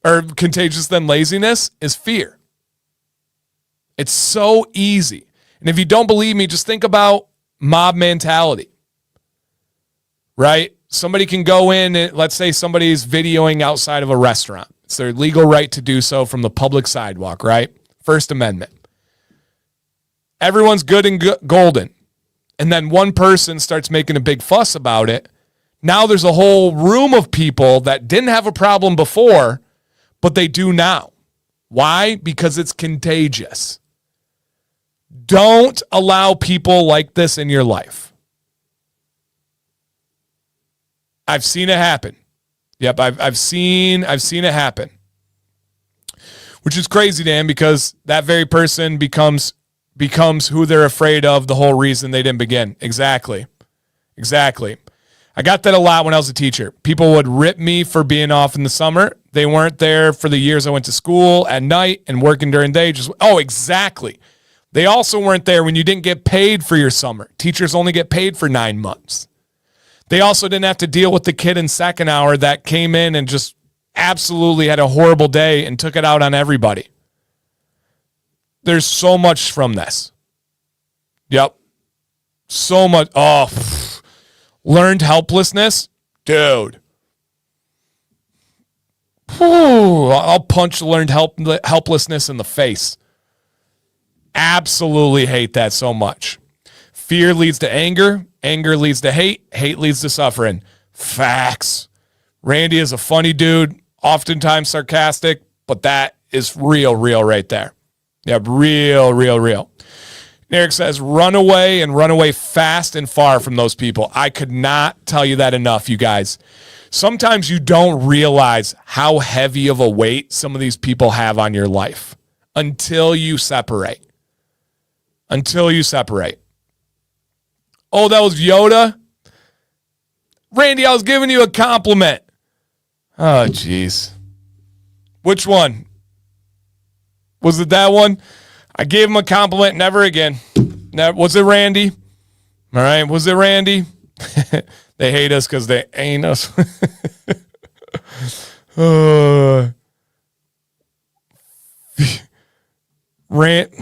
[SPEAKER 1] Or contagious than laziness is fear. It's so easy. And if you don't believe me, just think about mob mentality. Right? Somebody can go in and let's say somebody's videoing outside of a restaurant. It's their legal right to do so from the public sidewalk, right? First Amendment. Everyone's good and golden. And then one person starts making a big fuss about it. Now there's a whole room of people that didn't have a problem before, but they do now. Why? Because it's contagious. Don't allow people like this in your life. I've seen it happen. Yep, I've seen it happen. Which is crazy, Dan, because that very person becomes who they're afraid of, the whole reason they didn't begin. Exactly. I got that a lot when I was a teacher. People would rip me for being off in the summer. They weren't there for the years I went to school at night and working during the day. Exactly. They also weren't there when you didn't get paid for your summer. Teachers only get paid for 9 months. They also didn't have to deal with the kid in second hour that came in and just absolutely had a horrible day and took it out on everybody. There's so much from this. Yep. So much. Learned helplessness. Dude. I'll punch learned helplessness in the face. Absolutely hate that so much. Fear leads to anger. Anger leads to hate. Hate leads to suffering. Facts. Randy is a funny dude, oftentimes sarcastic, but that is real right there. Yeah, real. Eric says, run away fast and far from those people. I could not tell you that enough, you guys. Sometimes you don't realize how heavy of a weight some of these people have on your life until you separate. Oh, that was Yoda? Randy, I was giving you a compliment. Oh, jeez. Which one? Was it that one? I gave him a compliment. Never again. Was it Randy? All right. Was it Randy? They hate us because they ain't us. Rant.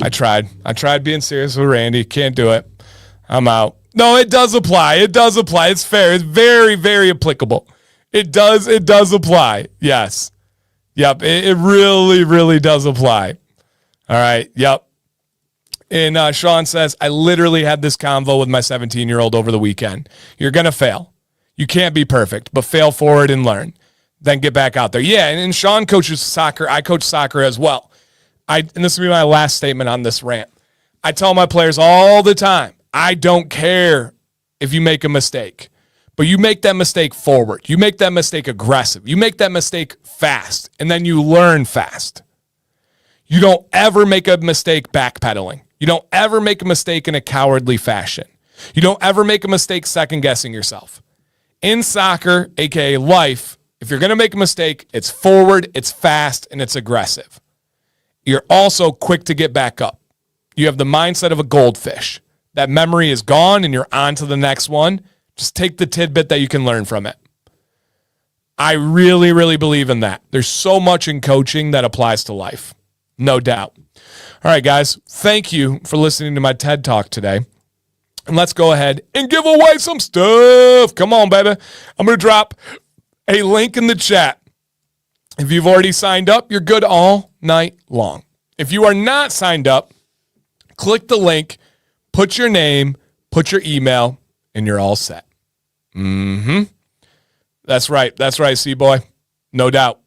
[SPEAKER 1] I tried being serious with Randy. Can't do it. I'm out. No, it does apply. It's fair. It's very, very applicable. It does apply. Yes. Yep. It really, really does apply. All right. Yep. And Sean says, I literally had this convo with my 17-year-old over the weekend. You're going to fail. You can't be perfect, but fail forward and learn. Then get back out there. Yeah. And Sean coaches soccer. I coach soccer as well. And this will be my last statement on this rant. I tell my players all the time, I don't care if you make a mistake. But you make that mistake forward. You make that mistake aggressive. You make that mistake fast, and then you learn fast. You don't ever make a mistake backpedaling. You don't ever make a mistake in a cowardly fashion. You don't ever make a mistake second-guessing yourself. In soccer, aka life, if you're going to make a mistake, it's forward, it's fast, and it's aggressive. You're also quick to get back up. You have the mindset of a goldfish. That memory is gone, and you're on to the next one. Just take the tidbit that you can learn from it. I really, really believe in that. There's so much in coaching that applies to life. No doubt. All right, guys. Thank you for listening to my TED Talk today. And let's go ahead and give away some stuff. Come on, baby. I'm going to drop a link in the chat. If you've already signed up, you're good all night long. If you are not signed up, click the link, put your name, put your email, and you're all set. That's right, C-Boy. No doubt.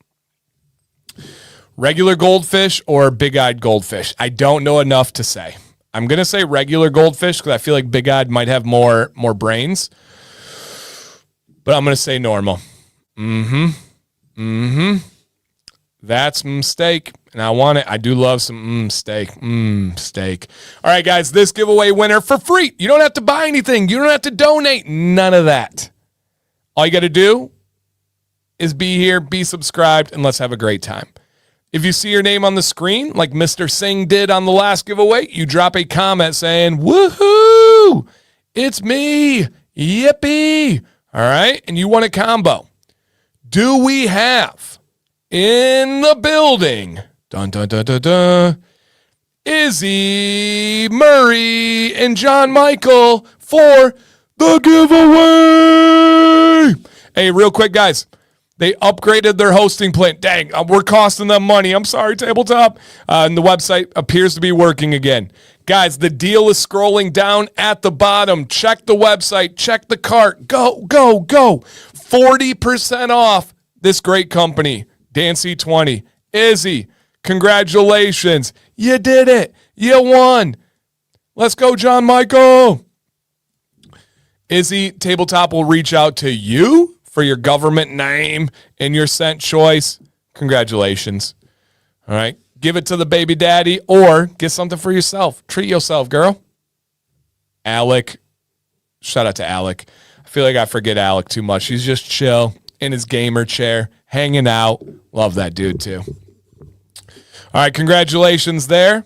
[SPEAKER 1] Regular goldfish or big-eyed goldfish? I don't know enough to say. I'm going to say regular goldfish because I feel like big-eyed might have more brains. But I'm going to say normal. That's steak, and I want it. I do love some steak. Steak. All right, guys, this giveaway winner for free. You don't have to buy anything. You don't have to donate. None of that. All you got to do is be here, be subscribed, and let's have a great time. If you see your name on the screen, like Mr. Singh did on the last giveaway, you drop a comment saying, woohoo, it's me, yippee. All right, and you want a combo. Do we have in the building, Izzy, Murray, and John Michael for the giveaway? Hey, real quick, guys. They upgraded their hosting plan. Dang, we're costing them money. I'm sorry, Tabletop. And the website appears to be working again. Guys, the deal is scrolling down at the bottom. Check the website. Check the cart. Go, go, go. 40% off this great company. Dan C20. Izzy, congratulations. You did it. You won. Let's go, John Michael. Izzy, Tabletop will reach out to you for your government name and your scent choice. Congratulations. All right. Give it to the baby daddy or get something for yourself. Treat yourself, girl. Alec. Shout out to Alec. I feel like I forget Alec too much. He's just chill in his gamer chair, hanging out. Love that dude too. All right. Congratulations there.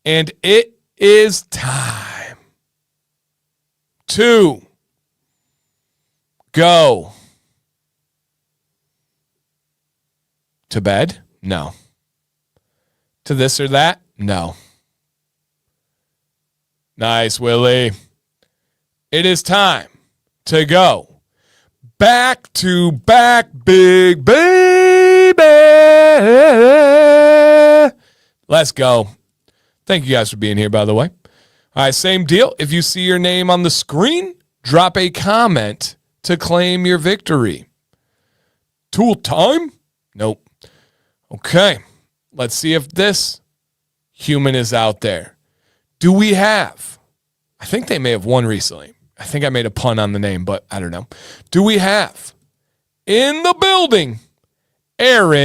[SPEAKER 1] And it is time to go to bed? No. To this or that? No. Nice, Willie. It is time to go back to back, big baby. Let's go. Thank you guys for being here, by the way. All right, same deal. If you see your name on the screen, drop a comment to claim your victory. Tool time? Nope. Okay. Let's see if this human is out there. Do we have? I think they may have won recently. I think I made a pun on the name, but I don't know. Do we have in the building Aaron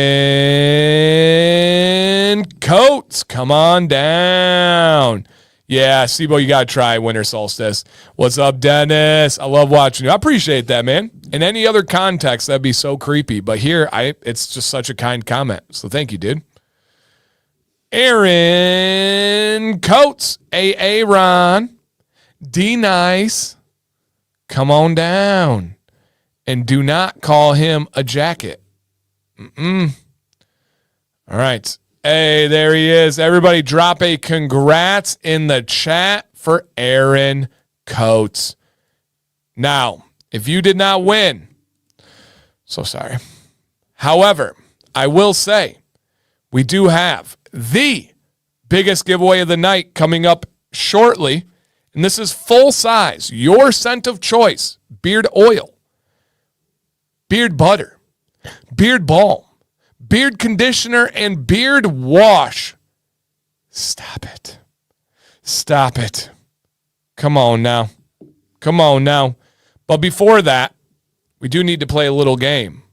[SPEAKER 1] Coates? Come on down. Yeah, Sibo, you got to try Winter Solstice. What's up, Dennis? I love watching you. I appreciate that, man. In any other context, that'd be so creepy. But here, it's just such a kind comment. So thank you, dude. Aaron Coates, A.A. Ron, D. Nice, come on down. And do not call him a jacket. All right. Hey, there he is. Everybody drop a congrats in the chat for Aaron Coates. Now, if you did not win, so sorry. However, I will say we do have the biggest giveaway of the night coming up shortly. And this is full size, your scent of choice, beard oil, beard butter, beard balm, beard conditioner, and beard wash. Stop it. Stop it. Come on now. Come on now. But before that, we do need to play a little game.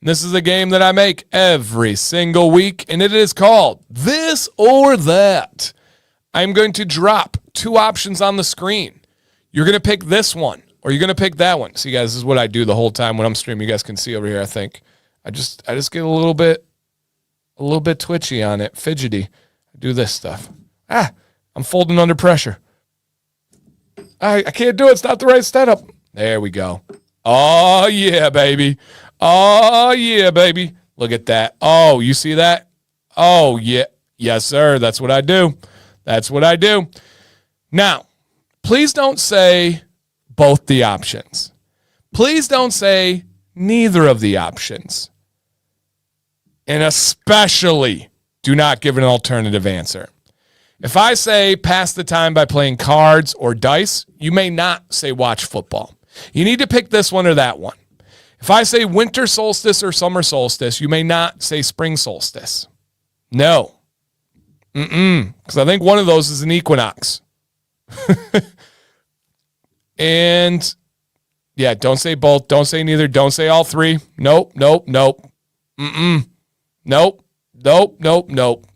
[SPEAKER 1] This is a game that I make every single week, and it is called This or That. I'm going to drop two options on the screen. You're going to pick this one, or you're going to pick that one. See, guys, this is what I do the whole time when I'm streaming. You guys can see over here, I think. I just get a little bit twitchy on it, fidgety. I do this stuff. I'm folding under pressure. I can't do it. It's not the right setup. There we go. Oh, yeah, baby. Oh, yeah, baby. Look at that. Oh, you see that? Oh, yeah. Yes, sir. That's what I do. That's what I do. Now, please don't say both the options. Please don't say neither of the options. And especially do not give an alternative answer. If I say pass the time by playing cards or dice, you may not say watch football. You need to pick this one or that one. If I say winter solstice or summer solstice, you may not say spring solstice. No. Because I think one of those is an equinox. And yeah, don't say both. Don't say neither. Don't say all three. Nope. Nope. Nope. Nope. Nope. Nope. Nope.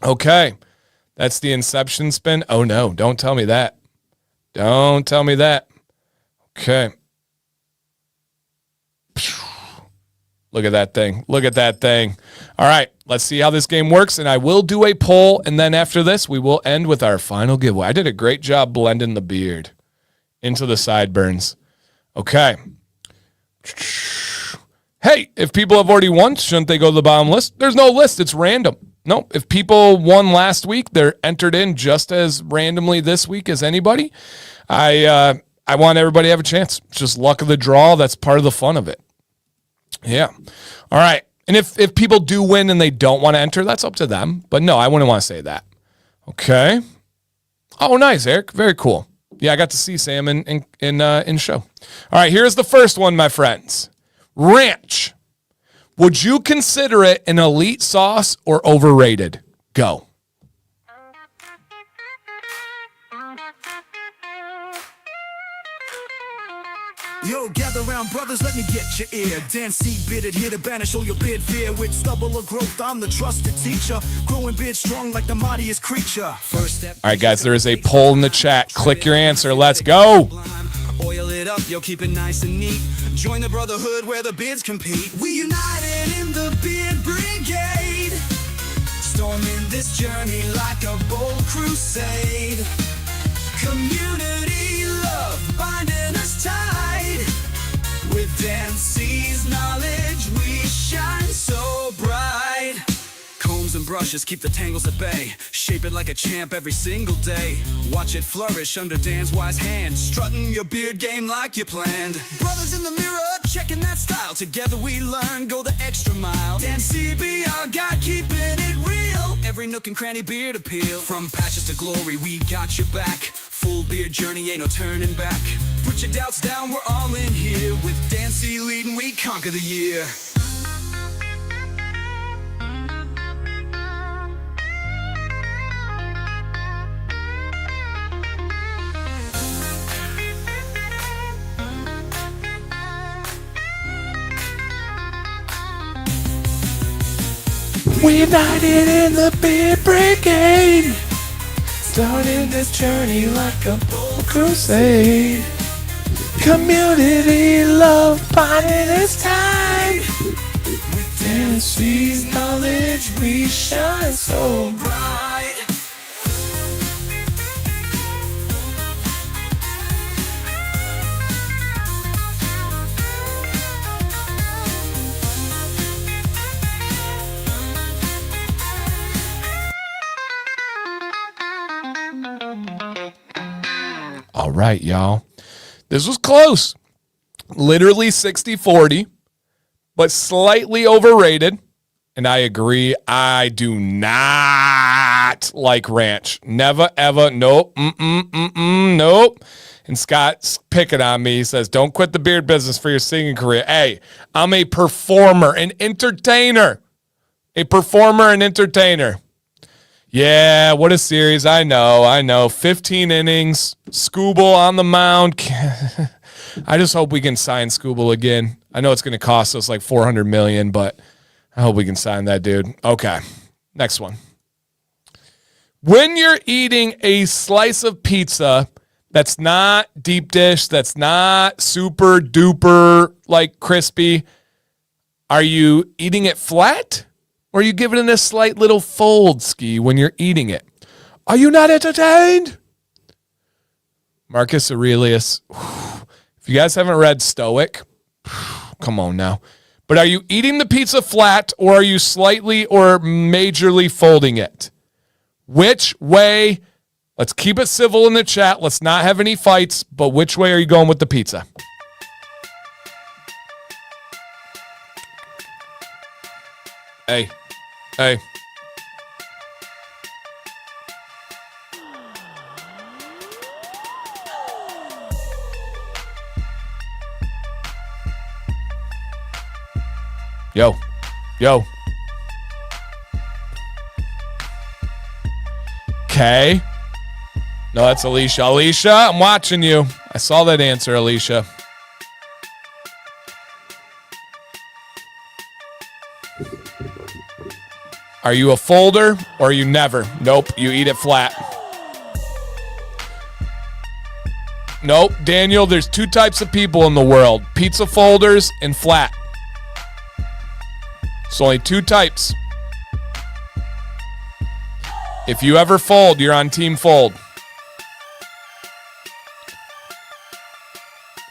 [SPEAKER 1] Okay. That's the inception spin. Oh no, don't tell me that. Don't tell me that. Okay. Look at that thing. Look at that thing. All right, let's see how this game works, and I will do a poll, and then after this, we will end with our final giveaway. I did a great job blending the beard into the sideburns. Okay. Hey, if people have already won, shouldn't they go to the bottom list? There's no list. It's random. No, if people won last week, they're entered in just as randomly this week as anybody. I want everybody to have a chance. It's just luck of the draw. That's part of the fun of it. Yeah. All right. And if people do win and they don't want to enter, that's up to them. But no, I wouldn't want to say that. Okay. Oh, nice, Eric. Very cool. Yeah, I got to see Sam in show. All right, here's the first one, my friends. Ranch. Would you consider it an elite sauce or overrated? Go.
[SPEAKER 2] Yo, gather round, brothers, let me get your ear. Dan C. bearded, here to banish all your beard fear. With stubble or growth, I'm the trusted teacher. Growing beard strong like the mightiest creature. First step.
[SPEAKER 1] All right, guys, there is a poll in the chat. Click your answer. Let's go.
[SPEAKER 2] Oil it up, yo, keep it nice and neat. Join the brotherhood where the beards compete. We united in the beard brigade. Storming this journey like a bold crusade. Community love binding us tight. With Dan C's knowledge we shine so bright. Combs and brushes keep the tangles at bay. Shape it like a champ every single day. Watch it flourish under Dan's wise hand. Strutting your beard game like you planned. Brothers in the mirror, checking that style. Together we learn, go the extra mile. Dan C be our guide, keeping it real. Every nook and cranny beard appeal. From patches to glory, we got your back. Full beard journey, ain't no turning back. Put your doubts down, we're all in here. With Dan C leading, we conquer the year.
[SPEAKER 1] We united in the beard brigade. Starting this journey like a bold crusade. Community love binding us tight. With Dan C's knowledge we shine so bright. All right, y'all. This was close. Literally 60-40, but slightly overrated. And I agree. I do not like ranch. Never, ever. Nope. Nope. And Scott's picking on me. He says, don't quit the beard business for your singing career. Hey, I'm a performer, an entertainer. A performer and entertainer. Yeah, what a series. I know. 15 innings. Skubal on the mound. I just hope we can sign Skubal again. I know it's going to cost us like $400 million, but I hope we can sign that dude. Okay, next one. When you're eating a slice of pizza that's not deep dish, that's not super duper like crispy, are you eating it flat? Or are you giving it a slight little fold, Ski, when you're eating it? Are you not entertained? Marcus Aurelius. If you guys haven't read Stoic, come on now. But are you eating the pizza flat or are you slightly or majorly folding it? Which way? Let's keep it civil in the chat. Let's not have any fights. But which way are you going with the pizza? Hey. Yo. Okay. No, that's Alicia. Alicia, I'm watching you. I saw that answer, Alicia. Are you a folder or are you never? Nope, you eat it flat. Nope, Daniel, there's two types of people in the world. Pizza folders and flat. It's only two types. If you ever fold, you're on team fold.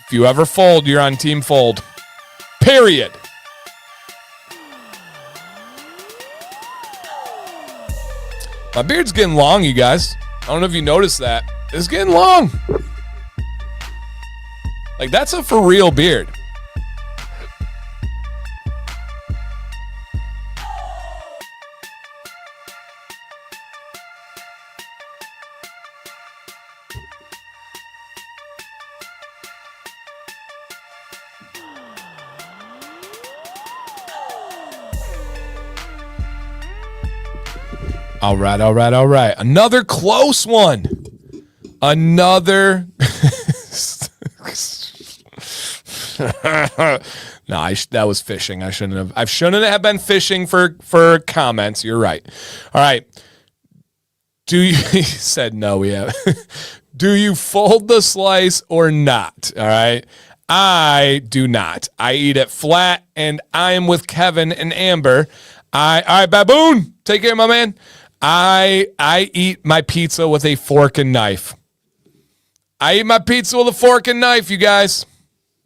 [SPEAKER 1] If you ever fold, you're on team fold. Period. My beard's getting long, you guys. I don't know if you noticed that. It's getting long. Like, that's a for real beard. All right. Another close one. Another. No, that was fishing. I shouldn't have been fishing for comments. You're right. All right. He said no, yeah. Do you fold the slice or not? All right. I do not. I eat it flat, and I am with Kevin and Amber. All right, Baboon, take care, my man. I eat my pizza with a fork and knife. I eat my pizza with a fork and knife, you guys.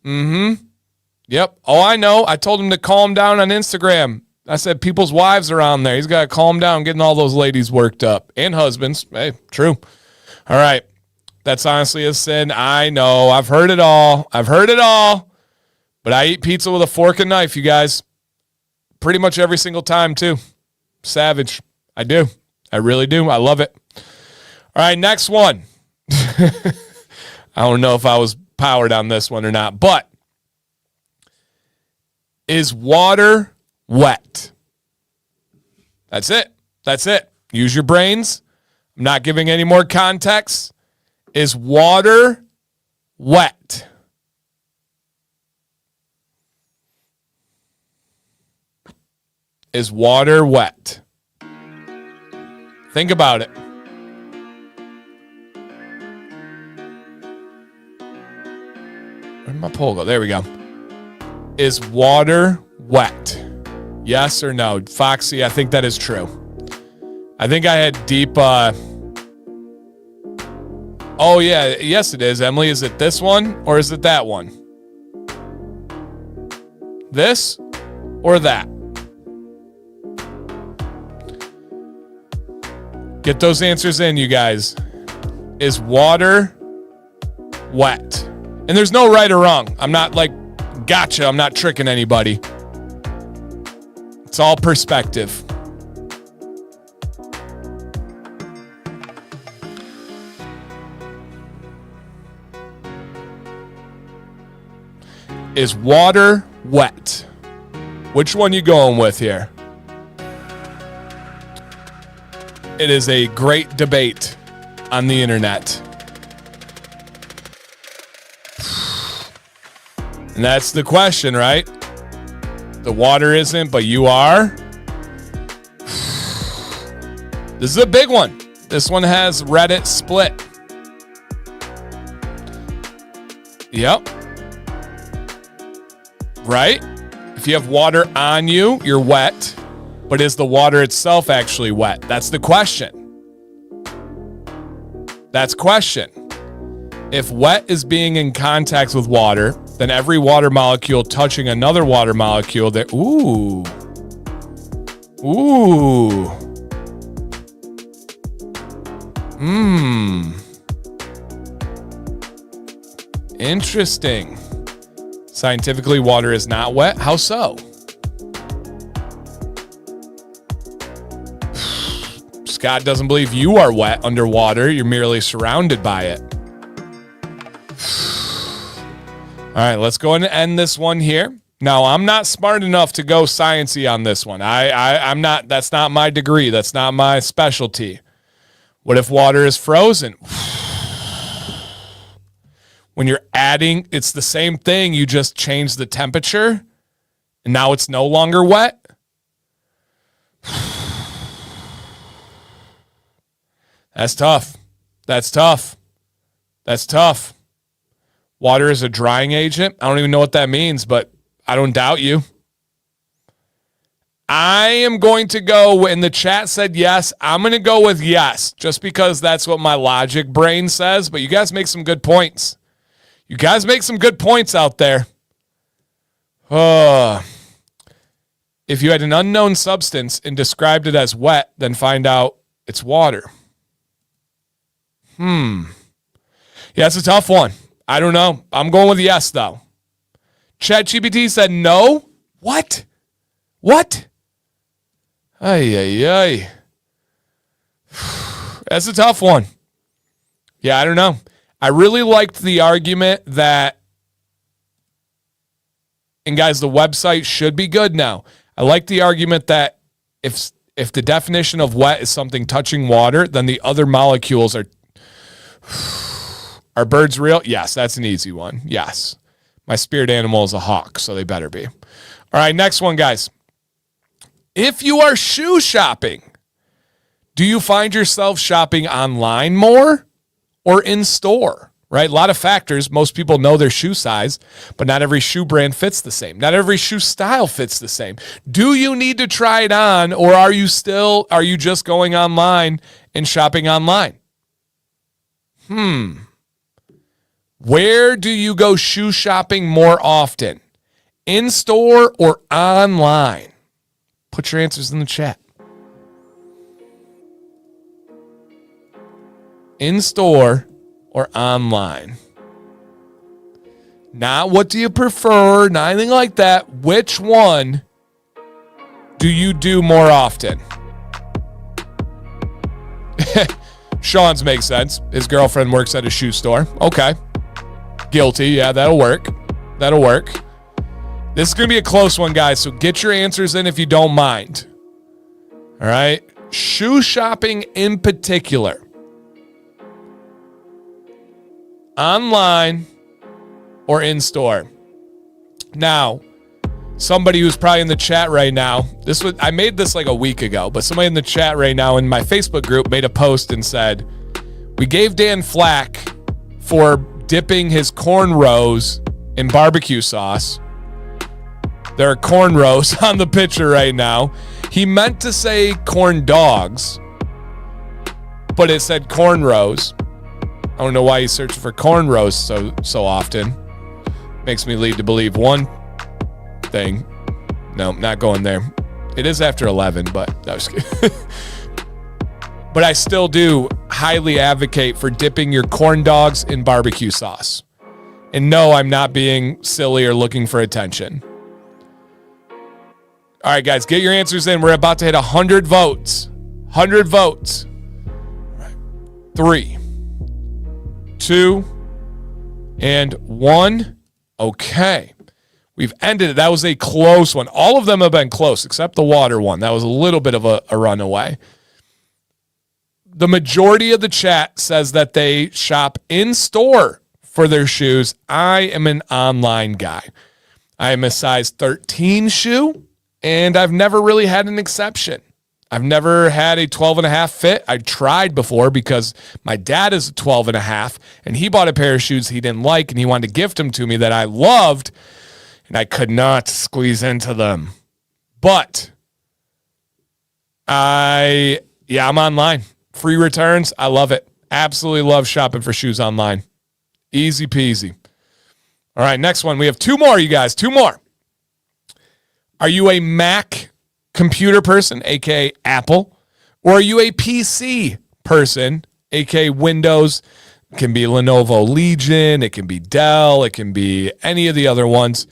[SPEAKER 1] Yep. Oh, I know. I told him to calm down on Instagram. I said people's wives are on there. He's got to calm down, getting all those ladies worked up. And husbands. Hey, true. All right. That's honestly a sin. I know. I've heard it all. But I eat pizza with a fork and knife, you guys. Pretty much every single time, too. Savage. I do. I really do. I love it. All right, next one. I don't know if I was powered on this one or not, but is water wet? That's it. Use your brains. I'm not giving any more context. Is water wet? Is water wet? Think about it. Where'd my poll go? There we go. Is water wet? Yes or no? Foxy, I think that is true. I think I had deep... Oh, yeah. Yes, it is. Emily, is it this one or is it that one? This or that? Get those answers in, you guys. Is water wet? And there's no right or wrong. I'm not like, gotcha. I'm not tricking anybody. It's all perspective. Is water wet? Which one you going with here? It is a great debate on the internet. And that's the question, right? The water isn't, but you are. This is a big one. This one has Reddit split. Yep. Right? If you have water on you, you're wet. But is the water itself actually wet? That's the question. That's question. If wet is being in contact with water, then every water molecule touching another water molecule that, ooh. Interesting. Scientifically, water is not wet. How so? Scott doesn't believe you are wet underwater. You're merely surrounded by it. All right, let's go ahead and end this one here. Now, I'm not smart enough to go sciencey on this one. I'm not. That's not my degree. That's not my specialty. What if water is frozen? When you're adding, it's the same thing. You just change the temperature, and now it's no longer wet. That's tough. That's tough. That's tough. Water is a drying agent. I don't even know what that means, but I don't doubt you. I am going to go, and the chat said yes. I'm going to go with yes, just because that's what my logic brain says. But you guys make some good points. You guys make some good points out there. If you had an unknown substance and described it as wet, then find out it's water. Yeah, it's a tough one. I don't know. I'm going with yes, though. ChatGPT said no? What? Ay. That's a tough one. Yeah, I don't know. I really liked the argument that, and guys, the website should be good now. I like the argument that if the definition of wet is something touching water, then the other molecules are birds real? Yes, that's an easy one. Yes. My spirit animal is a hawk, so they better be. All right, next one, guys. If you are shoe shopping, do you find yourself shopping online more or in store? Right? A lot of factors. Most people know their shoe size, but not every shoe brand fits the same. Not every shoe style fits the same. Do you need to try it on, or are you just going online and shopping online? Where do you go shoe shopping more often? In store or online? Put your answers in the chat. In store or online? Not what do you prefer, not anything like that. Which one do you do more often? Sean's makes sense. His girlfriend works at a shoe store. Okay. Guilty. Yeah, that'll work. That'll work. This is going to be a close one, guys, so get your answers in if you don't mind. All right? Shoe shopping in particular. Online or in store. Now, somebody who's probably in the chat right now, I made this like a week ago, but somebody in the chat right now in my Facebook group made a post and said, we gave Dan flack for dipping his cornrows in barbecue sauce. There are cornrows on the picture right now. He meant to say corn dogs, but it said cornrows. I don't know why he's searching for cornrows so often. Makes me lead to believe one thing. No, not going there. It is after 11, but that was good. But I still do highly advocate for dipping your corn dogs in barbecue sauce. And no, I'm not being silly or looking for attention. All right, guys, get your answers in. We're about to hit 100 votes. 100 votes. All right. 3, 2, and 1. Okay. We've ended it. That was a close one. All of them have been close, except the water one. That was a little bit of a runaway. The majority of the chat says that they shop in store for their shoes. I am an online guy. I am a size 13 shoe, and I've never really had an exception. I've never had a 12 and a half fit. I tried before because my dad is a 12 and a half, and he bought a pair of shoes he didn't like, and he wanted to gift them to me that I loved, and I could not squeeze into them. But I'm online. Free returns. I love it. Absolutely love shopping for shoes online. Easy peasy. All right, next one. We have 2 more, you guys. 2 more. Are you a Mac computer person, aka Apple, or are you a PC person, aka Windows? It can be Lenovo Legion, it can be Dell, it can be any of the other ones.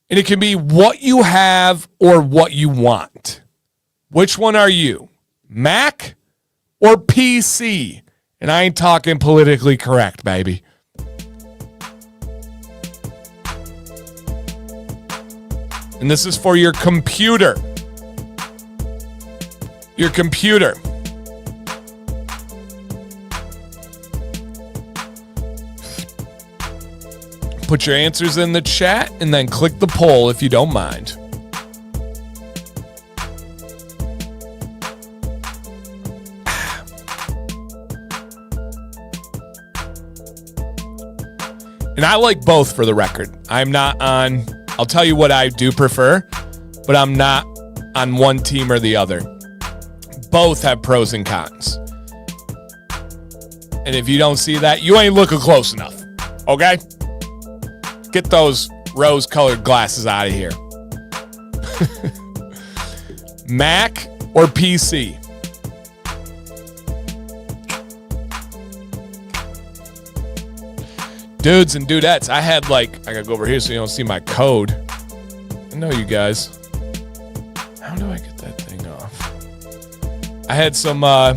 [SPEAKER 1] And it can be what you have or what you want. Which one are you? Mac or PC? And I ain't talking politically correct, baby. And this is for your computer. Your computer. Put your answers in the chat and then click the poll if you don't mind. And I like both, for the record. I'm not on, I'll tell you what I do prefer, but I'm not on one team or the other. Both have pros and cons. And if you don't see that, you ain't looking close enough. Okay? Get those rose-colored glasses out of here. Mac or PC? Dudes and dudettes, I gotta go over here so you don't see my code. I know you guys. How do I get that thing off? I had some, I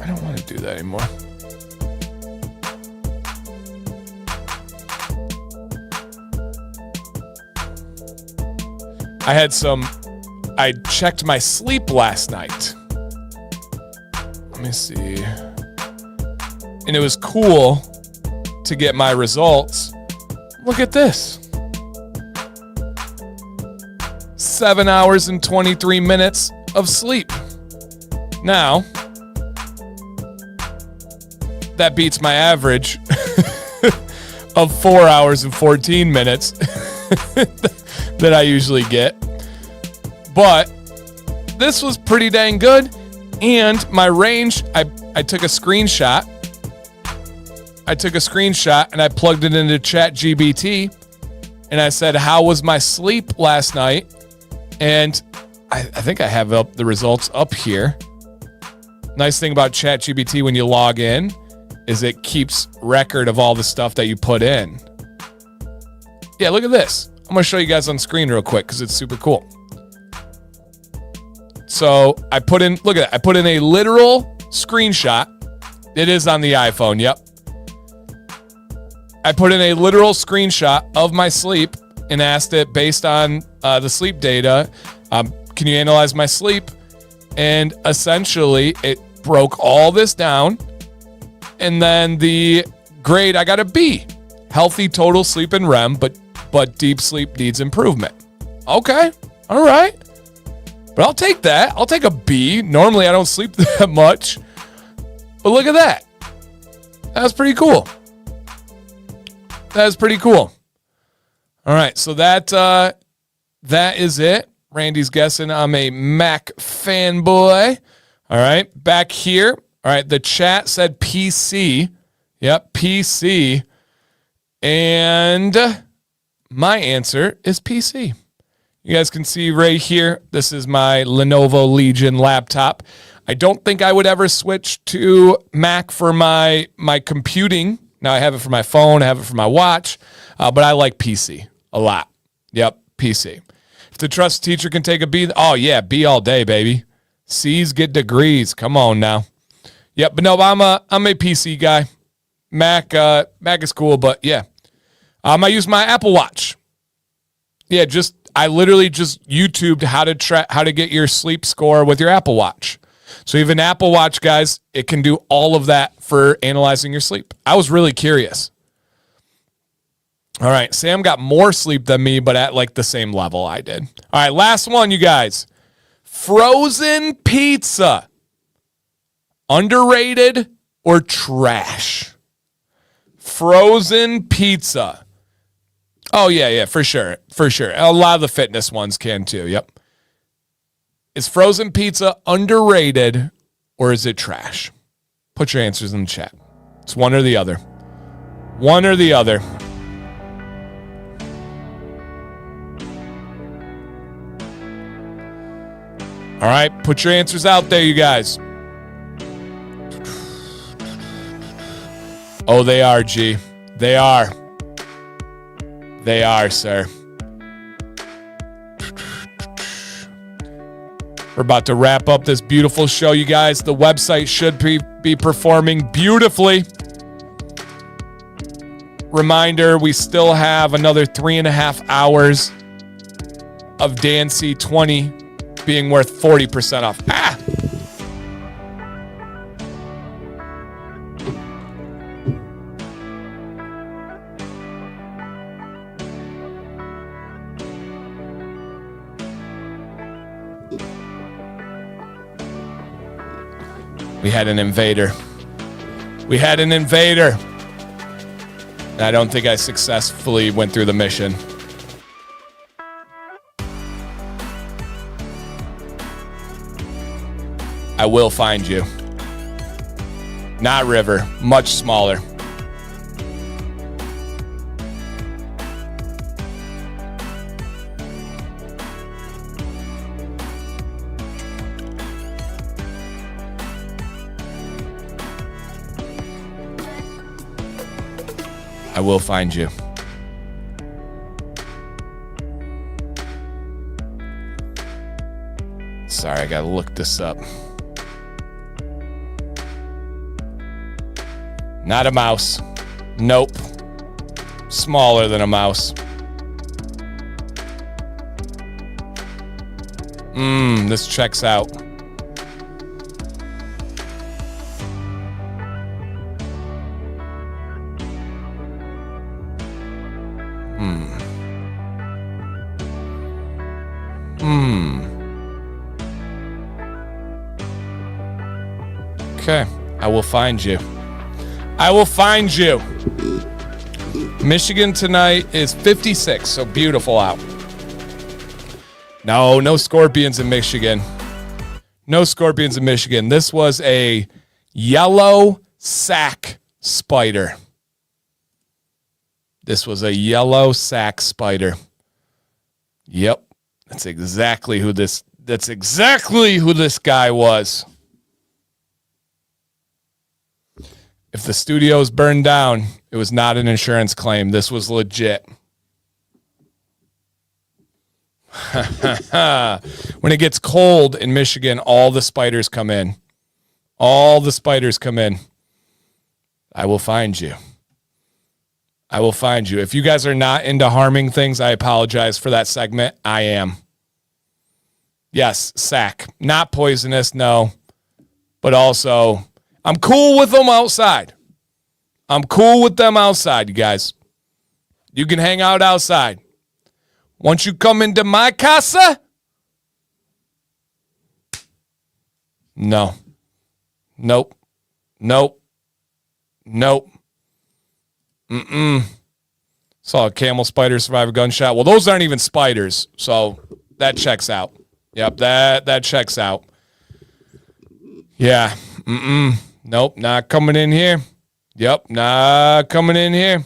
[SPEAKER 1] don't want to do that anymore. I checked my sleep last night. Let me see. And it was cool to get my results, look at this. 7 hours and 23 minutes of sleep. Now, that beats my average of 4 hours and 14 minutes that I usually get. But this was pretty dang good. And my range, I took a screenshot. And I plugged it into ChatGPT. And I said, how was my sleep last night? And I think I have the results up here. Nice thing about ChatGPT when you log in is it keeps record of all the stuff that you put in. Yeah, look at this. I'm going to show you guys on screen real quick because it's super cool. So I put in, look at that. I put in a literal screenshot. It is on the iPhone. Yep. I put in a literal screenshot of my sleep and asked it based on the sleep data, can you analyze my sleep? And essentially it broke all this down. And then the grade, I got a B. Healthy total sleep and REM, but deep sleep needs improvement. Okay. All right. But I'll take that. I'll take a B. Normally I don't sleep that much. But look at that. That's pretty cool. That is pretty cool. All right, so that is it. Randy's guessing I'm a Mac fanboy. All right, back here. All right, the chat said PC. Yep, PC. And my answer is PC. You guys can see right here, this is my Lenovo Legion laptop. I don't think I would ever switch to Mac for my computing. Now I have it for my phone, I have it for my watch, but I like PC a lot. Yep, PC. If the trust teacher can take a B, oh yeah, B all day, baby. C's get degrees. Come on now. Yep, but no, I'm a PC guy. Mac is cool, but yeah. I use my Apple Watch. Yeah, I literally just YouTubed how to get your sleep score with your Apple Watch. So you have an Apple Watch, guys. It can do all of that for analyzing your sleep. I was really curious. All right, Sam got more sleep than me, but at like the same level I did. All right, last one, you guys. Frozen pizza. Underrated or trash? Frozen pizza. Oh, yeah, for sure. For sure. A lot of the fitness ones can too. Yep. Is frozen pizza underrated or is it trash? Put your answers in the chat. It's one or the other. One or the other. All right, put your answers out there, you guys. Oh, they are, G. They are. They are, sir. We're about to wrap up this beautiful show, you guys. The website should be performing beautifully. Reminder, we still have another 3.5 hours of Dan C20 being worth 40% off. Ah! We had an invader. We had an invader. I don't think I successfully went through the mission. I will find you. Not river, much smaller. I will find you. Sorry, I gotta look this up. Not a mouse. Nope. Smaller than a mouse. This checks out. Okay, I will find you. I will find you. Michigan tonight is 56, so beautiful out. No scorpions in Michigan. No scorpions in Michigan. This was a yellow sack spider. This was a yellow sack spider. Yep. That's exactly who this guy was. If the studio's burned down, it was not an insurance claim. This was legit. When it gets cold in Michigan, all the spiders come in. All the spiders come in. I will find you. I will find you. If you guys are not into harming things, I apologize for that segment. I am. Yes, sack. Not poisonous, no. But also, I'm cool with them outside. I'm cool with them outside, you guys. You can hang out outside. Once you come into my casa, no. Nope. Saw a camel spider survive a gunshot. Well, those aren't even spiders, so that checks out. Yep, that checks out. Yeah. Nope, not coming in here. Yep, not coming in here.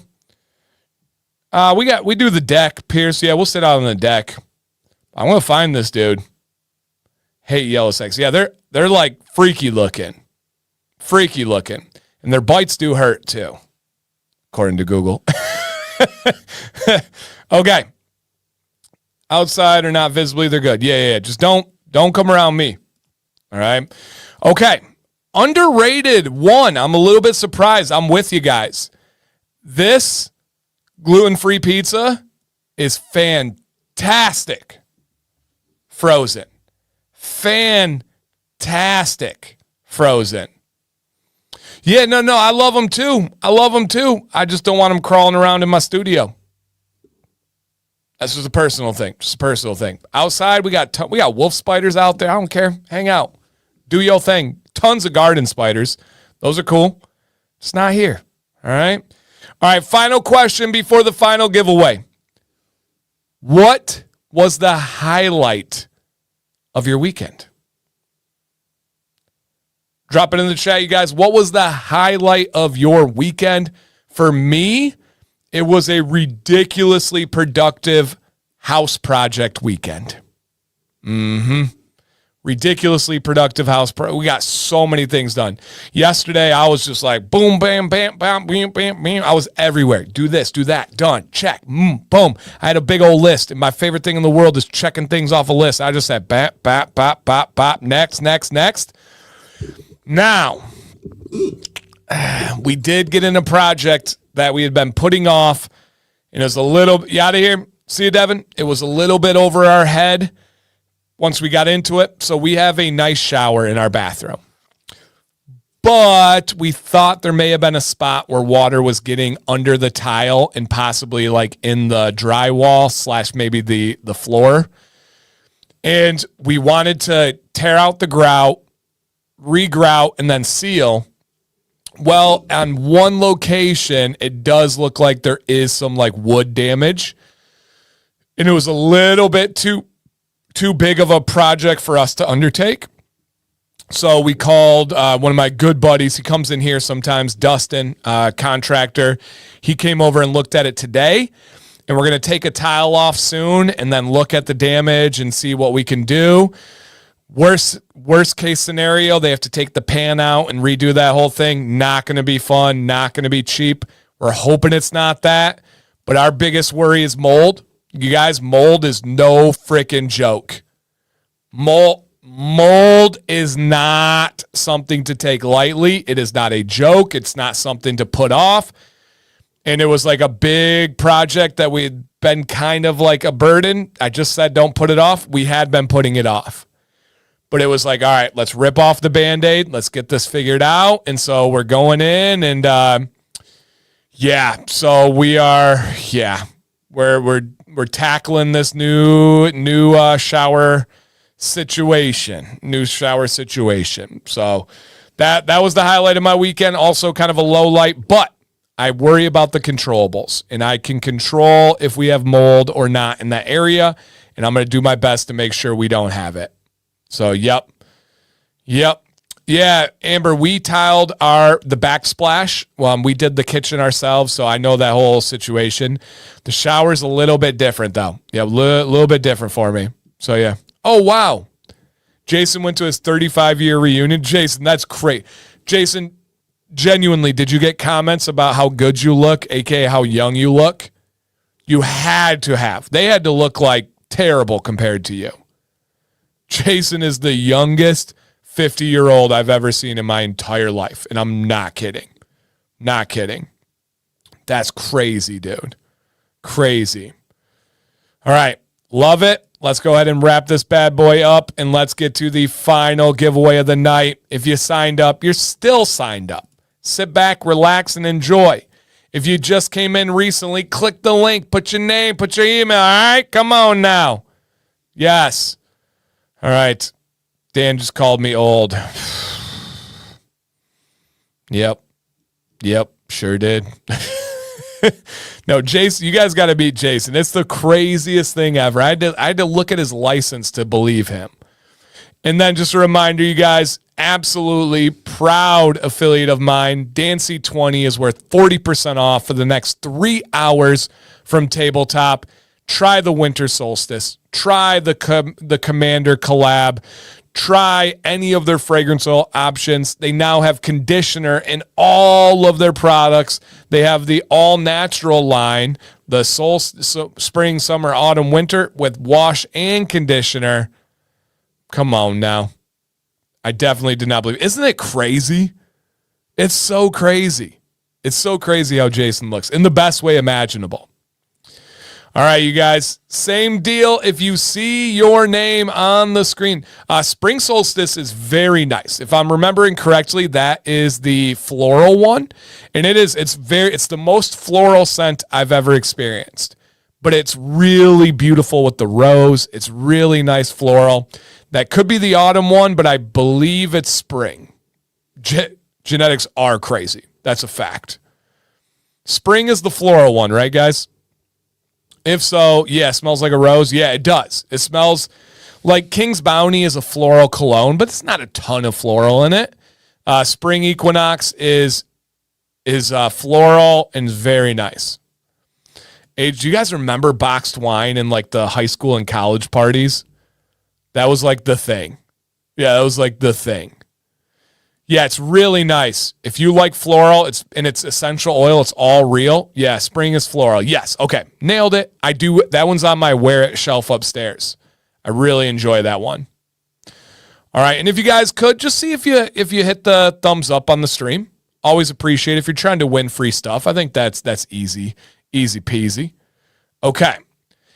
[SPEAKER 1] We do the deck, Pierce. Yeah, we'll sit out on the deck. I'm gonna find this dude. Hate yellow sacks. Yeah, they're like freaky looking. And their bites do hurt too, according to Google. Okay. Outside or not visibly, they're good. Yeah. Just don't come around me. All right. Okay. Underrated one. I'm a little bit surprised. I'm with you guys. This gluten-free pizza is fantastic. Frozen. Fantastic. Frozen. Yeah, no, I love them too. I just don't want them crawling around in my studio. That's just a personal thing. Outside, we got wolf spiders out there. I don't care. Hang out. Do your thing. Tons of garden spiders. Those are cool. Just not here. All right? All right, final question before the final giveaway. What was the highlight of your weekend? Drop it in the chat, you guys. What was the highlight of your weekend? For me, it was a ridiculously productive house project weekend. Ridiculously productive we got so many things done. Yesterday, I was just like, boom, bam, bam, bam, bam, bam, bam. I was everywhere. Do this, do that, done, check, boom. I had a big old list, and my favorite thing in the world is checking things off a list. I just said, bap, bap, bap, bap, bap, next. Now, we did get in a project that we had been putting off, and it was a little, you out of here? See you, Devin? It was a little bit over our head once we got into it. So we have a nice shower in our bathroom. But we thought there may have been a spot where water was getting under the tile and possibly like in the drywall / maybe the floor. And we wanted to tear out the grout, re-grout, and then seal. Well, on one location, it does look like there is some like wood damage. And it was a little bit too big of a project for us to undertake. So we called one of my good buddies. He comes in here sometimes, Dustin, contractor. He came over and looked at it today. And we're going to take a tile off soon and then look at the damage and see what we can do. Worst case scenario, they have to take the pan out and redo that whole thing. Not going to be fun. Not going to be cheap. We're hoping it's not that. But our biggest worry is mold. You guys, mold is no freaking joke. Mold is not something to take lightly. It is not a joke. It's not something to put off. And it was like a big project that we had been kind of like a burden. I just said don't put it off. We had been putting it off. But it was like, all right, let's rip off the Band-Aid. Let's get this figured out. And so we're going in and, so we are We're tackling this new shower situation. So that was the highlight of my weekend. Also kind of a low light, but I worry about the controllables, and I can control if we have mold or not in that area, and I'm going to do my best to make sure we don't have it. So, yep. Yeah, Amber, we tiled the backsplash. We did the kitchen ourselves, so I know that whole situation. The shower's a little bit different, though. Yeah, a little bit different for me. So, yeah. Oh, wow. Jason went to his 35-year reunion. Jason, that's great. Jason, genuinely, did you get comments about how good you look, aka how young you look? You had to have. They had to look like terrible compared to you. Jason is the youngest 50-year-old I've ever seen in my entire life, and I'm not kidding. Not kidding. That's crazy, dude. Crazy. All right, love it. Let's go ahead and wrap this bad boy up, and let's get to the final giveaway of the night. If you signed up, you're still signed up. Sit back, relax, and enjoy. If you just came in recently, click the link, put your name, put your email. All right, come on now. Yes. All right. Dan just called me old. Yep, sure did. No, Jason, you guys got to beat Jason. It's the craziest thing ever. I had to look at his license to believe him. And then just a reminder, you guys, absolutely proud affiliate of mine, Dancy20 is worth 40% off for the next 3 hours from Tabletop. Try the Winter Solstice. Try the Commander collab. Try any of their fragrance oil options. They now have conditioner in all of their products. They have the all-natural line, the spring, summer, autumn, winter with wash and conditioner. Come on now. I definitely did not believe it. Isn't it crazy? It's so crazy. It's so crazy how Jason looks in the best way imaginable. All right, you guys, same deal. If you see your name on the screen, Spring Solstice is very nice. If I'm remembering correctly, that is the floral one, and it's the most floral scent I've ever experienced. But it's really beautiful with the rose. It's really nice floral. That could be the autumn one, but I believe it's spring. Genetics are crazy. That's a fact. Spring is the floral one, right, guys? If so, yeah, it smells like a rose. Yeah, it does. It smells like King's Bounty is a floral cologne, but it's not a ton of floral in it. Spring Equinox is floral and very nice. Hey, do you guys remember boxed wine in like the high school and college parties? That was like the thing. Yeah, that was like the thing. Yeah, it's really nice. If you like floral, it's essential oil. It's all real. Yeah, spring is floral. Yes. Okay. Nailed it. I do. That one's on my wear it shelf upstairs. I really enjoy that one. All right. And if you guys could just see if you hit the thumbs up on the stream, always appreciate it. If you're trying to win free stuff, I think that's easy peasy. Okay.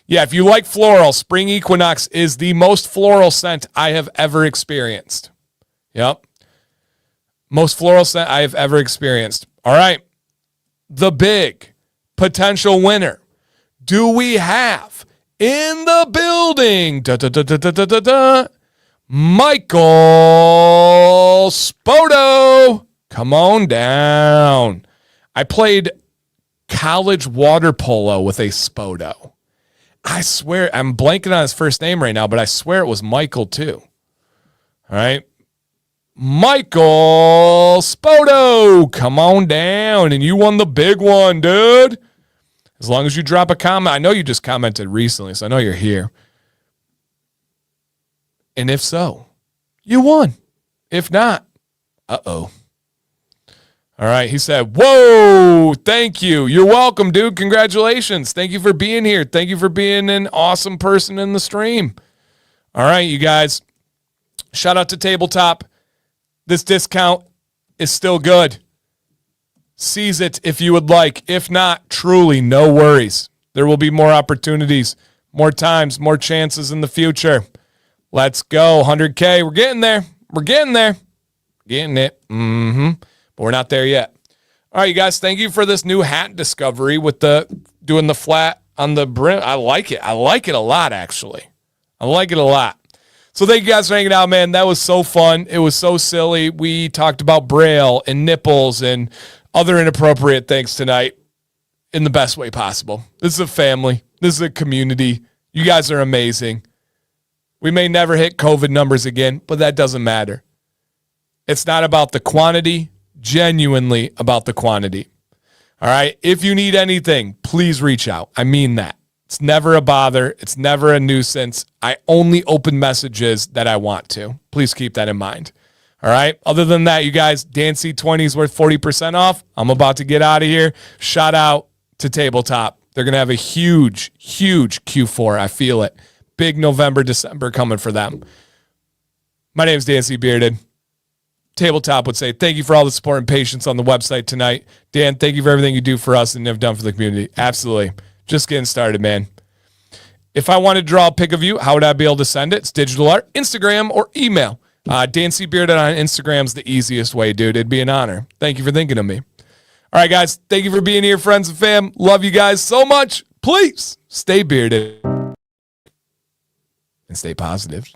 [SPEAKER 1] Yeah. If you like floral, Spring Equinox is the most floral scent I have ever experienced. Yep. Most floral scent I have ever experienced. All right. The big potential winner. Do we have in the building? Michael Spoto. Come on down. I played college water polo with a Spoto. I swear, I'm blanking on his first name right now, but I swear it was Michael too. All right. Michael Spoto, come on down. And you won the big one, dude. As long as you drop a comment. I know you just commented recently, so I know you're here. And if so, you won. If not, uh-oh. All right, he said, whoa, thank you. You're welcome, dude. Congratulations. Thank you for being here. Thank you for being an awesome person in the stream. All right, you guys. Shout out to Tabletop. This discount is still good. Seize it if you would like. If not, truly, no worries. There will be more opportunities, more times, more chances in the future. Let's go. 100K. We're getting there. We're getting there. Getting it. But we're not there yet. All right, you guys. Thank you for this new hat discovery with doing the flat on the brim. I like it. I like it a lot, actually. I like it a lot. So thank you guys for hanging out, man. That was so fun. It was so silly. We talked about Braille and nipples and other inappropriate things tonight in the best way possible. This is a family. This is a community. You guys are amazing. We may never hit COVID numbers again, but that doesn't matter. It's not about the quantity, genuinely about the quantity. All right? If you need anything, please reach out. I mean that. It's never a bother. It's never a nuisance. I only open messages that I want to. Please keep that in mind. All right? Other than that, you guys, Dan C20 is worth 40% off. I'm about to get out of here. Shout out to Tabletop. They're going to have a huge, huge Q4. I feel it. Big November, December coming for them. My name is Dan C. Bearded. Tabletop would say, thank you for all the support and patience on the website tonight. Dan, thank you for everything you do for us and have done for the community. Absolutely. Just getting started, man. If I wanted to draw a pic of you, how would I be able to send it? It's digital art, Instagram, or email. Dan C. Bearded on Instagram's the easiest way, dude. It'd be an honor. Thank you for thinking of me. All right, guys. Thank you for being here, friends and fam. Love you guys so much. Please stay bearded and stay positive.